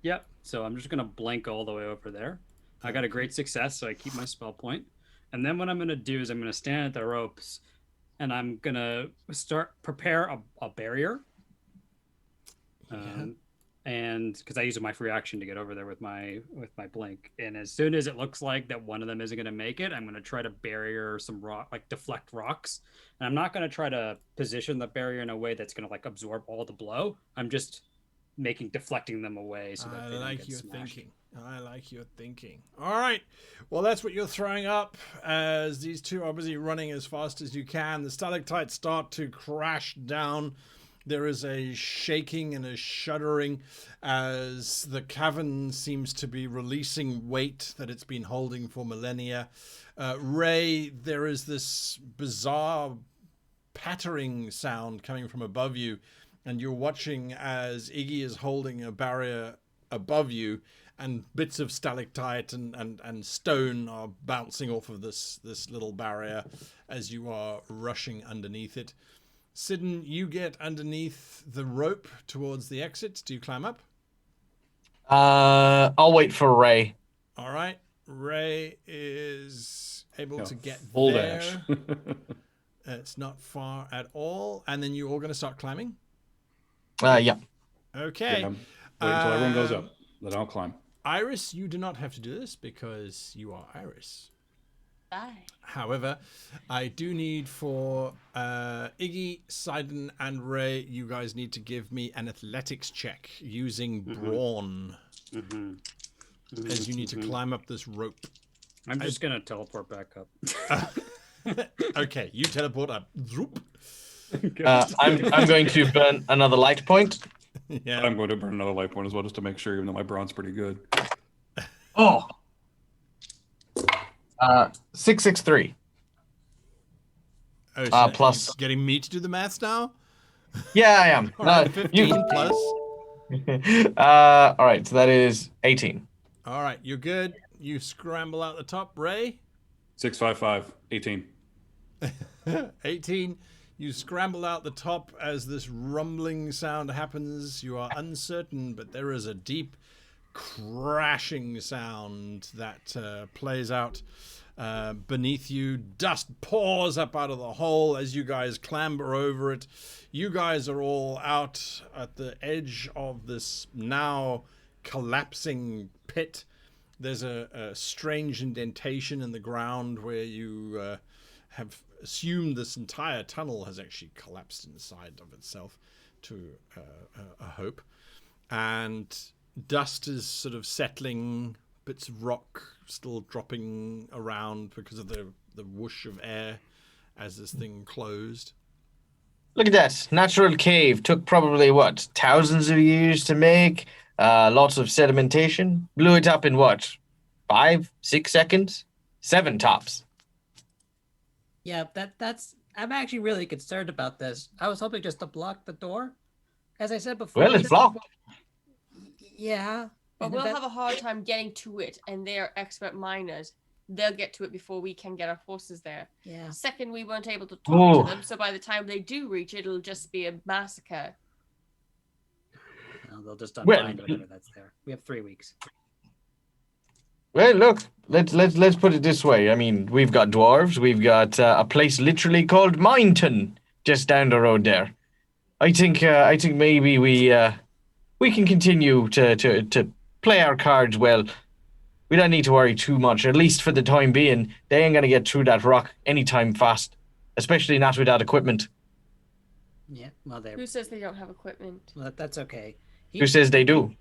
Speaker 5: Yep. So I'm just gonna blink all the way over there. I got a great success, so I keep my spell point. And then what I'm gonna do is I'm gonna stand at the ropes, and I'm gonna prepare a barrier.
Speaker 1: Yeah.
Speaker 5: And because I use my free action to get over there with my blink, and as soon as it looks like that one of them isn't going to make it, I'm going to try to barrier some rock, like deflect rocks. And I'm not going to try to position the barrier in a way that's going to like absorb all the blow. I'm just deflecting them away so that
Speaker 1: I
Speaker 5: they don't
Speaker 1: like
Speaker 5: get
Speaker 1: your
Speaker 5: smashed.
Speaker 1: thinking. I like your thinking. All right. Well, that's what you're throwing up as these two are busy running as fast as you can. The stalactites start to crash down. There is a shaking and a shuddering as the cavern seems to be releasing weight that it's been holding for millennia. Ray, there is this bizarre pattering sound coming from above you, and you're watching as Iggy is holding a barrier above you, and bits of stalactite and stone are bouncing off of this little barrier as you are rushing underneath it. Sidon, you get underneath the rope towards the exit. Do you climb up?
Speaker 3: I'll wait for Ray.
Speaker 1: All right. Ray is able to get
Speaker 2: Full
Speaker 1: there.
Speaker 2: dash.
Speaker 1: It's not far at all. And then you're all going to start climbing?
Speaker 3: Yeah.
Speaker 1: Okay.
Speaker 2: Yeah, wait until everyone goes up. Then I'll climb.
Speaker 1: Iris, you do not have to do this because you are Iris.
Speaker 4: Bye.
Speaker 1: However, I do need for Iggy, Sidon, and Ray, you guys need to give me an athletics check using brawn. As you need to climb up this rope.
Speaker 5: I'm just going to teleport back up.
Speaker 1: Okay, you teleport up. Zoop.
Speaker 3: I'm going to burn another light point.
Speaker 1: Yeah.
Speaker 2: I'm going to burn another light point as well, just to make sure, even though my brawn's pretty good.
Speaker 3: Oh. 663.
Speaker 1: Oh, so
Speaker 3: plus.
Speaker 1: you're getting me to do the maths now?
Speaker 3: Yeah, I am.
Speaker 1: All right, 15 plus.
Speaker 3: All right, so that is 18.
Speaker 1: All right, you're good. You scramble out the top, Ray.
Speaker 2: 655, 18.
Speaker 1: 18. You scramble out the top as this rumbling sound happens. You are uncertain, but there is a deep crashing sound that plays out beneath you. Dust pours up out of the hole as you guys clamber over it. You guys are all out at the edge of this now collapsing pit. There's a strange indentation in the ground where you have assumed this entire tunnel has actually collapsed inside of itself to a hope. And dust is sort of settling, bits of rock still dropping around because of the whoosh of air as this thing closed.
Speaker 3: Look at that. Natural cave. Took probably, what, thousands of years to make? Lots of sedimentation. Blew it up in what? 5, 6 seconds? 7 tops.
Speaker 6: Yeah, that's. I'm actually really concerned about this. I was hoping just to block the door. As I said before.
Speaker 3: Well, it's blocked.
Speaker 6: Yeah.
Speaker 4: But
Speaker 6: and
Speaker 4: we'll
Speaker 6: that-
Speaker 4: have a hard time getting to it, and they are expert miners. They'll get to it before we can get our forces there.
Speaker 6: Yeah.
Speaker 4: Second, we weren't able to talk
Speaker 3: Oh.
Speaker 4: to them, so by the time they do reach it, it'll just be a massacre.
Speaker 5: They'll just
Speaker 3: Well-
Speaker 5: unbind whatever that's there. We have 3 weeks.
Speaker 3: Well, look, let's put it this way. I mean, we've got dwarves. We've got a place literally called Mineton just down the road there. I think maybe we can continue to play our cards well. We don't need to worry too much, at least for the time being. They ain't gonna get through that rock anytime fast, especially not without equipment.
Speaker 6: Yeah. Well,
Speaker 4: Who says they don't have equipment?
Speaker 6: that's okay.
Speaker 3: Who says they do?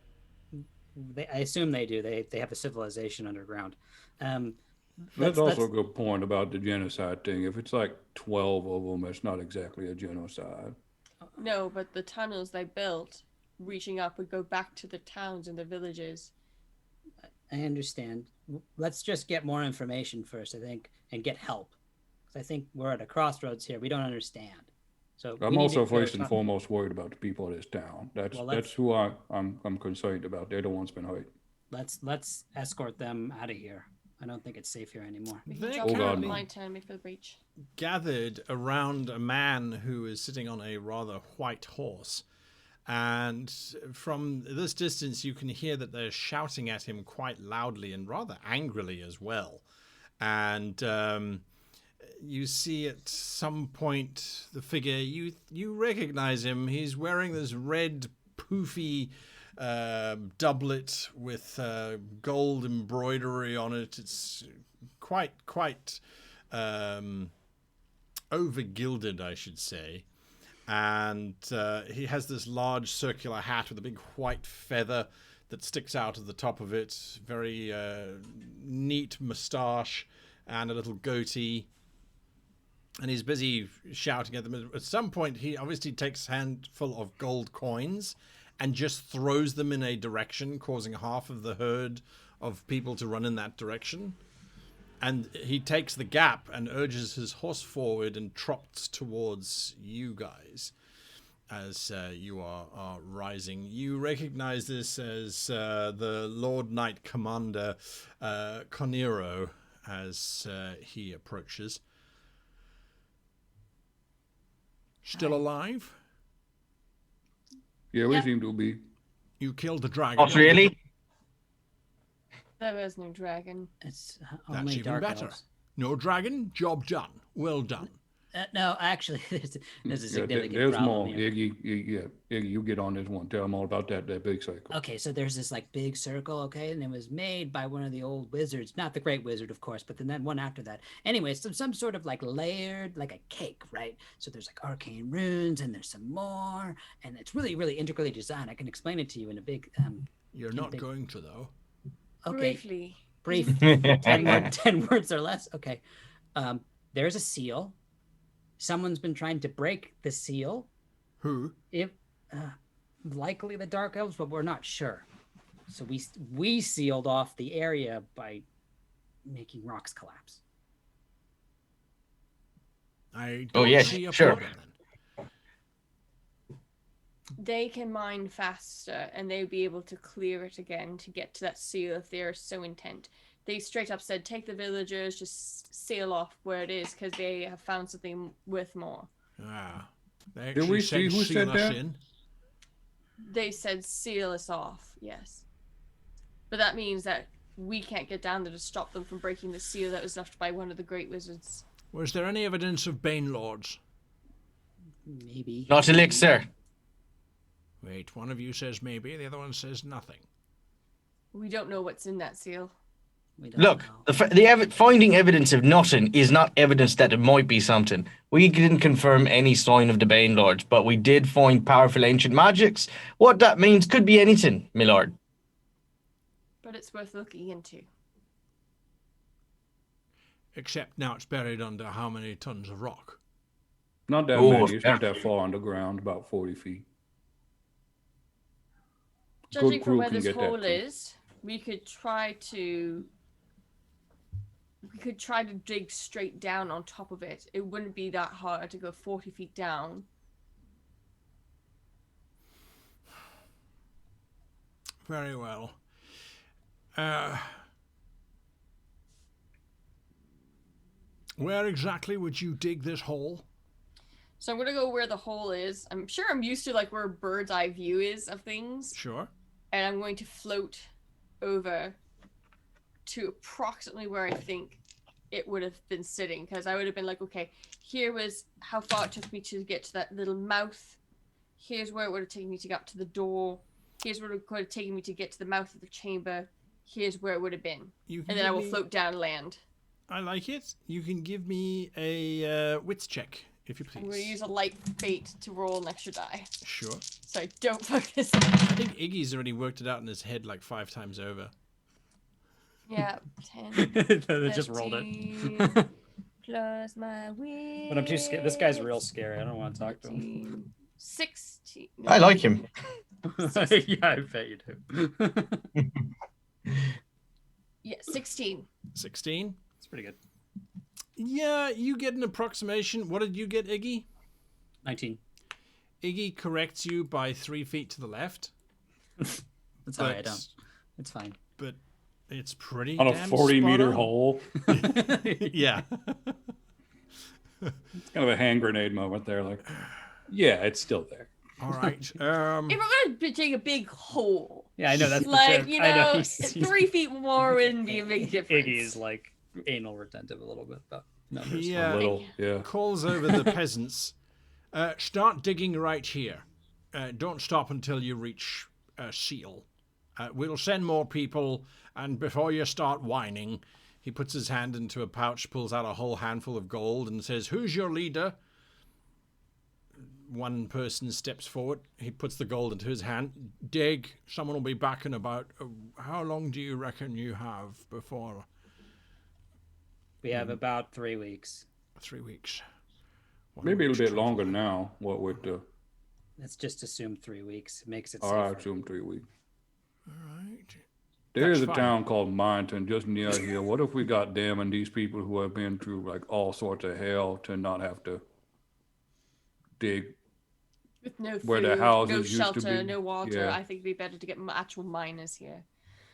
Speaker 6: I assume they do. They have a civilization underground.
Speaker 2: That's also a good point about the genocide thing. If it's like 12 of them, it's not exactly a genocide.
Speaker 4: No, but the tunnels they built, reaching up, would go back to the towns and the villages.
Speaker 6: I understand. Let's just get more information first, I think, and get help. Because I think we're at a crossroads here. We don't understand. So
Speaker 2: I'm
Speaker 6: we need
Speaker 2: also
Speaker 6: to go
Speaker 2: first and
Speaker 6: talk-
Speaker 2: foremost worried about the people of this town. That's
Speaker 6: Well,
Speaker 2: that's who I'm concerned about. They're the ones been hurt.
Speaker 6: Let's escort them out of here. I don't think it's safe here anymore.
Speaker 4: We can
Speaker 1: They're
Speaker 4: drop down
Speaker 2: currently-
Speaker 4: my turn before the breach.
Speaker 1: gathered around a man who is sitting on a rather white horse. And from this distance, you can hear that they're shouting at him quite loudly and rather angrily as well. And you see at some point the figure, you recognize him. He's wearing this red, poofy doublet with gold embroidery on it. It's quite over-gilded, I should say. And he has this large circular hat with a big white feather that sticks out of the top of it. Very neat moustache and a little goatee. And he's busy shouting at them. At some point, he obviously takes a handful of gold coins and just throws them in a direction, causing half of the herd of people to run in that direction. And he takes the gap and urges his horse forward and trots towards you guys as you are rising. You recognize this as the Lord Knight Commander Conero as he approaches. Still alive?
Speaker 2: Yeah, we
Speaker 4: Yeah.
Speaker 2: seem to be.
Speaker 1: You killed the dragon.
Speaker 3: Not really.
Speaker 4: There was no dragon.
Speaker 6: It's
Speaker 1: That's
Speaker 6: only
Speaker 1: even
Speaker 6: dark
Speaker 1: better.
Speaker 6: elves.
Speaker 1: No dragon, job done. Well done.
Speaker 6: No, actually, there's a
Speaker 2: Yeah,
Speaker 6: significant
Speaker 2: there's
Speaker 6: problem
Speaker 2: more.
Speaker 6: here.
Speaker 2: Iggy, you get on this one. Tell them all about that big cycle.
Speaker 6: Okay, so there's this like big circle, okay, and it was made by one of the old wizards, not the Great Wizard, of course, but then that one after that. Anyway, some sort of like layered, like a cake, right? So there's like arcane runes, and there's some more, and it's really, really integrally designed. I can explain it to you in a big,
Speaker 1: You're not going to, though.
Speaker 6: okay,
Speaker 4: Briefly.
Speaker 6: brief, 10 words or less. Okay, there's a seal. Someone's been trying to break the seal.
Speaker 1: Who?
Speaker 6: If likely the dark elves, but we're not sure. So we sealed off the area by making rocks collapse.
Speaker 1: I
Speaker 3: Oh,
Speaker 1: don't
Speaker 3: yes,
Speaker 1: see a
Speaker 3: sure.
Speaker 1: problem then.
Speaker 4: They can mine faster and they'll be able to clear it again to get to that seal if they're so intent. They straight up said, take the villagers, just sail off where it is because they have found something worth more.
Speaker 1: Ah. They
Speaker 2: Did we
Speaker 1: actually
Speaker 2: see who
Speaker 1: seal
Speaker 2: said
Speaker 1: us
Speaker 2: that?
Speaker 1: in.
Speaker 4: They said seal us off, yes. But that means that we can't get down there to stop them from breaking the seal that was left by one of the great wizards.
Speaker 1: Was there any evidence of Bane Lords?
Speaker 6: Maybe.
Speaker 3: Not elixir.
Speaker 1: Wait, one of you says maybe, the other one says nothing.
Speaker 4: We don't know what's in that seal.
Speaker 6: We don't
Speaker 3: Look,
Speaker 6: know.
Speaker 3: finding evidence of nothing is not evidence that it might be something. We didn't confirm any sign of the Bane Lords, but we did find powerful ancient magics. What that means could be anything, my lord.
Speaker 4: But it's worth looking into.
Speaker 1: Except now it's buried under how many tons of rock?
Speaker 2: Not that
Speaker 3: Oh,
Speaker 2: many. It's not
Speaker 3: fair.
Speaker 2: that far underground, about 40 feet.
Speaker 4: Judging
Speaker 2: Good
Speaker 4: from where
Speaker 2: crew can
Speaker 4: this
Speaker 2: get that
Speaker 4: hole
Speaker 2: too.
Speaker 4: is, we could try to dig straight down on top of it. It wouldn't be that hard to go 40 feet down.
Speaker 1: Very well. Where exactly would you dig this hole?
Speaker 4: So I'm gonna go where the hole is. I'm sure I'm used to like where a bird's eye view is of things.
Speaker 1: Sure.
Speaker 4: And I'm going to float over to approximately where I think it would have been sitting, because I would have been like, okay, here was how far it took me to get to that little mouth. Here's where it would have taken me to get up to the door. Here's where it would have taken me to get to the mouth of the chamber. Here's where it would have been.
Speaker 1: You can
Speaker 4: And then I
Speaker 1: give
Speaker 4: will
Speaker 1: me-
Speaker 4: float down land.
Speaker 1: I like it. You can give me a wits check, if you
Speaker 4: I'm going to
Speaker 1: please.
Speaker 4: use a light fate to roll an extra die.
Speaker 1: Sure.
Speaker 4: So I don't focus.
Speaker 1: I think Iggy's already worked it out in his head like 5 times over.
Speaker 4: Yeah, 10.
Speaker 5: They just rolled it.
Speaker 4: 13 plus my wit.
Speaker 5: But I'm too scared. This guy's real scary. I don't want to talk to him.
Speaker 4: 16.
Speaker 3: I like him.
Speaker 5: Yeah, I bet you do.
Speaker 4: Yeah, 16.
Speaker 1: 16?
Speaker 5: It's pretty good.
Speaker 1: Yeah, you get an approximation. What did you get, Iggy?
Speaker 5: 19.
Speaker 1: Iggy corrects you by 3 feet to the left.
Speaker 5: That's all right. I don't. It's fine.
Speaker 1: But It's pretty
Speaker 2: On a
Speaker 1: damn
Speaker 2: 40-meter
Speaker 1: spot on.
Speaker 2: hole.
Speaker 1: Yeah.
Speaker 2: It's kind of a hand grenade moment there. Like, yeah, it's still there.
Speaker 1: All right.
Speaker 4: If we're gonna take a big hole,
Speaker 5: Yeah, I know that's
Speaker 4: like
Speaker 5: the joke.
Speaker 4: you
Speaker 5: I know
Speaker 4: know,
Speaker 5: he's
Speaker 4: 3 feet more wouldn't be a big difference.
Speaker 5: Iggy is like anal retentive a little bit about numbers.
Speaker 1: He
Speaker 2: A little, yeah.
Speaker 1: calls over the peasants. Start digging right here. Don't stop until you reach Seal. We'll send more people, and before you start whining, he puts his hand into a pouch, pulls out a whole handful of gold, and says, "Who's your leader?" One person steps forward. He puts the gold into his hand. Dig. Someone will be back in about... how long do you reckon you have before?
Speaker 5: We have about 3 weeks.
Speaker 1: 3 weeks.
Speaker 2: Maybe a little bit longer now. What would
Speaker 5: Let's just assume 3 weeks. It makes it
Speaker 2: all
Speaker 5: safer.
Speaker 2: right, assume 3 weeks.
Speaker 1: All right.
Speaker 2: There's
Speaker 1: That's
Speaker 2: a
Speaker 1: fine.
Speaker 2: town called Monton just near here. What if we got them and these people who have been through like all sorts of hell to not have to dig
Speaker 4: With no food,
Speaker 2: where the houses
Speaker 4: no
Speaker 2: used to
Speaker 4: shelter,
Speaker 2: be.
Speaker 4: no water,
Speaker 2: Yeah.
Speaker 4: I think it'd be better to get actual miners here.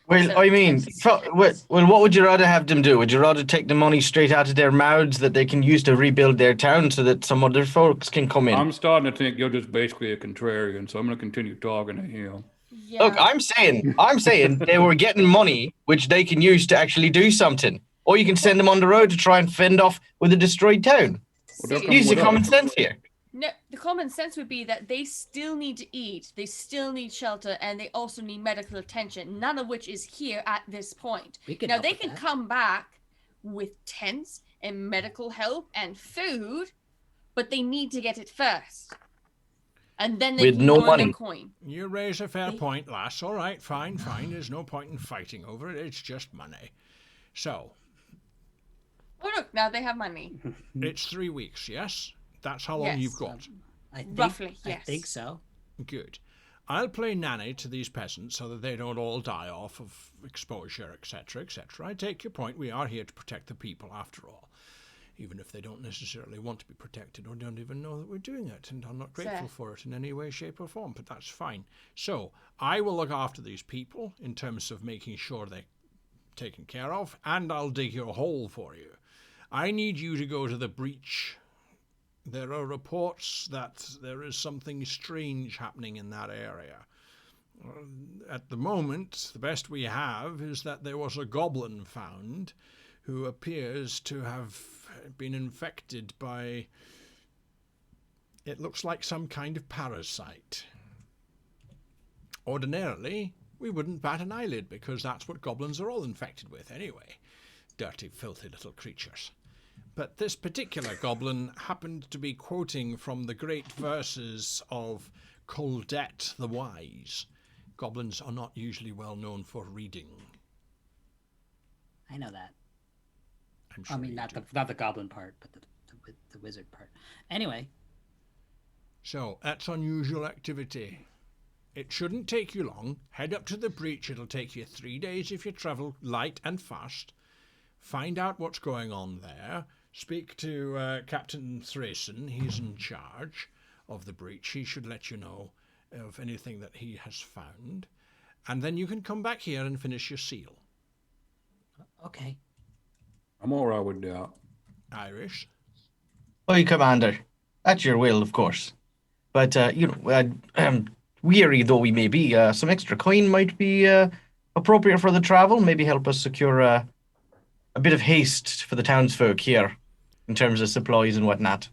Speaker 3: Well,
Speaker 4: So-
Speaker 3: I mean, what would you rather have them do? Would you rather take the money straight out of their mouths that they can use to rebuild their town so that some other folks can come in?
Speaker 2: I'm starting to think you're just basically a contrarian, so I'm going to continue talking to him.
Speaker 4: Yeah.
Speaker 3: Look, I'm saying they were getting money which they can use to actually do something. Or you can send them on the road to try and fend off with a destroyed town.
Speaker 2: Well, they'll
Speaker 4: See,
Speaker 2: come
Speaker 3: Use the
Speaker 2: with
Speaker 3: common
Speaker 2: us.
Speaker 3: sense here.
Speaker 4: no, the common sense would be that they still need to eat, they still need shelter, and they also need medical attention, none of which is here at this point.
Speaker 5: We can
Speaker 4: Now,
Speaker 5: help
Speaker 4: they
Speaker 5: with
Speaker 4: can
Speaker 5: that.
Speaker 4: come back with tents and medical help and food, but they need to get it first. And then they
Speaker 3: With
Speaker 4: can
Speaker 3: no
Speaker 4: earn
Speaker 3: money.
Speaker 4: their coin.
Speaker 1: You raise a fair point, lass. All right, fine. There's no point in fighting over it. It's just money. So,
Speaker 4: Oh, look, now they have money.
Speaker 1: it's 3 weeks, yes? That's how long
Speaker 4: Yes.
Speaker 1: you've got.
Speaker 5: I think,
Speaker 4: Roughly,
Speaker 5: I
Speaker 4: yes.
Speaker 5: think so.
Speaker 1: Good. I'll play nanny to these peasants so that they don't all die off of exposure, etc., etc. I take your point. We are here to protect the people, after all. Even if they don't necessarily want to be protected or don't even know that we're doing it, and I'm not grateful for it in any way, shape, or form, but that's fine. So, I will look after these people in terms of making sure they're taken care of, and I'll dig your hole for you. I need you to go to the breach. There are reports that there is something strange happening in that area. At the moment, the best we have is that there was a goblin found who appears to have been infected by, it looks like some kind of parasite. Ordinarily, we wouldn't bat an eyelid because that's what goblins are all infected with anyway. Dirty, filthy little creatures. But this particular goblin happened to be quoting from the great verses of Coldette the Wise. Goblins are not usually well known for reading.
Speaker 5: I know that.
Speaker 1: I'm sure
Speaker 5: I mean,
Speaker 1: you
Speaker 5: not
Speaker 1: do.
Speaker 5: the goblin part, but the wizard part. Anyway,
Speaker 1: So, that's unusual activity. It shouldn't take you long. Head up to the breach. It'll take you 3 days if you travel light and fast. Find out what's going on there. Speak to Captain Thrason. He's in charge of the breach. He should let you know of anything that he has found. And then you can come back here and finish your seal.
Speaker 5: okay.
Speaker 2: I'm all right with that.
Speaker 1: Irish?
Speaker 3: Aye, Commander. At your will, of course. But, weary though we may be, some extra coin might be appropriate for the travel. Maybe help us secure a bit of haste for the townsfolk here in terms of supplies and whatnot.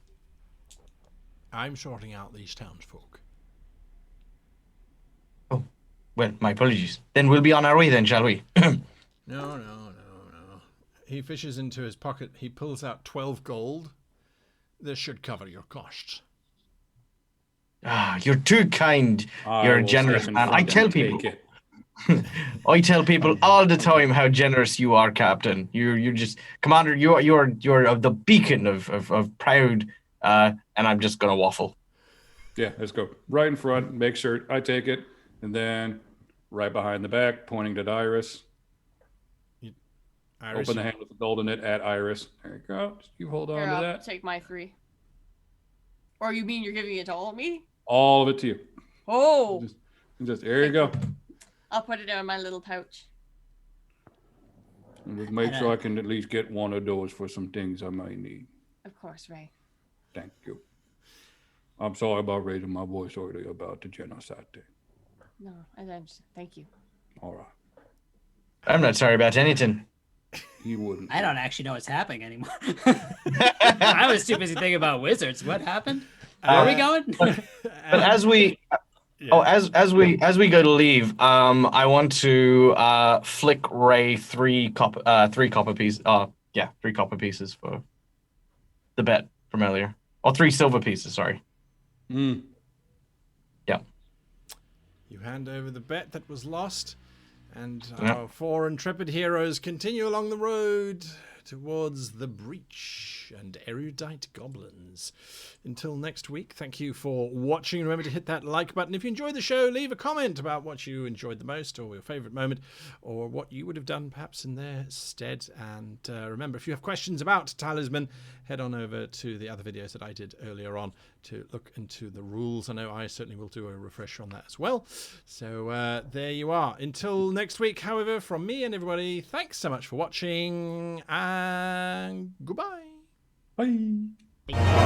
Speaker 1: I'm sorting out these townsfolk.
Speaker 3: Oh, well, my apologies. Then we'll be on our way then, shall we?
Speaker 1: No. He fishes into his pocket. He pulls out 12 gold. This should cover your costs.
Speaker 3: Ah, you're too kind. You're a
Speaker 2: will
Speaker 3: generous
Speaker 2: step in
Speaker 3: man.
Speaker 2: front
Speaker 3: I
Speaker 2: and
Speaker 3: tell
Speaker 2: take
Speaker 3: people.
Speaker 2: it.
Speaker 3: I tell people all the time how generous you are, Captain. You're just Commander. You're the beacon of proud. And I'm just gonna waffle.
Speaker 2: Yeah, let's go. Right in front, make sure I take it, and then right behind the back, pointing to Iris.
Speaker 1: Iris,
Speaker 2: Open the hand with the gold in it at Iris. There you go. You hold on
Speaker 4: Here,
Speaker 2: to
Speaker 4: I'll
Speaker 2: that.
Speaker 4: take my 3. Or you mean you're giving it to all of me?
Speaker 2: All of it to you.
Speaker 4: Oh,
Speaker 2: Just there you go.
Speaker 4: I'll put it in my little pouch.
Speaker 2: And just make sure I can at least get one of those for some things I might need.
Speaker 4: Of course, Ray.
Speaker 2: Thank you. I'm sorry about raising my voice earlier about the genocide thing.
Speaker 4: No, I understand. Thank you.
Speaker 2: All right.
Speaker 3: I'm not sorry about anything.
Speaker 2: He wouldn't.
Speaker 5: I don't actually know what's happening anymore. I was too busy thinking about wizards. What happened? Where are we going?
Speaker 3: But as we as we go to leave, I want to flick Ray three copper pieces. 3 copper pieces for the bet from earlier. Or 3 silver pieces, sorry.
Speaker 2: Mm.
Speaker 3: Yeah.
Speaker 1: You hand over the bet that was lost, and
Speaker 3: Yeah.
Speaker 1: our 4 intrepid heroes continue along the road towards the breach and erudite goblins. Until next week, thank you for watching. Remember to hit that like button. If you enjoyed the show, leave a comment about what you enjoyed the most, or your favorite moment, or what you would have done perhaps in their stead. And remember, if you have questions about Talisman, head on over to the other videos that I did earlier on to look into the rules. I know I certainly will do a refresher on that as well. So there you are. Until next week, however, from me and everybody, thanks so much for watching, and goodbye.
Speaker 2: Bye.
Speaker 5: Bye.